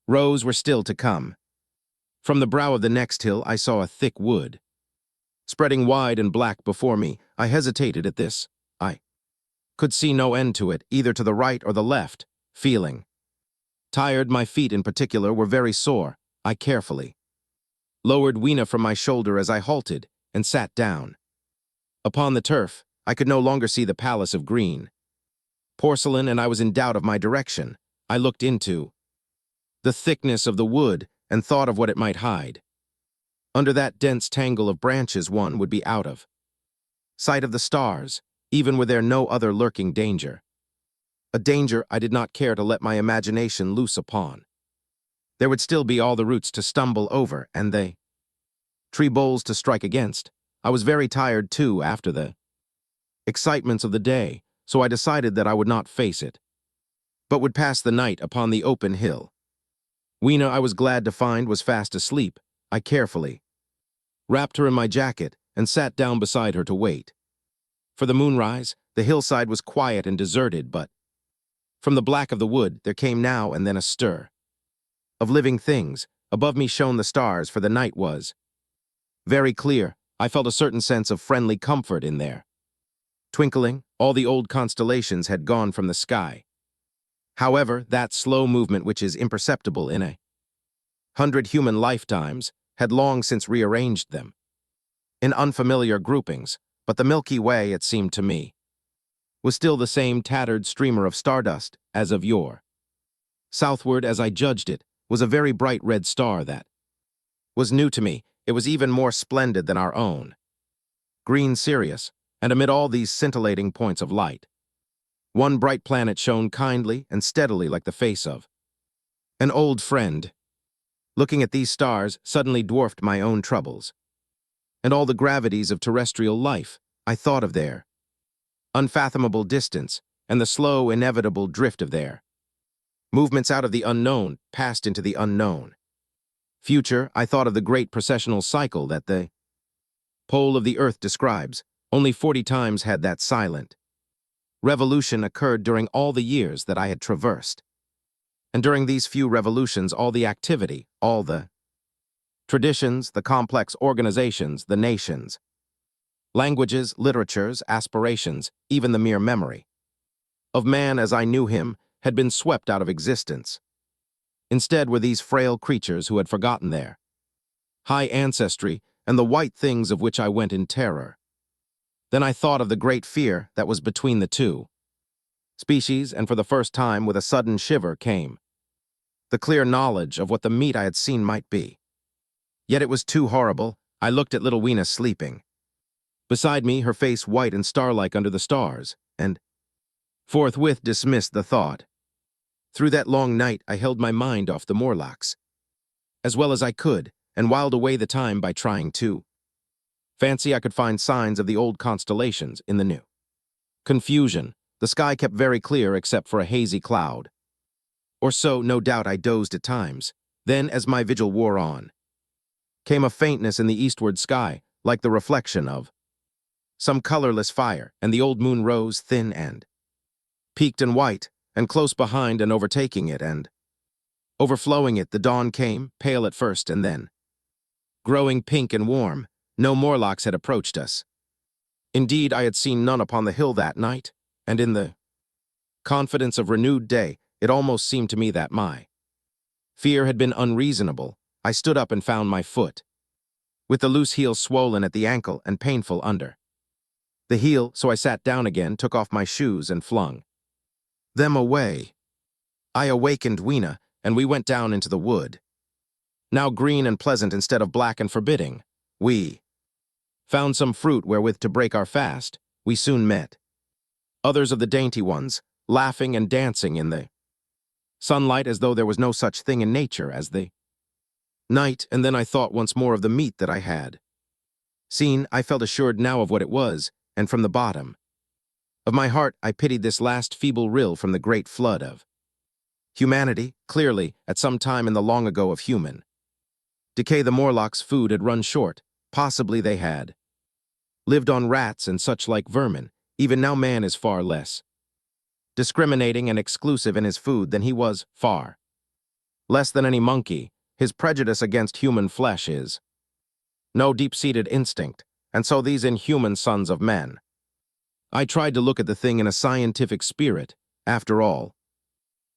rose were still to come. From the brow of the next hill I saw a thick wood spreading wide and black before me. I hesitated at this. I could see no end to it, either to the right or the left. Feeling tired, my feet in particular were very sore, I carefully lowered Weena from my shoulder as I halted and sat down upon the turf. I could no longer see the palace of green porcelain, and I was in doubt of my direction. I looked into the thickness of the wood and thought of what it might hide. Under that dense tangle of branches one would be out of sight of the stars, even were there no other lurking danger. A danger I did not care to let my imagination loose upon. There would still be all the roots to stumble over, and the tree boles to strike against. I was very tired, too, after the excitements of the day, so I decided that I would not face it, but would pass the night upon the open hill. Weena, I was glad to find, was fast asleep. I carefully wrapped her in my jacket and sat down beside her to wait for the moonrise. The hillside was quiet and deserted, but from the black of the wood there came now and then a stir of living things. Above me shone the stars, for the night was very clear. I felt a certain sense of friendly comfort in there. Twinkling, all the old constellations had gone from the sky. However, that slow movement which is imperceptible in 100 human lifetimes had long since rearranged them in unfamiliar groupings, but the Milky Way, it seemed to me, was still the same tattered streamer of stardust as of yore. Southward, as I judged it, was a very bright red star that was new to me. It was even more splendid than our own green Sirius, and amid all these scintillating points of light, one bright planet shone kindly and steadily like the face of an old friend. Looking at these stars suddenly dwarfed my own troubles and all the gravities of terrestrial life. I thought of their unfathomable distance and the slow, inevitable drift of their movements out of the unknown, passed into the unknown future. I thought of the great processional cycle that the pole of the Earth describes. Only 40 times had that silent revolution occurred during all the years that I had traversed. And during these few revolutions, all the activity, all the traditions, the complex organizations, the nations, languages, literatures, aspirations, even the mere memory of man as I knew him had been swept out of existence. Instead were these frail creatures who had forgotten their high ancestry and the white things of which I went in terror. Then I thought of the great fear that was between the two species, and for the first time, with a sudden shiver, came the clear knowledge of what the meat I had seen might be. Yet it was too horrible. I looked at little Weena sleeping beside me, her face white and star-like under the stars, and forthwith dismissed the thought. Through that long night, I held my mind off the Morlocks as well as I could, and whiled away the time by trying to fancy I could find signs of the old constellations in the new confusion. The sky kept very clear except for a hazy cloud. Or so, no doubt, I dozed at times. Then, as my vigil wore on, came a faintness in the eastward sky, like the reflection of some colorless fire, and the old moon rose thin and peaked and white, and close behind and overtaking it, and overflowing it, the dawn came, pale at first, and then growing pink and warm. No Morlocks had approached us. Indeed, I had seen none upon the hill that night, and in the confidence of renewed day, it almost seemed to me that my fear had been unreasonable. I stood up and found my foot, with the loose heel swollen at the ankle and painful under the heel, so I sat down again, took off my shoes, and flung them away. I awakened Weena, and we went down into the wood. Now green and pleasant instead of black and forbidding, we found some fruit wherewith to break our fast. We soon met others of the dainty ones, laughing and dancing in the sunlight as though there was no such thing in nature as the night, and then I thought once more of the meat that I had seen. I felt assured now of what it was, and from the bottom of my heart I pitied this last feeble rill from the great flood of humanity. Clearly, at some time in the long ago of human decay, the Morlocks' food had run short. Possibly they had lived on rats and such like vermin. Even now man is far less discriminating and exclusive in his food than he was, far less than any monkey. His prejudice against human flesh is no deep-seated instinct, and so these inhuman sons of men. I tried to look at the thing in a scientific spirit. After all,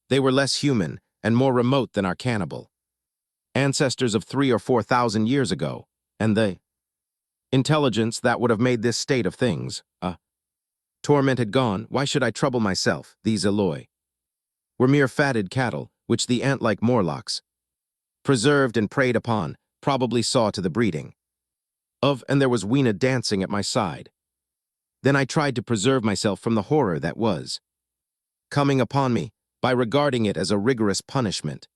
they were less human and more remote than our cannibal ancestors of 3,000 or 4,000 years ago, and the intelligence that would have made this state of things a torment had gone. Why should I trouble myself? These Eloi were mere fatted cattle, which the ant-like Morlocks preserved and preyed upon, probably saw to the breeding of, and there was Weena dancing at my side. Then I tried to preserve myself from the horror that was coming upon me by regarding it as a rigorous punishment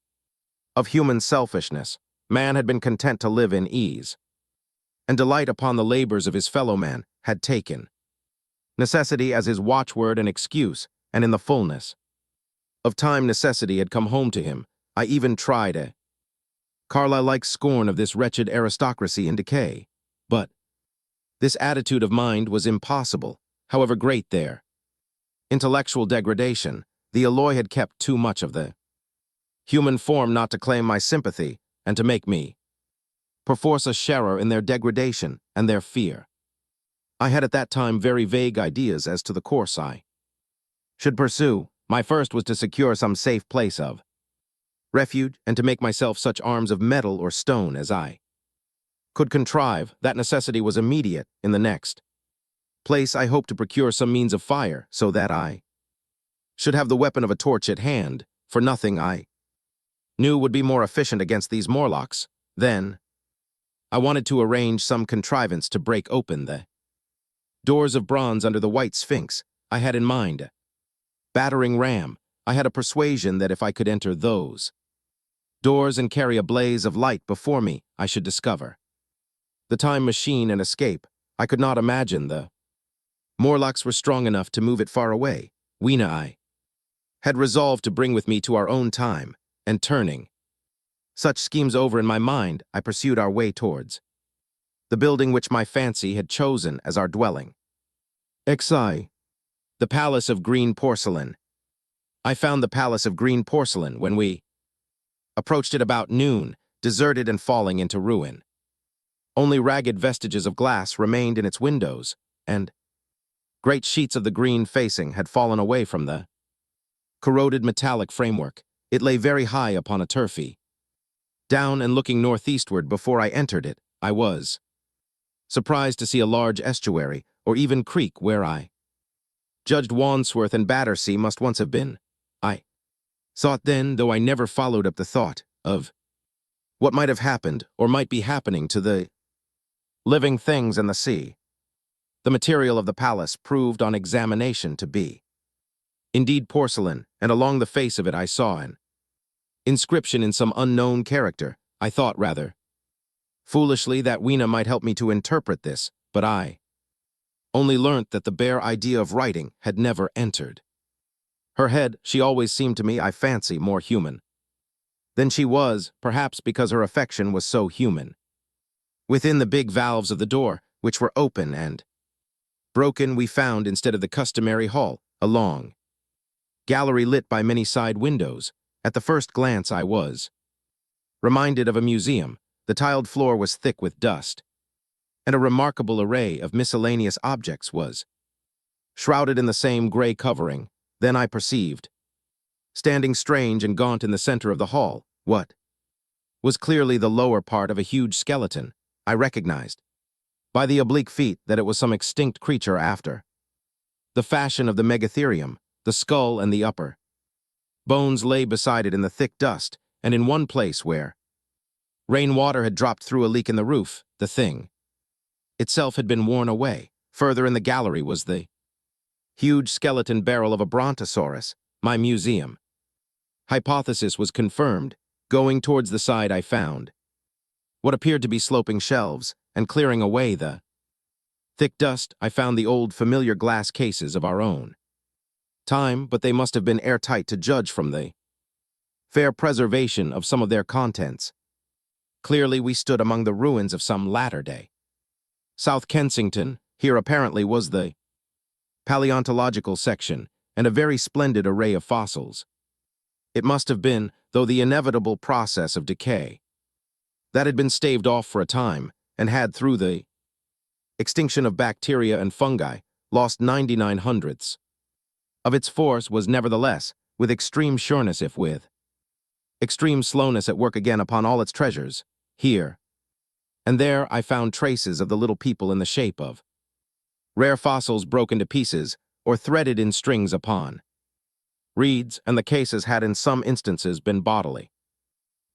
of human selfishness. Man had been content to live in ease, and delight upon the labors of his fellow man, had taken necessity as his watchword and excuse, and in the fullness of time necessity had come home to him. I even tried a Carlyle-like scorn of this wretched aristocracy in decay. But this attitude of mind was impossible, however great their intellectual degradation. The Eloi had kept too much of the human form not to claim my sympathy, and to make me perforce a sharer in their degradation and their fear. I had at that time very vague ideas as to the course I should pursue. My first was to secure some safe place of refuge, and to make myself such arms of metal or stone as I could contrive. That necessity was immediate. In the next place, I hoped to procure some means of fire, so that I should have the weapon of a torch at hand, for nothing I knew would be more efficient against these Morlocks. Then I wanted to arrange some contrivance to break open the doors of bronze under the white sphinx. I had in mind a battering ram. I had a persuasion that if I could enter those doors and carry a blaze of light before me, I should discover the time machine and escape. I could not imagine the Morlocks were strong enough to move it far away. Weena I had resolved to bring with me to our own time, and turning such schemes over in my mind, I pursued our way towards the building which my fancy had chosen as our dwelling. XI. The Palace of Green Porcelain. I found the Palace of Green Porcelain when we approached it about noon, deserted and falling into ruin. Only ragged vestiges of glass remained in its windows, and great sheets of the green facing had fallen away from the corroded metallic framework. It lay very high upon a turfy down, and looking northeastward before I entered it, I was surprised to see a large estuary or even creek where I judged Wandsworth and Battersea must once have been. I thought then, though I never followed up the thought, of what might have happened or might be happening to the living things in the sea. The material of the palace proved on examination to be indeed porcelain, and along the face of it I saw an inscription in some unknown character. I thought rather foolishly that Weena might help me to interpret this, but I only learnt that the bare idea of writing had never entered her head. She always seemed to me, I fancy, more human than she was, perhaps because her affection was so human. Within the big valves of the door, which were open and broken, we found, instead of the customary hall, a long gallery lit by many side windows. At the first glance I was reminded of a museum. The tiled floor was thick with dust, and a remarkable array of miscellaneous objects was shrouded in the same gray covering. Then I perceived, standing strange and gaunt in the center of the hall, what was clearly the lower part of a huge skeleton. I recognized by the oblique feet that it was some extinct creature after the fashion of the megatherium. The skull and the upper bones lay beside it in the thick dust, and in one place where rainwater had dropped through a leak in the roof, the thing itself had been worn away. Further in the gallery was the huge skeleton barrel of a brontosaurus. My museum hypothesis was confirmed. Going towards the side, I found what appeared to be sloping shelves, and clearing away the thick dust, I found the old familiar glass cases of our own time, but they must have been airtight to judge from the fair preservation of some of their contents. Clearly we stood among the ruins of some latter-day South Kensington. Here apparently was the paleontological section, and a very splendid array of fossils. It must have been, though, the inevitable process of decay that had been staved off for a time, and had, through the extinction of bacteria and fungi, lost 99 hundredths of its force, was nevertheless, with extreme sureness if with extreme slowness, at work again upon all its treasures. Here and there I found traces of the little people in the shape of rare fossils broken to pieces or threaded in strings upon reeds, and the cases had in some instances been bodily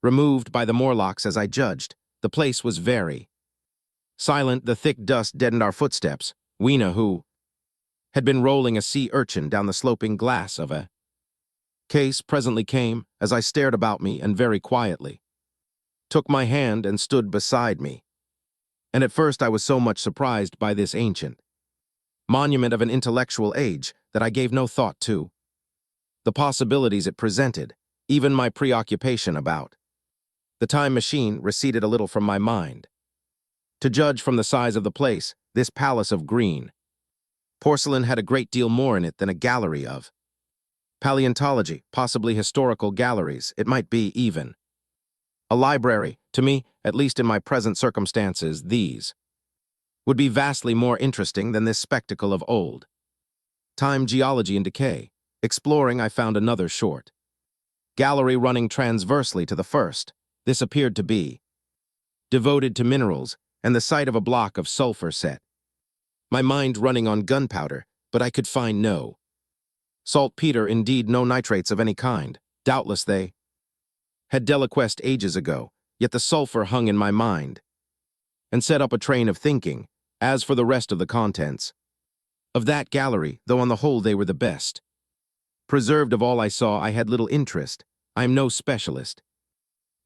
removed by the Morlocks, as I judged. The place was very silent. The thick dust deadened our footsteps. Weena, who had been rolling a sea urchin down the sloping glass of a case, presently came, as I stared about me, and very quietly took my hand and stood beside me. And at first I was so much surprised by this ancient monument of an intellectual age that I gave no thought to the possibilities it presented. Even my preoccupation about the time machine receded a little from my mind. To judge from the size of the place, this palace of green porcelain had a great deal more in it than a gallery of paleontology, possibly historical galleries. It might be even a library. To me, at least in my present circumstances, these would be vastly more interesting than this spectacle of old time geology and decay. Exploring, I found another short gallery running transversely to the first. This appeared to be devoted to minerals, and the sight of a block of sulfur set my mind running on gunpowder, but I could find no saltpeter, indeed no nitrates of any kind. Doubtless they had deliquesced ages ago, yet the sulfur hung in my mind and set up a train of thinking. As for the rest of the contents of that gallery, though on the whole they were the best preserved of all I saw, I had little interest. I am no specialist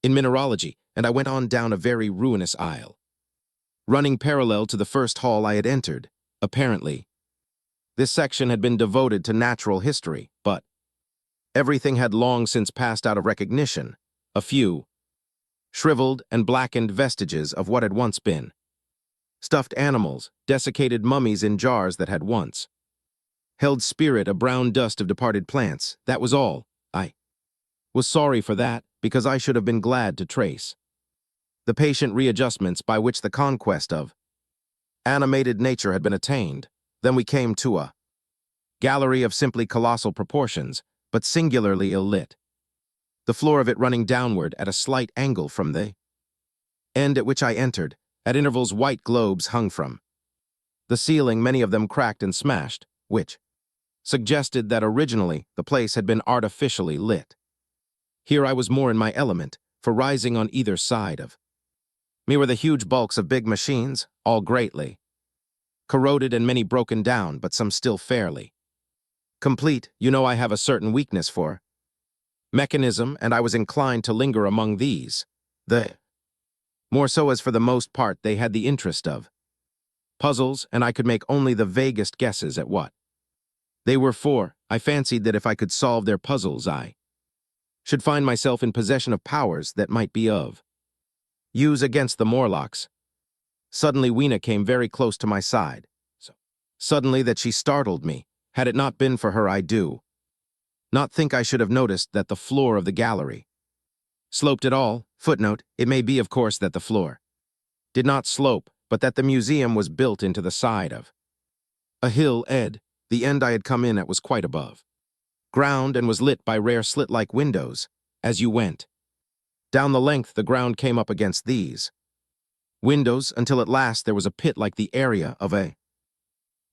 in mineralogy, and I went on down a very ruinous aisle running parallel to the first hall I had entered. Apparently, this section had been devoted to natural history, but everything had long since passed out of recognition. A few shriveled and blackened vestiges of what had once been stuffed animals, desiccated mummies in jars that had once held spirit, a brown dust of departed plants. That was all. I was sorry for that, because I should have been glad to trace the patient readjustments by which the conquest of animated nature had been attained. Then we came to a gallery of simply colossal proportions, but singularly ill-lit, the floor of it running downward at a slight angle from the end at which I entered. At intervals white globes hung from The ceiling, many of them cracked and smashed, which suggested that originally the place had been artificially lit. Here I was more in my element, for rising on either side of me were the huge bulks of big machines, all greatly corroded and many broken down, but some still fairly complete. You know I have a certain weakness for mechanism, and I was inclined to linger among these, the more so as for the most part they had the interest of puzzles, and I could make only the vaguest guesses at what they were for. I fancied that if I could solve their puzzles, I should find myself in possession of powers that might be of use against the Morlocks. Suddenly Weena came very close to my side, so suddenly that she startled me. Had it not been for her, I do not think I should have noticed that the floor of the gallery sloped at all. Footnote, it may be, of course, that the floor did not slope, but that the museum was built into the side of a hill. The end I had come in at was quite above ground and was lit by rare slit-like windows. As you went down the length, the ground came up against these windows until at last there was a pit like the area of a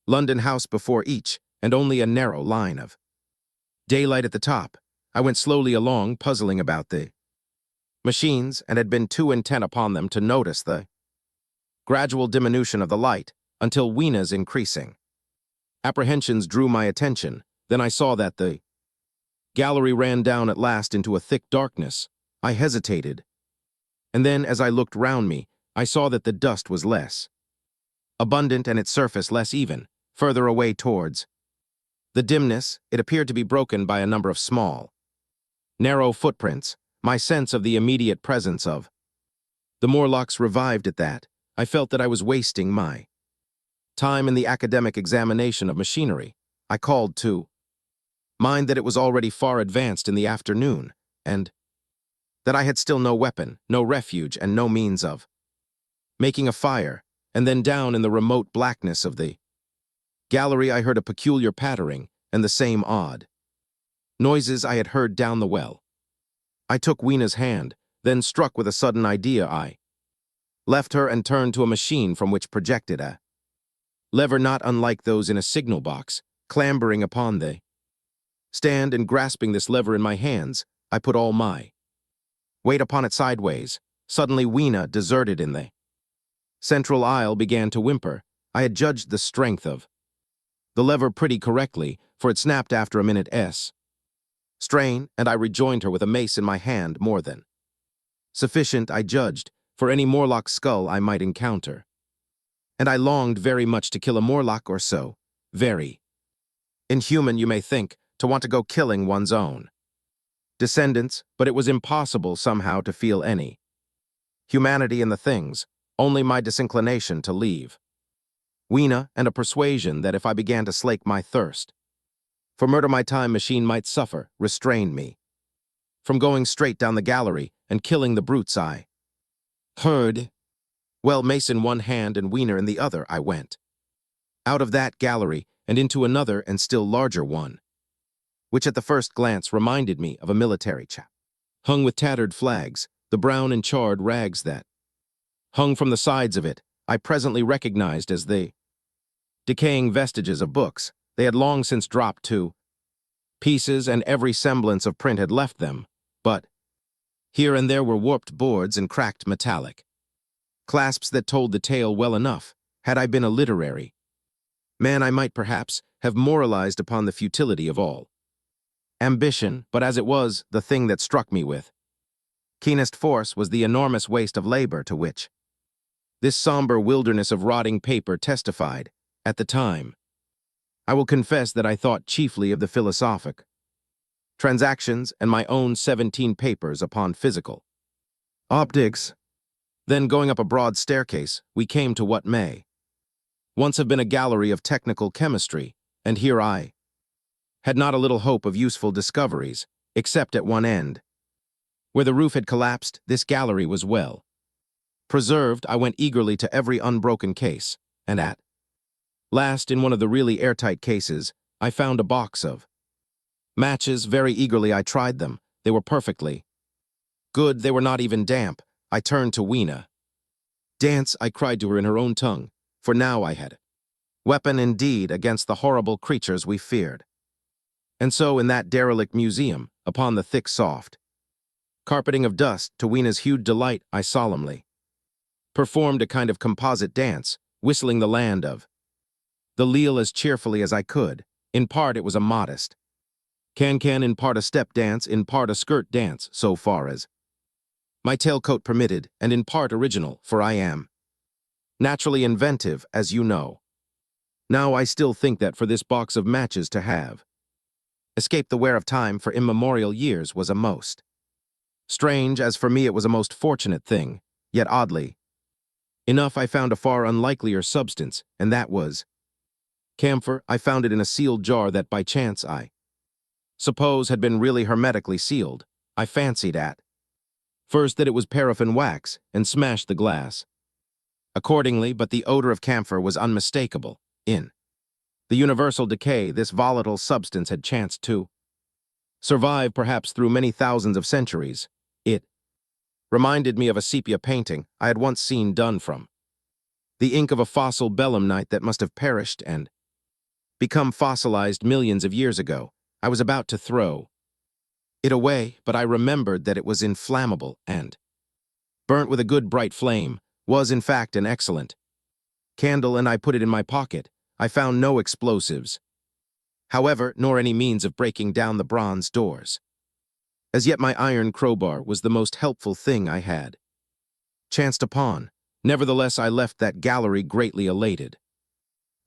London house before each, and only a narrow line of daylight at the top. I went slowly along, puzzling about the machines, and had been too intent upon them to notice the gradual diminution of the light, until Weena's increasing apprehensions drew my attention. Then I saw that the gallery ran down at last into a thick darkness. I hesitated, and then as I looked round me, I saw that the dust was less abundant and its surface less even. Further away towards the dimness, it appeared to be broken by a number of small, narrow footprints. My sense of the immediate presence of the Morlocks revived at that. I felt that I was wasting my time in the academic examination of machinery. I called to mind that it was already far advanced in the afternoon, and that I had still no weapon, no refuge, and no means of making a fire. And then down in the remote blackness of the gallery I heard a peculiar pattering, and the same odd noises I had heard down the well. I took Weena's hand, then, struck with a sudden idea, I left her and turned to a machine from which projected a lever not unlike those in a signal box. Clambering upon the stand and grasping this lever in my hands, I put all my weight upon it sideways. Suddenly Weena, deserted in the central aisle, began to whimper. I had judged the strength of the lever pretty correctly, for it snapped after a minute's strain, and I rejoined her with a mace in my hand, more than sufficient, I judged, for any Morlock skull I might encounter. And I longed very much to kill a Morlock or so. Very inhuman, you may think, to want to go killing one's own descendants, but it was impossible somehow to feel any humanity in the things, only my disinclination to leave Weena, and a persuasion that if I began to slake my thirst for murder, my time machine might suffer, restrained me from going straight down the gallery and killing the brutes I heard. Well, mace in one hand and Weena in the other, I went out of that gallery and into another and still larger one, which at the first glance reminded me of a military chap, hung with tattered flags, the brown and charred rags that hung from the sides of it I presently recognized as the decaying vestiges of books. They had long since dropped to pieces, and every semblance of print had left them, but here and there were warped boards and cracked metallic clasps that told the tale well enough. Had I been a literary man, I might perhaps have moralized upon the futility of all ambition, but as it was, the thing that struck me with keenest force was the enormous waste of labor to which this somber wilderness of rotting paper testified. At the time, I will confess that I thought chiefly of the philosophic transactions and my own 17 papers upon physical optics. Then, going up a broad staircase, we came to what may once have been a gallery of technical chemistry, and here I had not a little hope of useful discoveries, except at one end. Where the roof had collapsed, this gallery was well preserved. I went eagerly to every unbroken case, and at last, in one of the really airtight cases, I found a box of matches. Very eagerly I tried them. They were perfectly good. They were not even damp. I turned to Weena. "Dance," I cried to her in her own tongue, for now I had Weapon indeed against the horrible creatures we feared. And so in that derelict museum, upon the thick soft carpeting of dust, to Weena's huge delight, I solemnly performed a kind of composite dance, whistling the land of the Leal as cheerfully as I could. In part it was a modest can-can, in part a step dance, in part a skirt dance, so far as my tailcoat permitted, and in part original, for I am naturally inventive, as you know. Now I still think that for this box of matches to have escaped the wear of time for immemorial years was a most strange, as for me it was a most fortunate thing, yet oddly enough I found a far unlikelier substance, and that was camphor. I found it in a sealed jar that by chance I suppose had been really hermetically sealed. I fancied at first that it was paraffin wax, and smashed the glass accordingly, but the odor of camphor was unmistakable. In the universal decay, this volatile substance had chanced to survive perhaps through many thousands of centuries. It reminded me of a sepia painting I had once seen done from the ink of a fossil belemnite that must have perished and become fossilized millions of years ago. I was about to throw it away, but I remembered that it was inflammable and, burnt with a good bright flame, was in fact an excellent candle, and I put it in my pocket. I found no explosives, however, nor any means of breaking down the bronze doors. As yet my iron crowbar was the most helpful thing I had chanced upon. Nevertheless, I left that gallery greatly elated.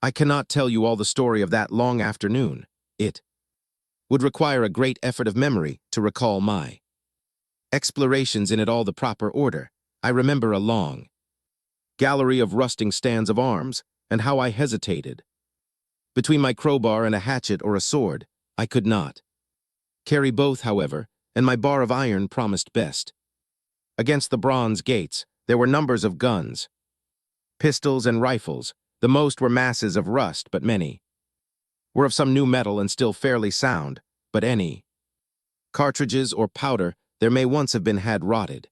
I cannot tell you all the story of that long afternoon. It would require a great effort of memory to recall my explorations in it all the proper order. I remember a long gallery of rusting stands of arms, and how I hesitated between my crowbar and a hatchet or a sword. I could not carry both, however, and my bar of iron promised best. Against the bronze gates there were numbers of guns, pistols, and rifles. The most were masses of rust, but many were of some new metal and still fairly sound, but any cartridges or powder there may once have been had rotted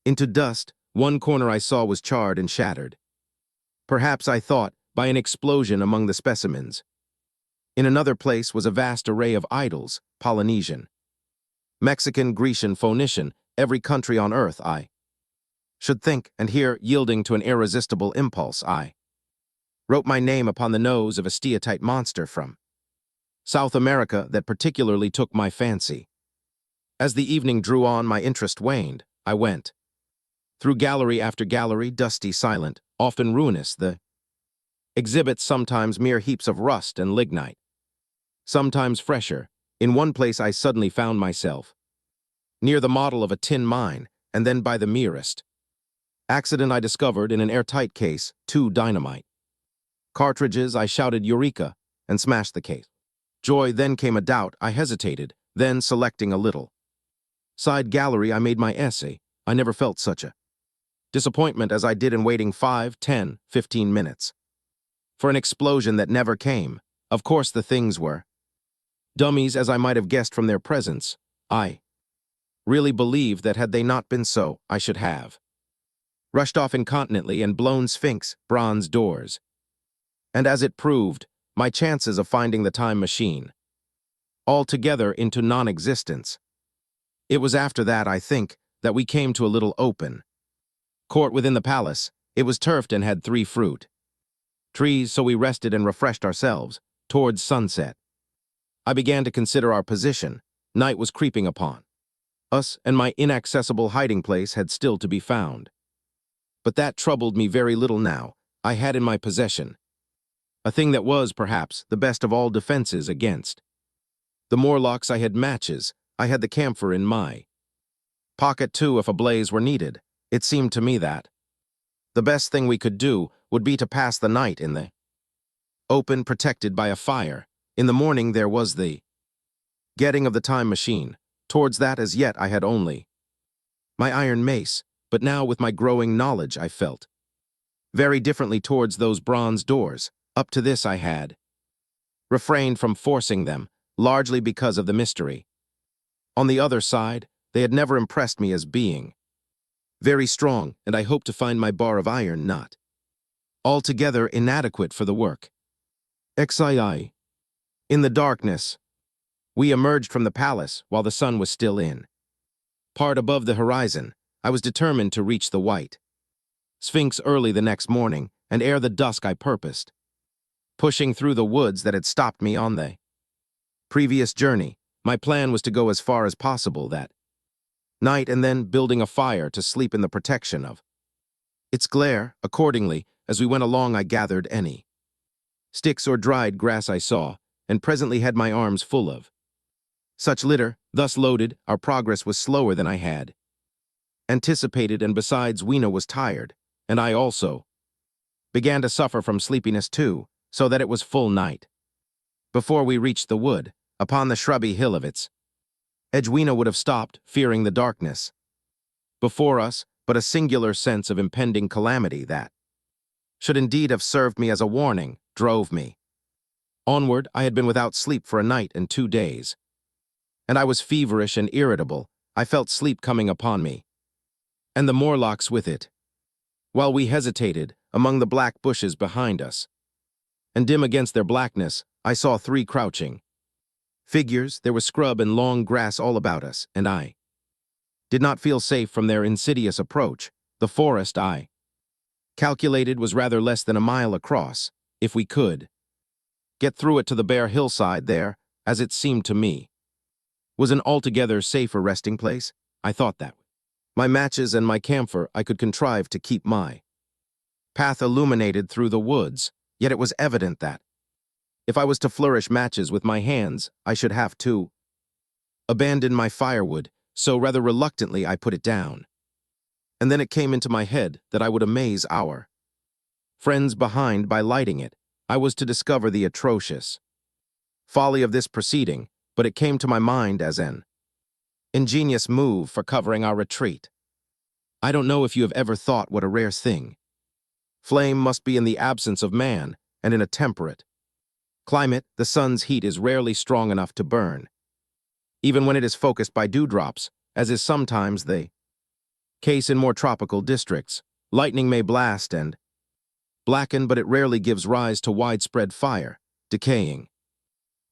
into dust. One corner I saw was charred and shattered, perhaps, I thought, by an explosion among the specimens. In another place was a vast array of idols, Polynesian, Mexican, Grecian, Phoenician, every country on earth, I should think, and here, yielding to an irresistible impulse, I wrote my name upon the nose of a steatite monster from South America that particularly took my fancy. As the evening drew on, my interest waned. I went through gallery after gallery, dusty, silent, often ruinous, the exhibits sometimes mere heaps of rust and lignite, sometimes fresher. In one place I suddenly found myself near the model of a tin mine, and then by the merest accident I discovered in an airtight case 2 dynamite cartridges. I shouted "Eureka!" and smashed the case. Joy, then came a doubt. I hesitated, then, selecting a little side gallery, I made my essay. I never felt such a disappointment as I did in waiting 5, 10, 15 minutes for an explosion that never came. Of course the things were dummies, as I might have guessed from their presence. I really believe that had they not been so, I should have rushed off incontinently and blown Sphinx bronze doors. And as it proved, my chances of finding the time machine altogether into non-existence. It was after that, I think, that we came to a little open court within the palace. It was turfed and had 3 fruit trees, so we rested and refreshed ourselves. Towards sunset, I began to consider our position. Night was creeping upon us, and my inaccessible hiding place had still to be found. But that troubled me very little now. I had in my possession a thing that was, perhaps, the best of all defenses against the Morlocks. I had matches. I had the camphor in my pocket, too, if a blaze were needed. It seemed to me that the best thing we could do would be to pass the night in the open, protected by a fire. In the morning there was the getting of the time machine. Towards that, as yet, I had only my iron mace, but now with my growing knowledge I felt very differently towards those bronze doors. Up to this I had refrained from forcing them, largely because of the mystery. On the other side, they had never impressed me as being very strong, and I hoped to find my bar of iron not altogether inadequate for the work. XII. In the darkness, we emerged from the palace while the sun was still in. Part above the horizon, I was determined to reach the white Sphinx early the next morning, and ere the dusk I purposed, pushing through the woods that had stopped me on the previous journey. My plan was to go as far as possible that night and then building a fire to sleep in the protection of its glare. Accordingly, as we went along I gathered any sticks or dried grass I saw, and presently had my arms full of such litter. Thus loaded, our progress was slower than I had anticipated, and besides Weena was tired, and I also began to suffer from sleepiness too, so that it was full night before we reached the wood. Upon the shrubby hill of its edge Weena would have stopped, fearing the darkness before us, but a singular sense of impending calamity that should indeed have served me as a warning drove me onward. I had been without sleep for a night and 2 days, and I was feverish and irritable. I felt sleep coming upon me, and the Morlocks with it. While we hesitated among the black bushes behind us, and dim against their blackness, I saw 3 crouching figures. There was scrub and long grass all about us, and I did not feel safe from their insidious approach. The forest, I calculated, was rather less than a mile across. If we could get through it to the bare hillside there, as it seemed to me, was an altogether safer resting place, I thought that my matches and my camphor I could contrive to keep my path illuminated through the woods. Yet it was evident that if I was to flourish matches with my hands, I should have to abandon my firewood, so rather reluctantly I put it down. And then it came into my head that I would amaze our friends behind by lighting it. I was to discover the atrocious folly of this proceeding, but it came to my mind as an ingenious move for covering our retreat. I don't know if you have ever thought what a rare thing flame must be in the absence of man, and in a temperate climate, the sun's heat is rarely strong enough to burn, even when it is focused by dewdrops, as is sometimes the case in more tropical districts. Lightning may blast and blacken, but it rarely gives rise to widespread fire. Decaying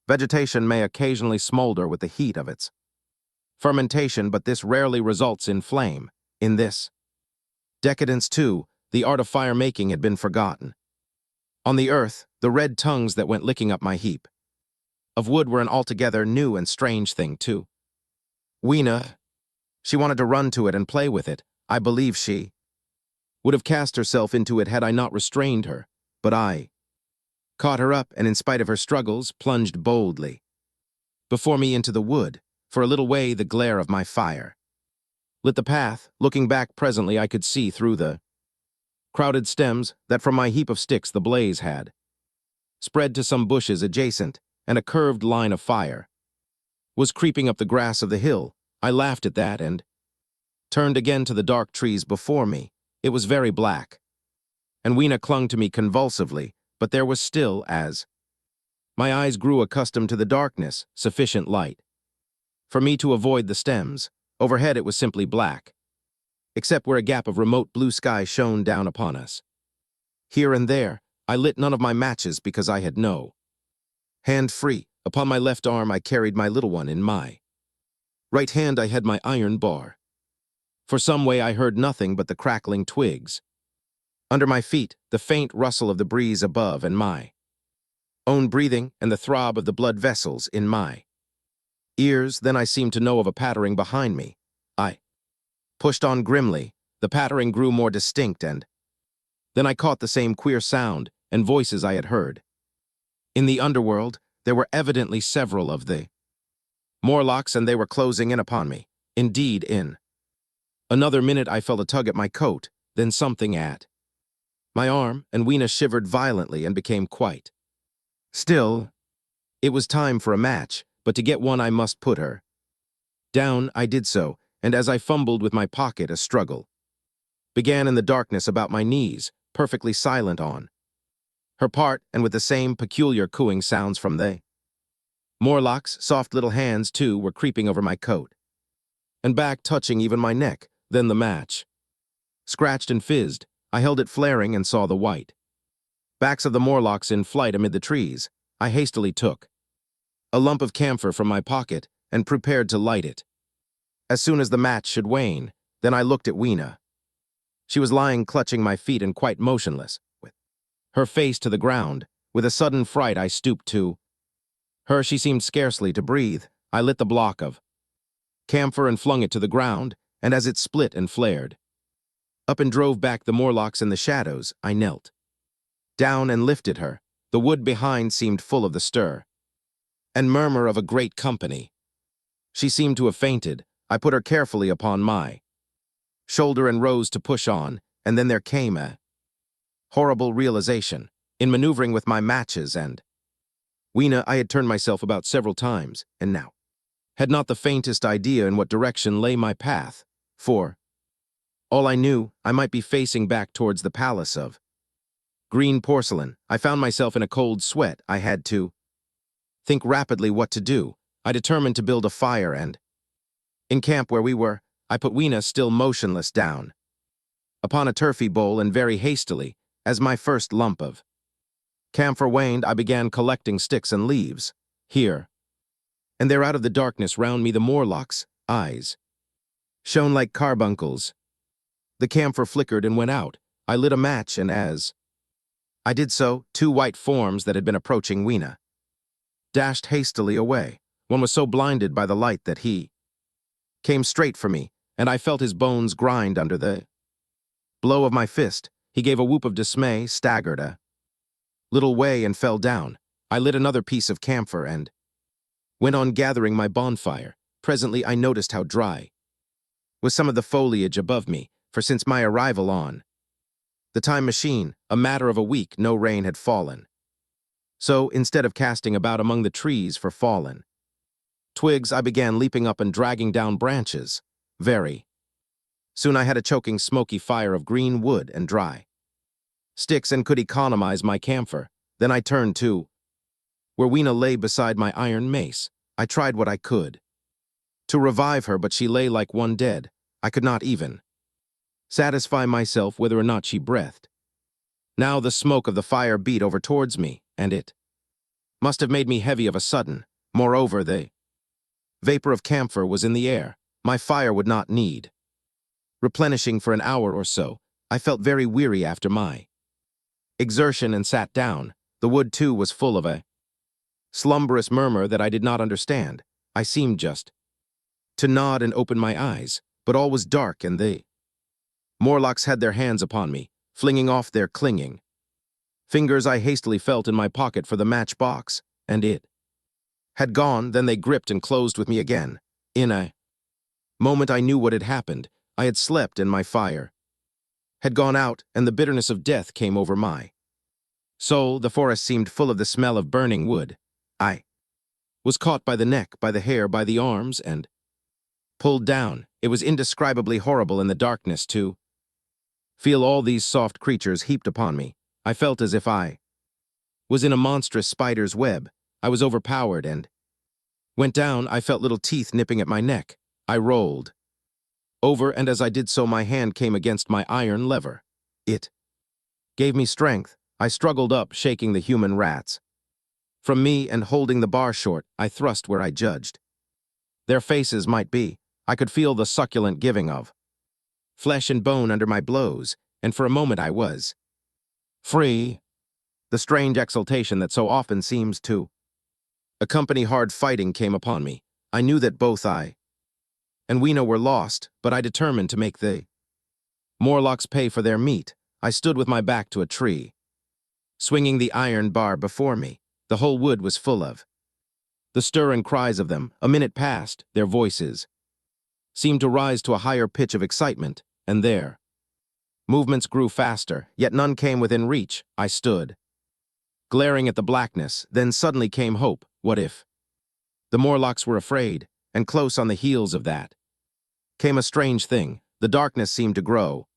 vegetation may occasionally smolder with the heat of its fermentation, but this rarely results in flame. In this decadence, too, the art of fire-making had been forgotten. On the earth, the red tongues that went licking up my heap of wood were an altogether new and strange thing, too. Weena, she wanted to run to it and play with it. I believe she would have cast herself into it had I not restrained her, but I caught her up and, in spite of her struggles, plunged boldly before me into the wood. For a little way the glare of my fire lit the path. Looking back presently, I could see through the crowded stems that from my heap of sticks the blaze had spread to some bushes adjacent, and a curved line of fire was creeping up the grass of the hill. I laughed at that and turned again to the dark trees before me. It was very black, and Weena clung to me convulsively, but there was still, as my eyes grew accustomed to the darkness, sufficient light for me to avoid the stems. Overhead it was simply black, except where a gap of remote blue sky shone down upon us. Here and there, I lit none of my matches because I had no hand free. Upon my left arm I carried my little one, in my right hand I had my iron bar. For some way I heard nothing but the crackling twigs under my feet, the faint rustle of the breeze above, and my own breathing, and the throb of the blood vessels in my ears. Then I seemed to know of a pattering behind me. I pushed on grimly. The pattering grew more distinct, and then I caught the same queer sound and voices I had heard in the underworld. There were evidently several of the Morlocks, and they were closing in upon me. Indeed, in another minute I felt a tug at my coat, then something at my arm, and Weena shivered violently and became quite still. It was time for a match, but to get one I must put her down. I did so, and as I fumbled with my pocket, a struggle began in the darkness about my knees, perfectly silent on her part, and with the same peculiar cooing sounds from the Morlocks. Soft little hands, too, were creeping over my coat and back, touching even my neck. Then the match scratched and fizzed. I held it flaring and saw the white Backs of the Morlocks in flight amid the trees. I hastily took a lump of camphor from my pocket and prepared to light it. As soon as the match should wane, then I looked at Weena. She was lying clutching my feet and quite motionless, with her face to the ground. With a sudden fright, I stooped to her. She seemed scarcely to breathe. I lit the block of camphor and flung it to the ground, and as it split and flared up and drove back the Morlocks in the shadows, I knelt down and lifted her. The wood behind seemed full of the stir and murmur of a great company. She seemed to have fainted. I put her carefully upon my shoulder and rose to push on, and then there came a horrible realization. In maneuvering with my matches and Weena, I had turned myself about several times, and now had not the faintest idea in what direction lay my path, for all I knew, I might be facing back towards the palace of green porcelain. I found myself in a cold sweat. I had to think rapidly what to do. I determined to build a fire and, in camp where we were, I put Weena still motionless down upon a turfy bowl and very hastily, as my first lump of camphor waned, I began collecting sticks and leaves. Here and there out of the darkness round me the Morlocks' eyes shone like carbuncles. The camphor flickered and went out. I lit a match, and as I did so, two white forms that had been approaching Weena dashed hastily away. One was so blinded by the light that he came straight for me, and I felt his bones grind under the blow of my fist. He gave a whoop of dismay, staggered a little way, and fell down. I lit another piece of camphor and went on gathering my bonfire. Presently I noticed how dry was some of the foliage above me, for since my arrival on the time machine, a matter of a week, no rain had fallen. So, instead of casting about among the trees for fallen twigs, I began leaping up and dragging down branches. Very soon I had a choking, smoky fire of green wood and dry sticks and could economize my camphor. Then I turned to where Weena lay beside my iron mace. I tried what I could to revive her, but she lay like one dead. I could not even satisfy myself whether or not she breathed. Now the smoke of the fire beat over towards me, and it must have made me heavy of a sudden. Moreover, the vapor of camphor was in the air. My fire would not need replenishing for an hour or so. I felt very weary after my exertion and sat down. The wood, too, was full of a slumberous murmur that I did not understand. I seemed just to nod and open my eyes, but all was dark, and the Morlocks had their hands upon me, flinging off their clinging fingers. I hastily felt in my pocket for the matchbox, and it had gone. Then they gripped and closed with me again. In a moment I knew what had happened. I had slept, and my fire had gone out, and the bitterness of death came over my soul. The forest seemed full of the smell of burning wood. I was caught by the neck, by the hair, by the arms, and pulled down. It was indescribably horrible in the darkness to feel all these soft creatures heaped upon me. I felt as if I was in a monstrous spider's web. I was overpowered and went down. I felt little teeth nipping at my neck. I rolled over, and as I did so, my hand came against my iron lever. It gave me strength. I struggled up, shaking the human rats from me and holding the bar short. I thrust where I judged their faces might be. I could feel the succulent giving of flesh and bone under my blows, and for a moment I was free. The strange exultation that so often seems to accompany hard fighting came upon me. I knew that both I and Weena were lost, but I determined to make the Morlocks pay for their meat. I stood with my back to a tree, swinging the iron bar before me. The whole wood was full of the stir and cries of them. A minute passed. Their voices seemed to rise to a higher pitch of excitement, and their movements grew faster, yet none came within reach. I stood, glaring at the blackness. Then suddenly came hope. What if the Morlocks were afraid? And close on the heels of that came a strange thing. The darkness seemed to grow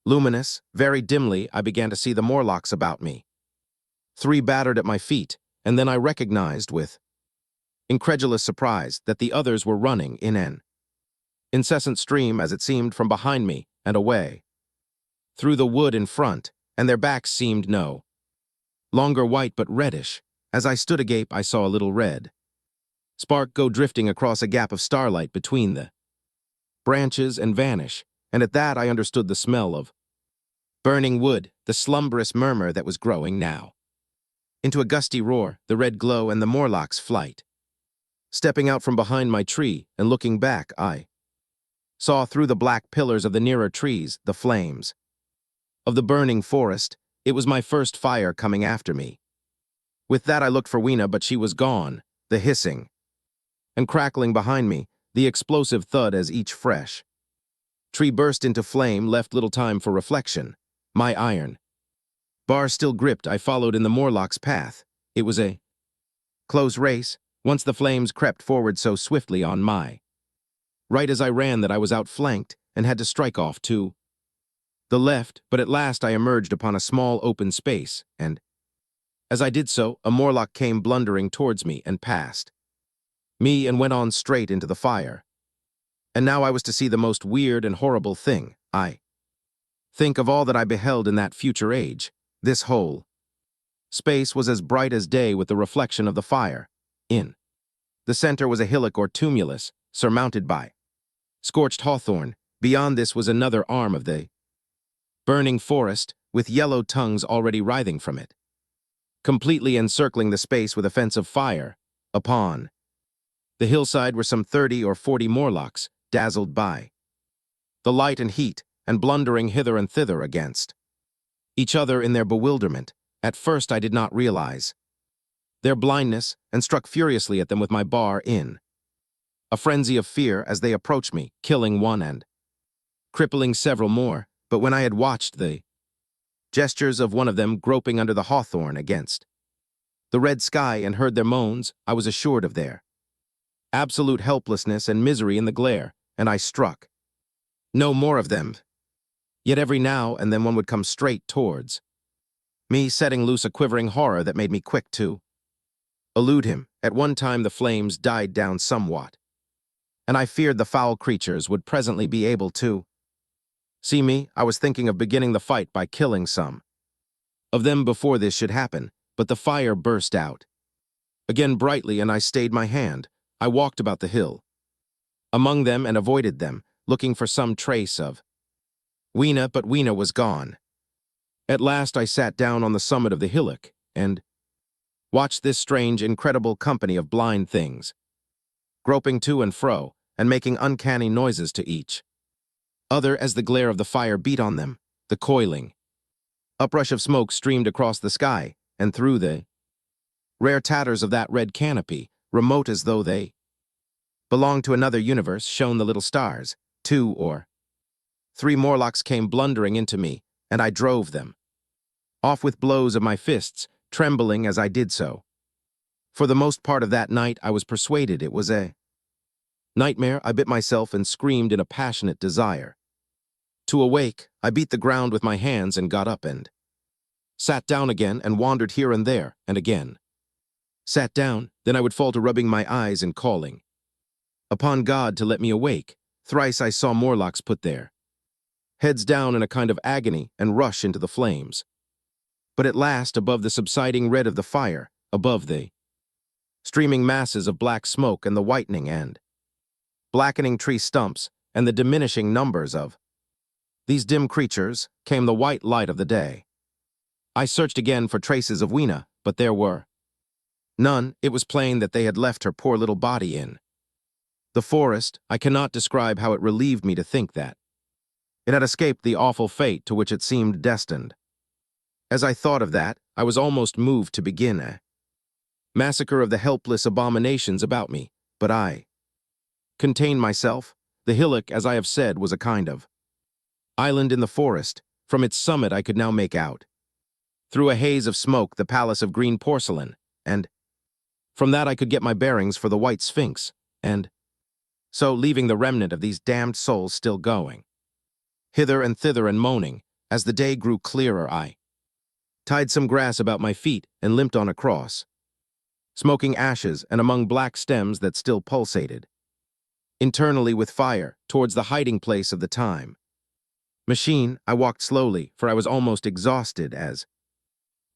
luminous. Very dimly, I began to see the Morlocks about me. 3 battered at my feet, and then I recognized with incredulous surprise that the others were running in an incessant stream, as it seemed, from behind me and away through the wood in front, and their backs seemed no longer white but reddish. As I stood agape, I saw a little red spark go drifting across a gap of starlight between the branches and vanish, and at that I understood the smell of burning wood, the slumberous murmur that was growing now into a gusty roar, the red glow and the Morlock's flight. Stepping out from behind my tree and looking back, I saw through the black pillars of the nearer trees the flames of the burning forest. It was my first fire coming after me. With that I looked for Weena, but she was gone, the hissing and crackling behind me, the explosive thud as each fresh tree burst into flame left little time for reflection. My iron bar still gripped, I followed in the Morlock's path. It was a close race, once the flames crept forward so swiftly on my right as I ran that I was outflanked and had to strike off to the left, but at last I emerged upon a small open space, and as I did so, a Morlock came blundering towards me and passed me and went on straight into the fire. And now I was to see the most weird and horrible thing. I think of all that I beheld in that future age. This whole space was as bright as day with the reflection of the fire. In the center was a hillock or tumulus, surmounted by scorched hawthorn. Beyond this was another arm of the burning forest, with yellow tongues already writhing from it, completely encircling the space with a fence of fire. Upon the hillside were some 30 or 40 Morlocks, dazzled by the light and heat, and blundering hither and thither against each other in their bewilderment. At first I did not realize their blindness, and struck furiously at them with my bar in a frenzy of fear as they approached me, killing one and crippling several more. But when I had watched the gestures of one of them groping under the hawthorn against the red sky and heard their moans, I was assured of their absolute helplessness and misery in the glare, and I struck no more of them. Yet every now and then one would come straight towards me, setting loose a quivering horror that made me quick to elude him. At one time the flames died down somewhat, and I feared the foul creatures would presently be able to see me. I was thinking of beginning the fight by killing some of them before this should happen, but the fire burst out again brightly, and I stayed my hand. I walked about the hill among them and avoided them, looking for some trace of Weena, but Weena was gone. At last I sat down on the summit of the hillock and watched this strange, incredible company of blind things, groping to and fro and making uncanny noises to each other as the glare of the fire beat on them. The coiling uprush of smoke streamed across the sky, and through the rare tatters of that red canopy, remote as though they belonged to another universe, shone the little stars. 2 or 3 Morlocks came blundering into me, and I drove them off with blows of my fists, trembling as I did so. For the most part of that night I was persuaded it was a nightmare. I bit myself and screamed in a passionate desire to awake. I beat the ground with my hands and got up and sat down again and wandered here and there, and again sat down. Then I would fall to rubbing my eyes and calling upon God to let me awake. Thrice I saw Morlocks put their heads down in a kind of agony and rush into the flames. But at last, above the subsiding red of the fire, above the streaming masses of black smoke and the whitening and blackening tree stumps and the diminishing numbers of these dim creatures, came the white light of the day. I searched again for traces of Weena, but there were none. It was plain that they had left her poor little body in the forest. I cannot describe how it relieved me to think that it had escaped the awful fate to which it seemed destined. As I thought of that, I was almost moved to begin a massacre of the helpless abominations about me, but I contained myself. The hillock, as I have said, was a kind of island in the forest. From its summit I could now make out, through a haze of smoke, the palace of green porcelain, and from that I could get my bearings for the White Sphinx, and so, leaving the remnant of these damned souls still going hither and thither and moaning, as the day grew clearer, I tied some grass about my feet and limped on across smoking ashes and among black stems that still pulsated internally with fire towards the hiding place of the time machine. I walked slowly, for I was almost exhausted as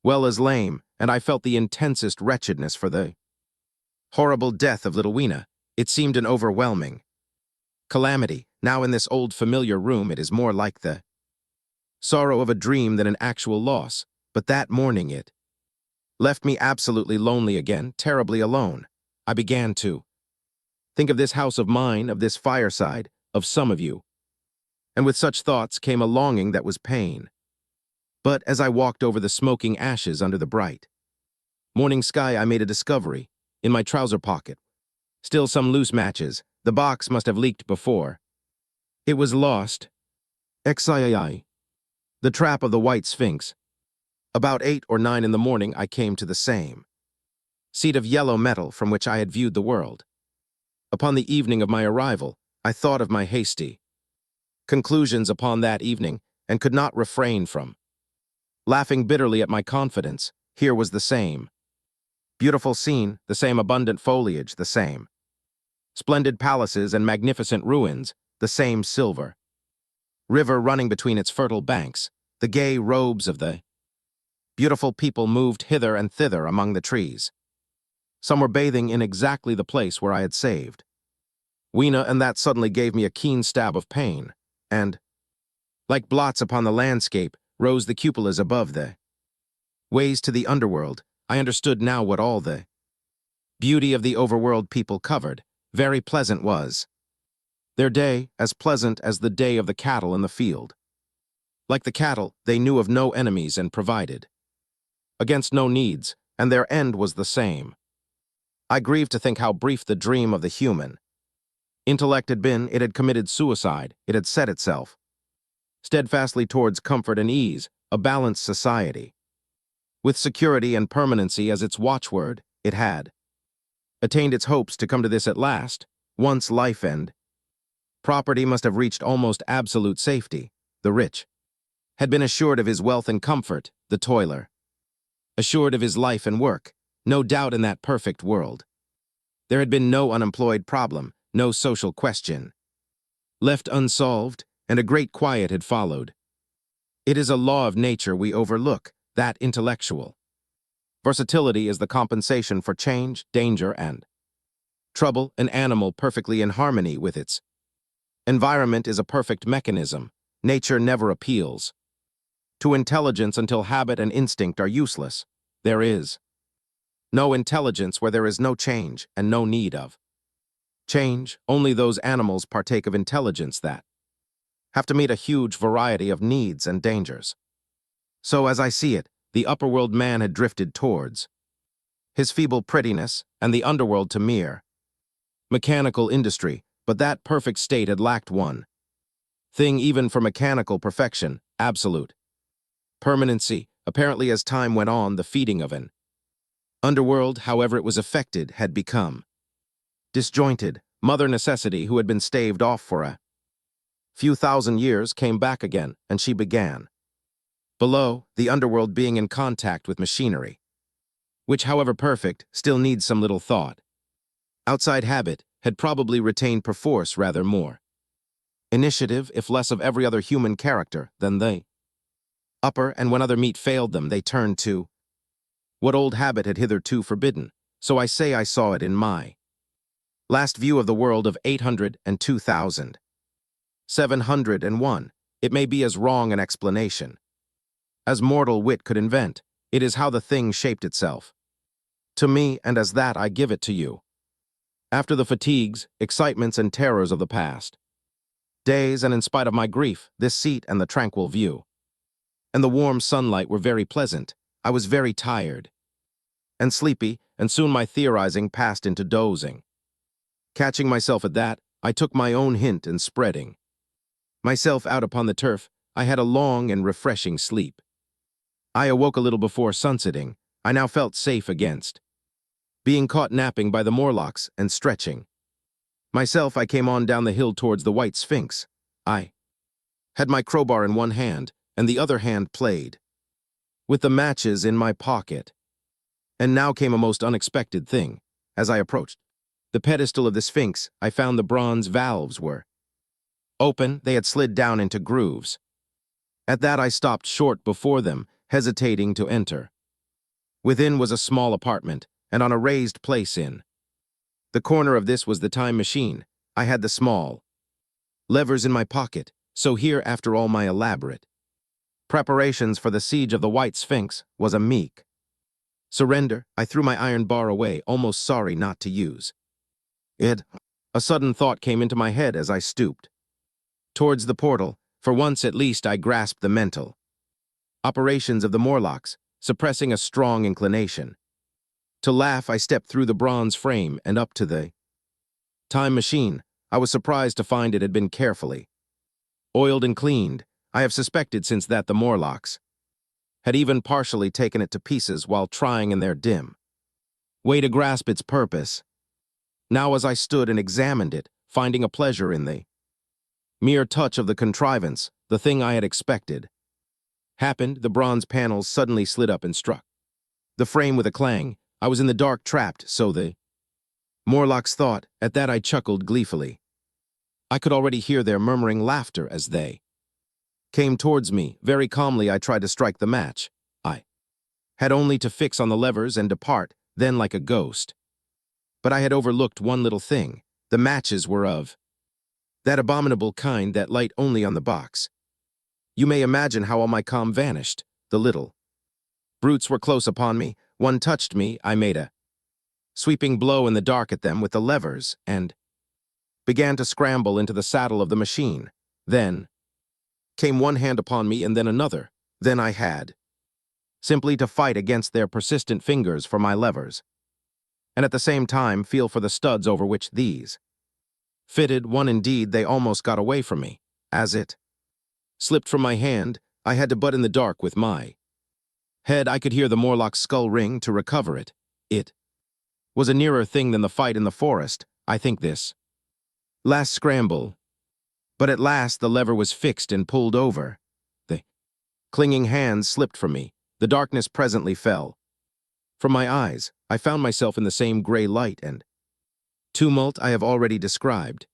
well as lame, and I felt the intensest wretchedness for the horrible death of little Weena. It seemed an overwhelming calamity. Now in this old familiar room, it is more like the sorrow of a dream than an actual loss. But that morning it left me absolutely lonely again, terribly alone. I began to think of this house of mine, of this fireside, of some of you. And with such thoughts came a longing that was pain. But as I walked over the smoking ashes under the bright morning sky, I made a discovery. In my trouser pocket, still some loose matches. The box must have leaked before. It was lost. XII. The trap of the White Sphinx. About 8 or 9 in the morning, I came to the same seat of yellow metal from which I had viewed the world. Upon the evening of my arrival, I thought of my hasty conclusions upon that evening and could not refrain from laughing bitterly at my confidence. Here was the same beautiful scene, the same abundant foliage, the same splendid palaces and magnificent ruins, the same silver river running between its fertile banks. The gay robes of the beautiful people moved hither and thither among the trees. Some were bathing in exactly the place where I had saved Weena, and that suddenly gave me a keen stab of pain, and, like blots upon the landscape, rose the cupolas above the ways to the underworld. I understood now what all the beauty of the overworld people covered. Very pleasant was their day, as pleasant as the day of the cattle in the field. Like the cattle, they knew of no enemies and provided against no needs, and their end was the same. I grieved to think how brief the dream of the human intellect had been. It had committed suicide. It had set itself steadfastly towards comfort and ease, a balanced society. With security and permanency as its watchword, it had attained its hopes to come to this at last. Once life and property must have reached almost absolute safety. The rich had been assured of his wealth and comfort, the toiler assured of his life and work. No doubt in that perfect world there had been no unemployed problem, no social question left unsolved, and a great quiet had followed. It is a law of nature we overlook, that intellectual versatility is the compensation for change, danger, and trouble. An animal perfectly in harmony with its environment is a perfect mechanism. Nature never appeals to intelligence until habit and instinct are useless. There is no intelligence where there is no change and no need of change. Only those animals partake of intelligence that have to meet a huge variety of needs and dangers. So, as I see it, the upperworld man had drifted towards his feeble prettiness, and the underworld to mere mechanical industry, but that perfect state had lacked one thing even for mechanical perfection: absolute permanency. Apparently, as time went on, the feeding of an underworld, however it was affected, had become disjointed. Mother Necessity, who had been staved off for a few thousand years, came back again, and she began below, the underworld being in contact with machinery, which, however perfect, still needs some little thought. Outside habit had probably retained perforce rather more initiative, if less of every other human character, than they upper, and when other meat failed them, they turned to what old habit had hitherto forbidden. So I say I saw it in my last view of the world of 802,701. It may be as wrong an explanation as mortal wit could invent. It is how the thing shaped itself to me, and as that I give it to you. After the fatigues, excitements, and terrors of the past days, and in spite of my grief, this seat and the tranquil view and the warm sunlight were very pleasant. I was very tired and sleepy, and soon my theorizing passed into dozing. Catching myself at that, I took my own hint, and spreading myself out upon the turf, I had a long and refreshing sleep. I awoke a little before sunsetting. I now felt safe against being caught napping by the Morlocks, and stretching myself, I came on down the hill towards the White Sphinx. I had my crowbar in one hand, and the other hand played with the matches in my pocket. And now came a most unexpected thing. As I approached the pedestal of the Sphinx, I found the bronze valves were open. They had slid down into grooves. At that I stopped short before them, hesitating to enter. Within was a small apartment, and on a raised place in the corner of this was the time machine. I had the small levers in my pocket, so here, after all my elaborate preparations for the siege of the White Sphinx, was a meek surrender. I threw my iron bar away, almost sorry not to use it. A sudden thought came into my head as I stooped towards the portal. For once at least I grasped the mental operations of the Morlocks, suppressing a strong inclination to laugh. I stepped through the bronze frame and up to the time machine. I was surprised to find it had been carefully oiled and cleaned. I have suspected since that the Morlocks had even partially taken it to pieces while trying in their dim way to grasp its purpose. Now as I stood and examined it, finding a pleasure in the mere touch of the contrivance, the thing I had expected happened. The bronze panels suddenly slid up and struck the frame with a clang. I was in the dark, trapped, so the Morlocks thought. At that I chuckled gleefully. I could already hear their murmuring laughter as they came towards me. Very calmly I tried to strike the match. I had only to fix on the levers and depart, then like a ghost. But I had overlooked one little thing. The matches were of that abominable kind that light only on the box. You may imagine how all my calm vanished. The little brutes were close upon me. One touched me. I made a sweeping blow in the dark at them with the levers and began to scramble into the saddle of the machine. Then came one hand upon me and then another. Then I had simply to fight against their persistent fingers for my levers, and at the same time feel for the studs over which these fitted. One indeed, they almost got away from me. As it slipped from my hand, I had to butt in the dark with my head. I could hear the Morlock's skull ring to recover it. It was a nearer thing than the fight in the forest, I think, this last scramble. But at last the lever was fixed and pulled over. The clinging hands slipped from me. The darkness presently fell from my eyes. I found myself in the same gray light and tumult I have already described.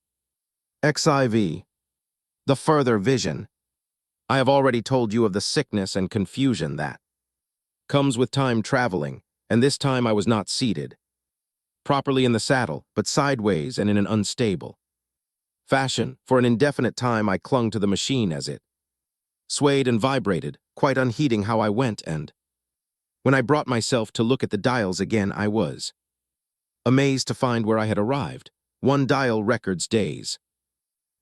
XIV. The further vision. I have already told you of the sickness and confusion that comes with time traveling, and this time I was not seated properly in the saddle, but sideways and in an unstable fashion. For an indefinite time I clung to the machine as it swayed and vibrated, quite unheeding how I went, and when I brought myself to look at the dials again, I was amazed to find where I had arrived. One dial records days,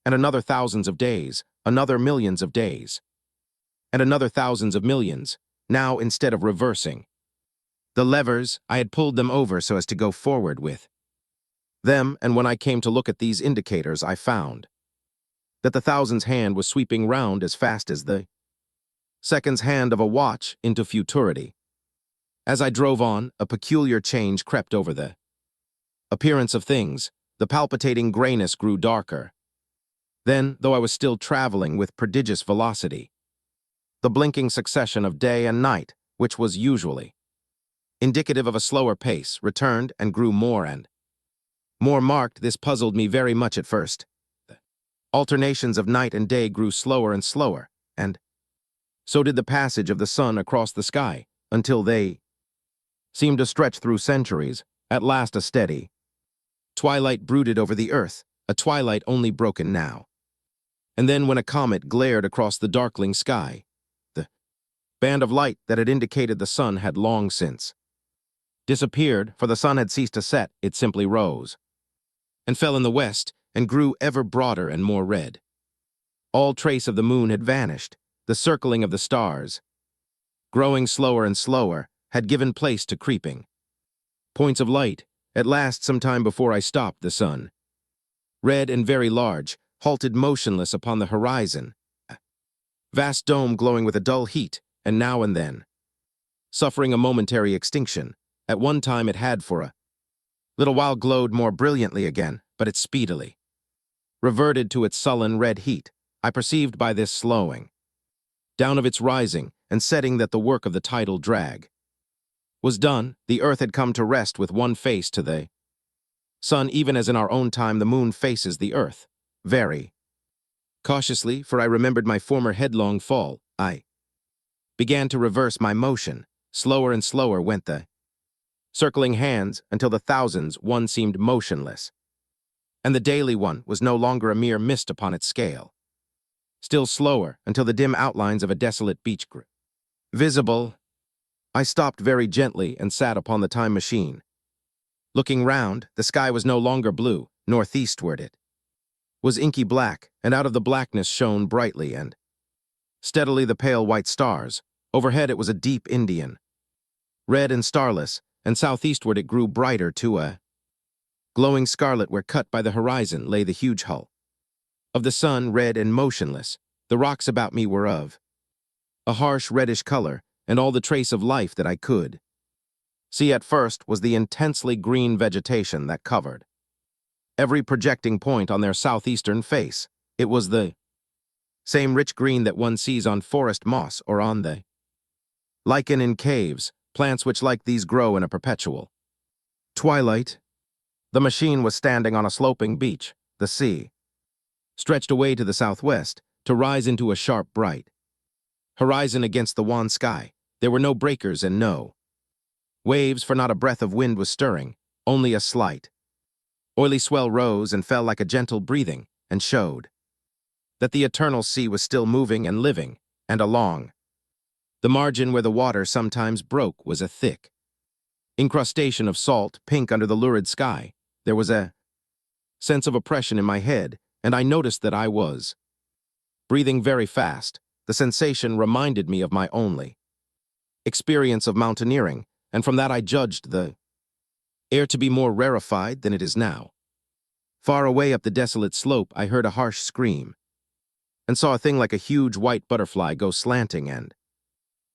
and another thousands of days, another millions of days, and another thousands of millions. Now, instead of reversing the levers, I had pulled them over so as to go forward with them, and when I came to look at these indicators, I found that the thousands hand was sweeping round as fast as the seconds hand of a watch into futurity. As I drove on, a peculiar change crept over the appearance of things. The palpitating grayness grew darker. Then, though I was still traveling with prodigious velocity, the blinking succession of day and night, which was usually indicative of a slower pace, returned and grew more and more marked. This puzzled me very much at first. The alternations of night and day grew slower and slower, and so did the passage of the sun across the sky, until they seemed to stretch through centuries. At last a steady twilight brooded over the earth, a twilight only broken now and then when a comet glared across the darkling sky. The band of light that had indicated the sun had long since disappeared, for the sun had ceased to set. It simply rose and fell in the west and grew ever broader and more red. All trace of the moon had vanished. The circling of the stars, growing slower and slower, had given place to creeping points of light. At last, some time before I stopped, the sun, red and very large, halted motionless upon the horizon, a vast dome glowing with a dull heat, and now and then suffering a momentary extinction. At one time it had for a little while glowed more brilliantly again, but it speedily reverted to its sullen red heat. I perceived by this slowing down of its rising and setting that the work of the tidal drag was done. The earth had come to rest with one face to the sun, even as in our own time the moon faces the earth. Very cautiously, for I remembered my former headlong fall, I began to reverse my motion. Slower and slower went the circling hands until the thousands one seemed motionless, and the daily one was no longer a mere mist upon its scale. Still slower until the dim outlines of a desolate beach grew visible. I stopped very gently and sat upon the time machine. Looking round, the sky was no longer blue, northeastward it was inky black, and out of the blackness shone brightly and steadily the pale white stars. Overhead it was a deep Indian, red and starless, and southeastward it grew brighter to a glowing scarlet where cut by the horizon lay the huge hull of the sun, red and motionless. The rocks about me were of a harsh reddish color, and all the trace of life that I could see at first was the intensely green vegetation that covered every projecting point on their southeastern face. It was the same rich green that one sees on forest moss or on the lichen in caves, plants which like these grow in a perpetual twilight. The machine was standing on a sloping beach. The sea stretched away to the southwest to rise into a sharp, bright horizon against the wan sky. There were no breakers and no waves, for not a breath of wind was stirring, only a slight, oily swell rose and fell like a gentle breathing, and showed that the eternal sea was still moving and living, and along the margin where the water sometimes broke was a thick incrustation of salt, pink under the lurid sky. There was a sense of oppression in my head, and I noticed that I was breathing very fast. The sensation reminded me of my only experience of mountaineering, and from that I judged the air to be more rarefied than it is now. Far away up the desolate slope, I heard a harsh scream, and saw a thing like a huge white butterfly go slanting and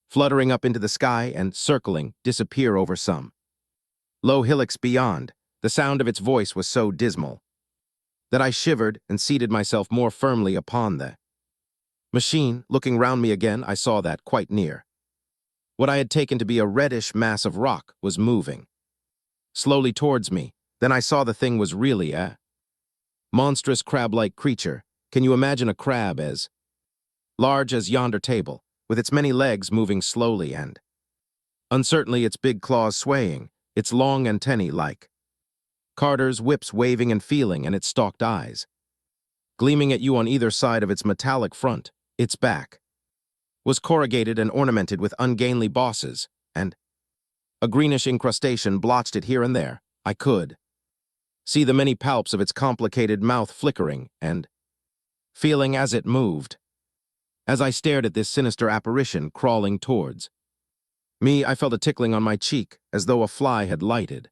fluttering up into the sky and, circling, disappear over some low hillocks beyond. The sound of its voice was so dismal that I shivered and seated myself more firmly upon the machine. Looking round me again, I saw that, quite near, what I had taken to be a reddish mass of rock was moving slowly towards me. Then I saw the thing was really a monstrous crab-like creature. Can you imagine a crab as large as yonder table, with its many legs moving slowly and uncertainly, its big claws swaying, its long antennae like Carter's whips waving and feeling, and its stalked eyes gleaming at you on either side of its metallic front? Its back was corrugated and ornamented with ungainly bosses, and a greenish incrustation blotched it here and there. I could see the many palps of its complicated mouth flickering and feeling as it moved. As I stared at this sinister apparition crawling towards me, I felt a tickling on my cheek, as though a fly had lighted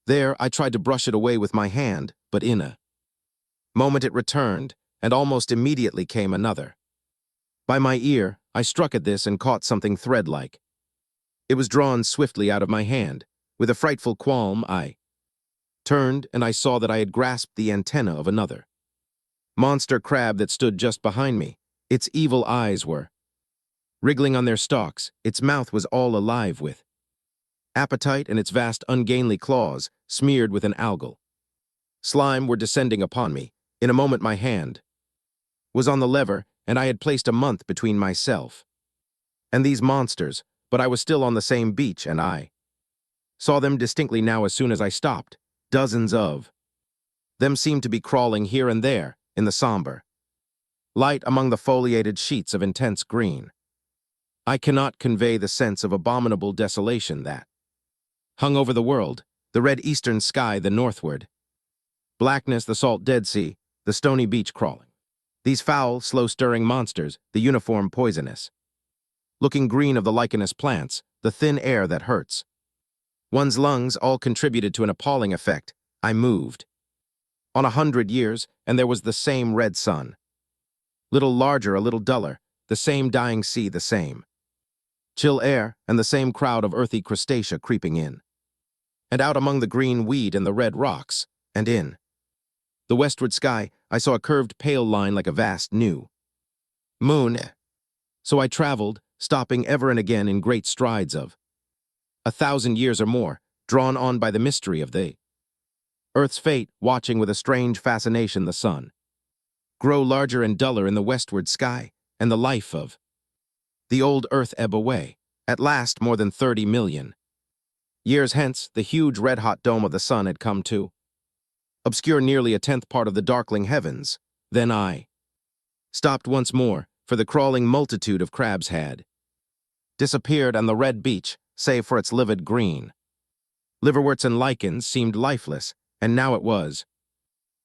there. I tried to brush it away with my hand, but in a moment it returned, and almost immediately came another. By my ear, I struck at this and caught something thread-like. It was drawn swiftly out of my hand. With a frightful qualm, I turned, and I saw that I had grasped the antenna of another monster crab that stood just behind me. Its evil eyes were wriggling on their stalks. Its mouth was all alive with appetite, and its vast ungainly claws, smeared with an algal slime, were descending upon me. In a moment my hand was on the lever, and I had placed a month between myself and these monsters, but I was still on the same beach, and I saw them distinctly now as soon as I stopped. Dozens of them seemed to be crawling here and there in the somber light among the foliated sheets of intense green. I cannot convey the sense of abominable desolation that hung over the world, the red eastern sky, the northward blackness, the salt Dead Sea, the stony beach crawling. These foul, slow-stirring monsters, the uniform poisonous looking green of the lichenous plants, the thin air that hurts one's lungs, all contributed to an appalling effect. I moved on 100 years, and there was the same red sun, little larger, a little duller, the same dying sea, the same chill air, and the same crowd of earthy crustacea creeping in and out among the green weed and the red rocks. And in the westward sky, I saw a curved pale line like a vast new moon. So I traveled, stopping ever and again in great strides of 1,000 years or more, drawn on by the mystery of the earth's fate, watching with a strange fascination the sun grow larger and duller in the westward sky, and the life of the old earth ebb away. At last, more than 30 million. Years hence, the huge red-hot dome of the sun had come to obscure nearly a tenth part of the darkling heavens. Then I stopped once more, for the crawling multitude of crabs had disappeared, and the red beach, save for its livid green liverworts and lichens, seemed lifeless, and now it was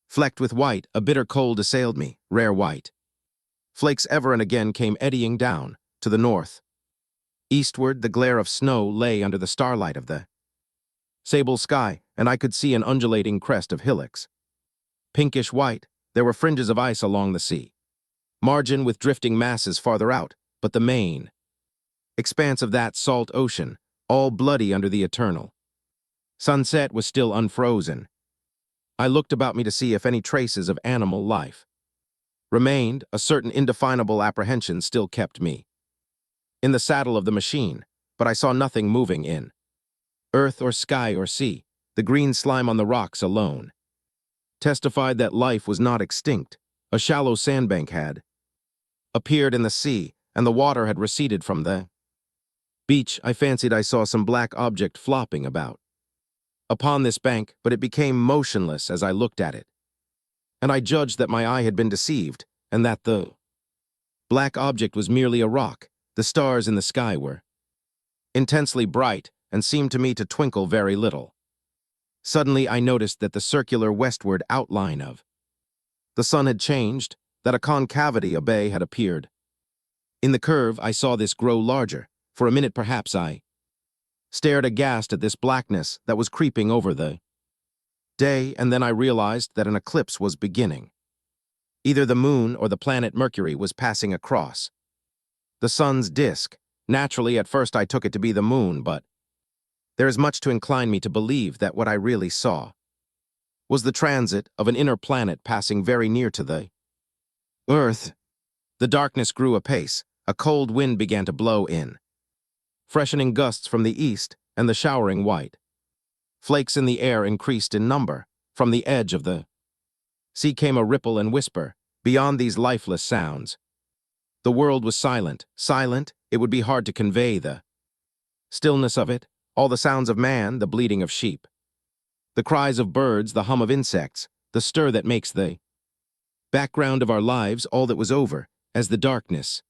flecked with white. A bitter cold assailed me, rare white. Flakes ever and again came eddying down. To the north, eastward, the glare of snow lay under the starlight of the sable sky, and I could see an undulating crest of hillocks. Pinkish white, there were fringes of ice along the sea margin with drifting masses farther out, but the main expanse of that salt ocean, all bloody under the eternal sunset, was still unfrozen. I looked about me to see if any traces of animal life remained. A certain indefinable apprehension still kept me in the saddle of the machine, but I saw nothing moving in earth or sky or sea. The green slime on the rocks alone testified that life was not extinct. A shallow sandbank had appeared in the sea, and the water had receded from the beach. I fancied I saw some black object flopping about upon this bank, but it became motionless as I looked at it, and I judged that my eye had been deceived, and that the black object was merely a rock. The stars in the sky were intensely bright and seemed to me to twinkle very little. Suddenly I noticed that the circular westward outline of the sun had changed, that a concavity, a bay, had appeared. In the curve I saw this grow larger. For a minute perhaps I stared aghast at this blackness that was creeping over the day, and then I realized that an eclipse was beginning. Either the moon or the planet Mercury was passing across the sun's disk. Naturally, at first I took it to be the moon, but there is much to incline me to believe that what I really saw was the transit of an inner planet passing very near to the Earth. The darkness grew apace. A cold wind began to blow in, freshening gusts from the east, and the showering white flakes in the air increased in number. From the edge of the sea came a ripple and whisper. Beyond these lifeless sounds, the world was silent. Silent, it would be hard to convey the stillness of it. All the sounds of man, the bleating of sheep, the cries of birds, the hum of insects, the stir that makes the background of our lives, all that was over. As the darkness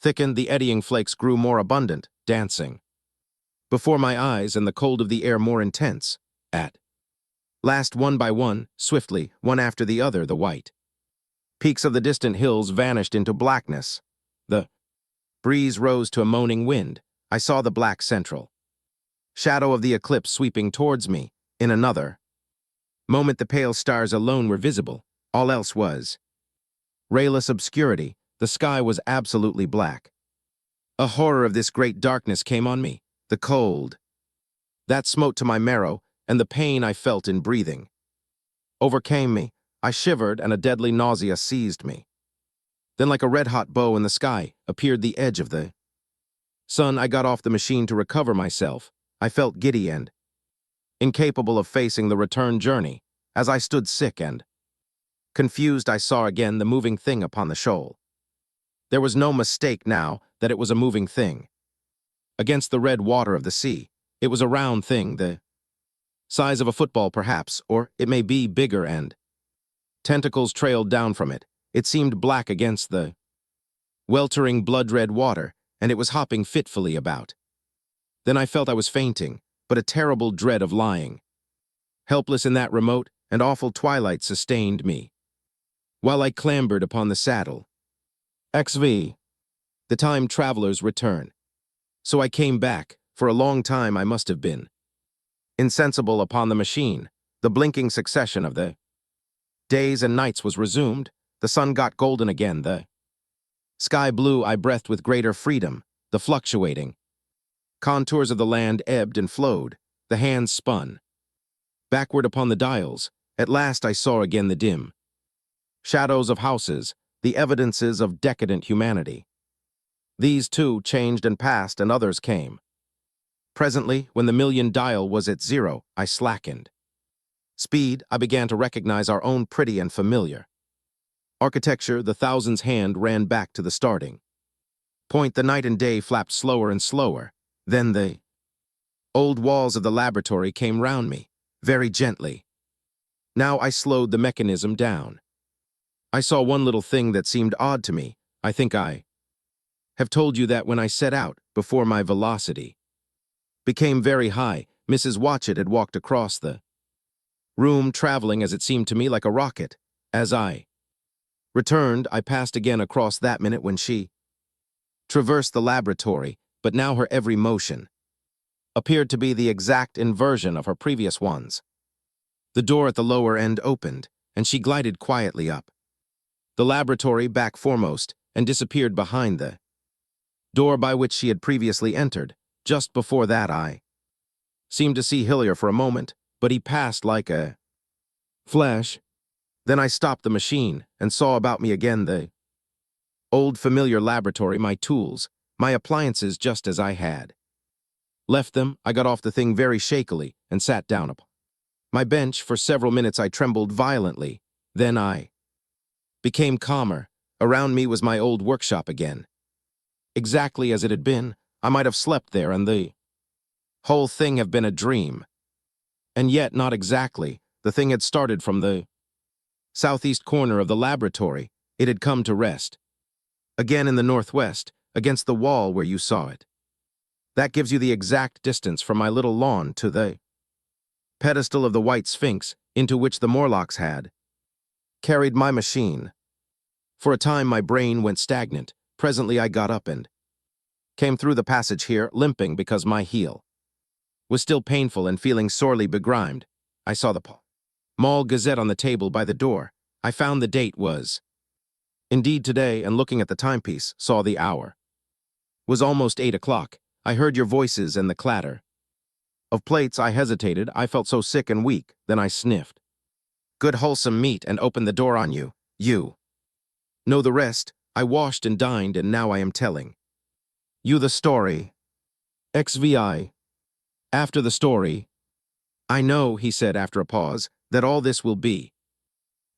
thickened, the eddying flakes grew more abundant, dancing before my eyes, and the cold of the air more intense. At last, one by one, swiftly, one after the other, the white peaks of the distant hills vanished into blackness. The breeze rose to a moaning wind. I saw the black central shadow of the eclipse sweeping towards me. In another moment, the pale stars alone were visible. All else was rayless obscurity. The sky was absolutely black. A horror of this great darkness came on me. The cold that smote to my marrow, and the pain I felt in breathing overcame me. I shivered, and a deadly nausea seized me. Then, like a red-hot bow in the sky, appeared the edge of the sun. I got off the machine to recover myself. I felt giddy and incapable of facing the return journey. As I stood sick and confused, I saw again the moving thing upon the shoal. There was no mistake now that it was a moving thing. Against the red water of the sea, it was a round thing, the size of a football perhaps, or it may be bigger, and tentacles trailed down from it. It seemed black against the weltering blood-red water, and it was hopping fitfully about. Then I felt I was fainting, but a terrible dread of lying helpless in that remote and awful twilight sustained me, while I clambered upon the saddle. XV. The time travelers return. So I came back. For a long time I must have been insensible upon the machine. The blinking succession of the days and nights was resumed. The sun got golden again. The sky blue. I breathed with greater freedom. The fluctuating contours of the land ebbed and flowed. The hands spun backward upon the dials. At last I saw again the dim shadows of houses, the evidences of decadent humanity. These too changed and passed, and others came. Presently, when the million dial was at 0, I slackened speed. I began to recognize our own pretty and familiar architecture. The thousands' hand ran back to the starting Point the night and day flapped slower and slower. Then the old walls of the laboratory came round me, very gently. Now I slowed the mechanism down. I saw one little thing that seemed odd to me. I think I have told you that when I set out, before my velocity became very high, Mrs. Watchett had walked across the room, traveling as it seemed to me like a rocket. As I returned, I passed again across that minute when she traversed the laboratory, but now her every motion appeared to be the exact inversion of her previous ones. The door at the lower end opened, and she glided quietly up the laboratory back foremost and disappeared behind the door by which she had previously entered. Just before that, I seemed to see Hillier for a moment, but he passed like a flash. Then I stopped the machine and saw about me again the old familiar laboratory, my tools, my appliances just as I had left them. I got off the thing very shakily and sat down upon my bench. For several minutes I trembled violently. Then I became calmer. Around me was my old workshop again, exactly as it had been. I might have slept there and the whole thing have been a dream. And yet, not exactly. The thing had started from the southeast corner of the laboratory. It had come to rest again in the northwest, against the wall where you saw it. That gives you the exact distance from my little lawn to the pedestal of the White Sphinx, into which the Morlocks had carried my machine. For a time my brain went stagnant. Presently I got up and came through the passage here, limping because my heel was still painful and feeling sorely begrimed. I saw the Mall Gazette on the table by the door. I found the date was indeed today, and looking at the timepiece, saw the hour was almost 8 o'clock. I heard your voices and the clatter of plates. I hesitated. I felt so sick and weak. Then I sniffed good wholesome meat and opened the door on you. You know the rest. I washed and dined, and now I am telling you the story. XVI. After the story, I know, he said after a pause, that all this will be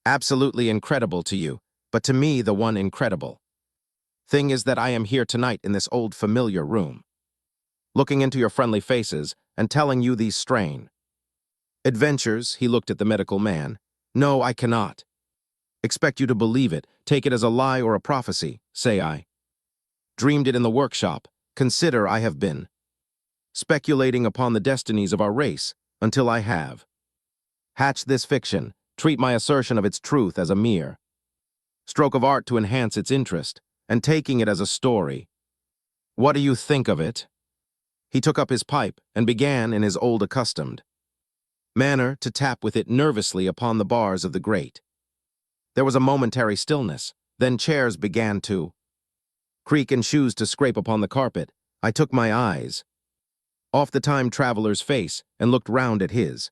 absolutely incredible to you, but to me the one incredible thing is that I am here tonight in this old familiar room, looking into your friendly faces and telling you these strange adventures. He looked at the medical man. No, I cannot expect you to believe it, take it as a lie or a prophecy. Say I dreamed it in the workshop. Consider I have been speculating upon the destinies of our race until I have hatched this fiction. Treat my assertion of its truth as a mere stroke of art to enhance its interest, and taking it as a story. What do you think of it? He took up his pipe and began in his old accustomed manner to tap with it nervously upon the bars of the grate. There was a momentary stillness, then chairs began to creak and shoes to scrape upon the carpet. I took my eyes off the time traveler's face and looked round at his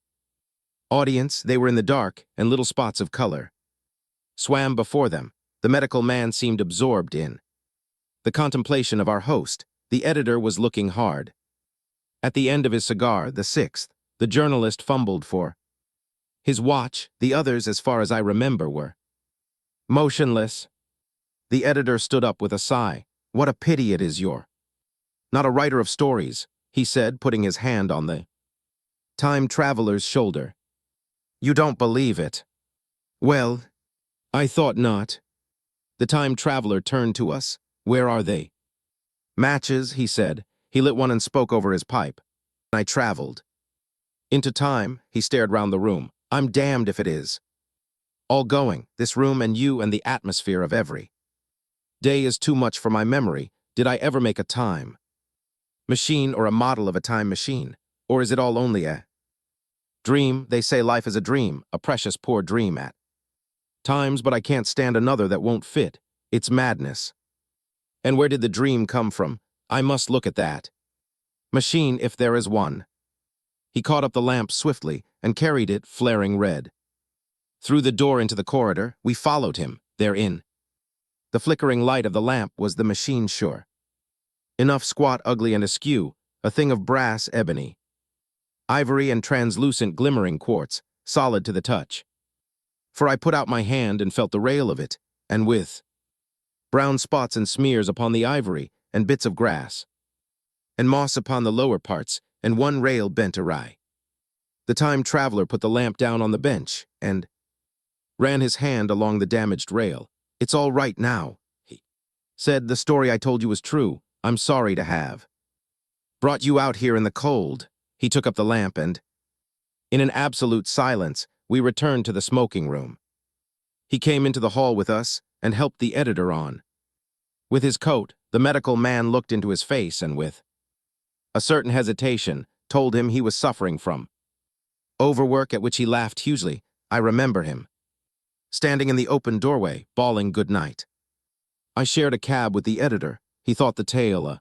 audience. They were in the dark, and little spots of color swam before them. The medical man seemed absorbed in the contemplation of our host. The editor was looking hard at the end of his cigar. The sixth, the journalist, fumbled for his watch. The others, as far as I remember, were motionless. The editor stood up with a sigh. What a pity it is you're not a writer of stories, he said, putting his hand on the time traveler's shoulder. You don't believe it? Well, I thought not. The time traveler turned to us. Where are they? Matches, he said. He lit one and spoke over his pipe. I traveled into time. He stared round the room. I'm damned if it is all going. This room and you and the atmosphere of every day is too much for my memory. Did I ever make a time machine or a model of a time machine? Or is it all only a dream? They say life is a dream, a precious poor dream at times, but I can't stand another that won't fit. It's madness. And where did the dream come from? I must look at that machine, if there is one. He caught up the lamp swiftly and carried it, flaring red, through the door into the corridor. We followed him. Therein, the flickering light of the lamp was the machine, sure enough, squat, ugly, and askew, a thing of brass, ebony, ivory, and translucent glimmering quartz, solid to the touch. For I put out my hand and felt the rail of it, and with brown spots and smears upon the ivory, and bits of grass, and moss upon the lower parts, and one rail bent awry. The time traveler put the lamp down on the bench and ran his hand along the damaged rail. "It's all right now," he said. "The story I told you was true. I'm sorry to have brought you out here in the cold." He took up the lamp and, in an absolute silence, we returned to the smoking room. He came into the hall with us and helped the editor on with his coat. The medical man looked into his face and, with a certain hesitation, told him he was suffering from overwork, at which he laughed hugely. I remember him standing in the open doorway, bawling good night. I shared a cab with the editor. He thought the tale a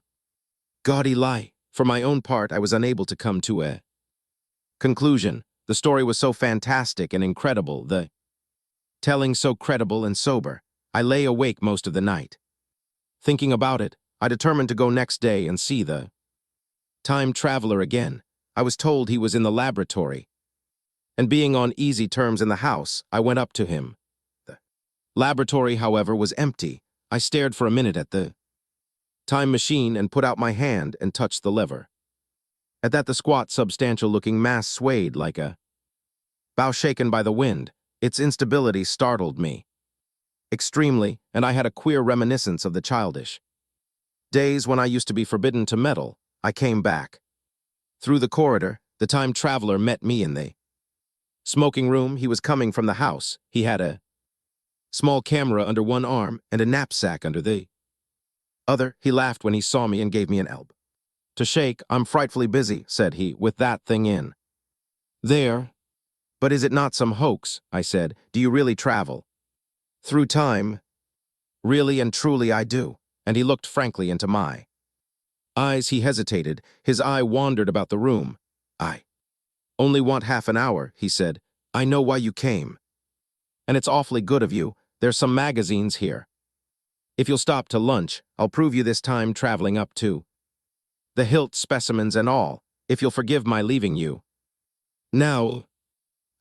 gaudy lie. For my own part, I was unable to come to a conclusion. The story was so fantastic and incredible, the telling so credible and sober. I lay awake most of the night thinking about it. I determined to go next day and see the time traveler again. I was told he was in the laboratory, and being on easy terms in the house, I went up to him. The laboratory, however, was empty. I stared for a minute at the time machine and put out my hand and touched the lever. At that, the squat, substantial-looking mass swayed like a bough shaken by the wind. Its instability startled me extremely, and I had a queer reminiscence of the childish days when I used to be forbidden to meddle. I came back through the corridor. The time traveler met me in the smoking room. He was coming from the house. He had a small camera under one arm and a knapsack under the other. He laughed when he saw me and gave me an elb to shake. "I'm frightfully busy," said he, "with that thing in there." "But is it not some hoax?" I said. "Do you really travel through time?" "Really and truly I do." And he looked frankly into my eyes. He hesitated. His eye wandered about the room. "I only want half an hour," he said. "I know why you came, and it's awfully good of you. There's some magazines here. If you'll stop to lunch, I'll prove you this time traveling up to the hilt, specimens and all, if you'll forgive my leaving you now."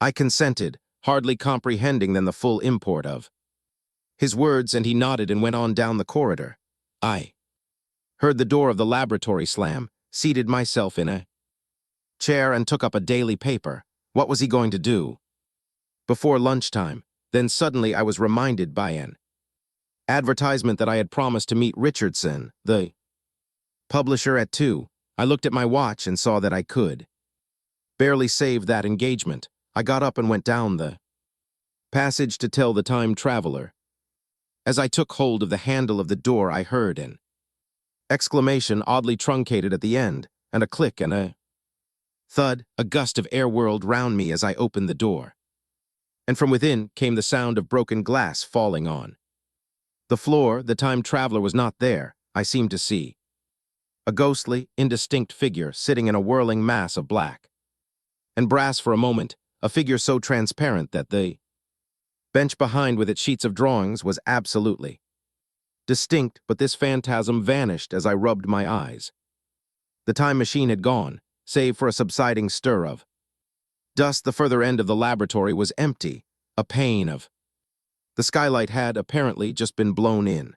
I consented, hardly comprehending then the full import of his words, and he nodded and went on down the corridor. I heard the door of the laboratory slam, seated myself in a chair and took up a daily paper. What was he going to do before lunchtime? Then suddenly I was reminded by an advertisement that I had promised to meet Richardson, the publisher, at 2. I looked at my watch and saw that I could barely save that engagement. I got up and went down the passage to tell the time traveler. As I took hold of the handle of the door, I heard an exclamation oddly truncated at the end, and a click and a thud. A gust of air whirled round me as I opened the door, and from within came the sound of broken glass falling on the floor. The time traveler was not there. I seemed to see a ghostly, indistinct figure sitting in a whirling mass of black and brass for a moment, a figure so transparent that the bench behind with its sheets of drawings was absolutely distinct, but this phantasm vanished as I rubbed my eyes. The time machine had gone, save for a subsiding stir of dust. The further end of the laboratory was empty. A pane of the skylight had apparently just been blown in.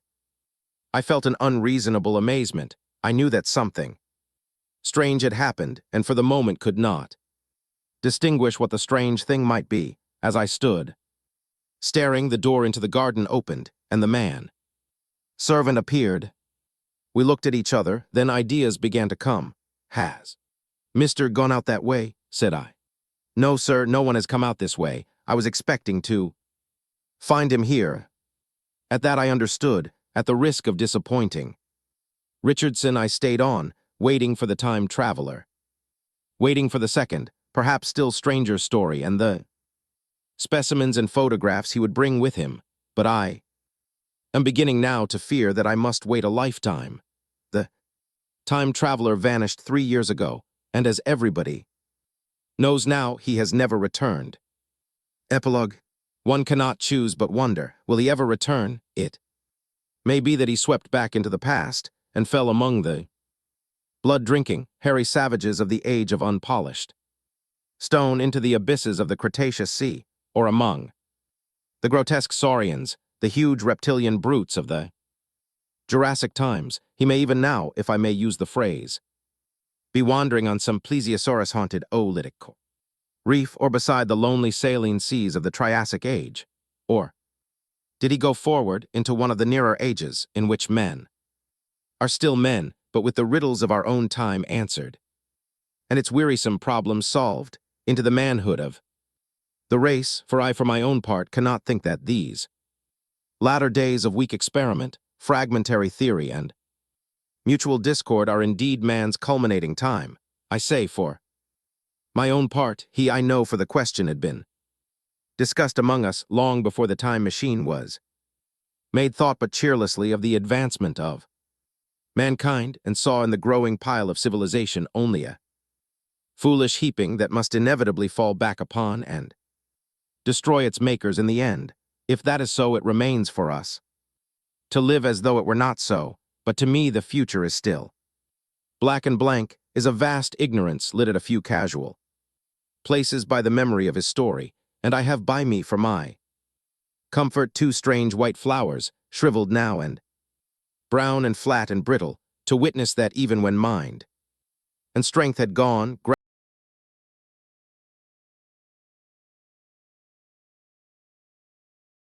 I felt an unreasonable amazement. I knew that something strange had happened, and for the moment could not distinguish what the strange thing might be. As I stood staring, the door into the garden opened, and the man servant appeared. We looked at each other, then ideas began to come. "Has Mr. gone out that way?" said I. "No, sir, no one has come out this way. I was expecting to find him here." At that I understood, at the risk of disappointing Richardson. I stayed on, waiting for the time traveler, waiting for the second, perhaps still stranger story and the specimens and photographs he would bring with him. But I am beginning now to fear that I must wait a lifetime. The time traveler vanished 3 years ago, and as everybody knows now, he has never returned. Epilogue. One cannot choose but wonder, will he ever return? It may be that he swept back into the past and fell among the blood-drinking, hairy savages of the age of unpolished stone, into the abysses of the Cretaceous Sea, or among the grotesque saurians, the huge reptilian brutes of the Jurassic times, he may even now, if I may use the phrase, be wandering on some plesiosaurus-haunted oolitic reef or beside the lonely saline seas of the Triassic Age. Or did he go forward into one of the nearer ages in which men are still men, but with the riddles of our own time answered, and its wearisome problems solved, into the manhood of the race? For I, for my own part, cannot think that these latter days of weak experiment, fragmentary theory, and mutual discord are indeed man's culminating time. I say, for my own part, I know, for the question had been discussed among us long before the time machine was made, thought but cheerlessly of the advancement of mankind, and saw in the growing pile of civilization only a foolish heaping that must inevitably fall back upon and destroy its makers in the end. If that is so, it remains for us to live as though it were not so, but to me the future is still black, and blank is a vast ignorance lit at a few casual places by the memory of his story, and I have by me for my comfort 2 strange white flowers, shriveled now and brown and flat and brittle, to witness that even when mind and strength had gone,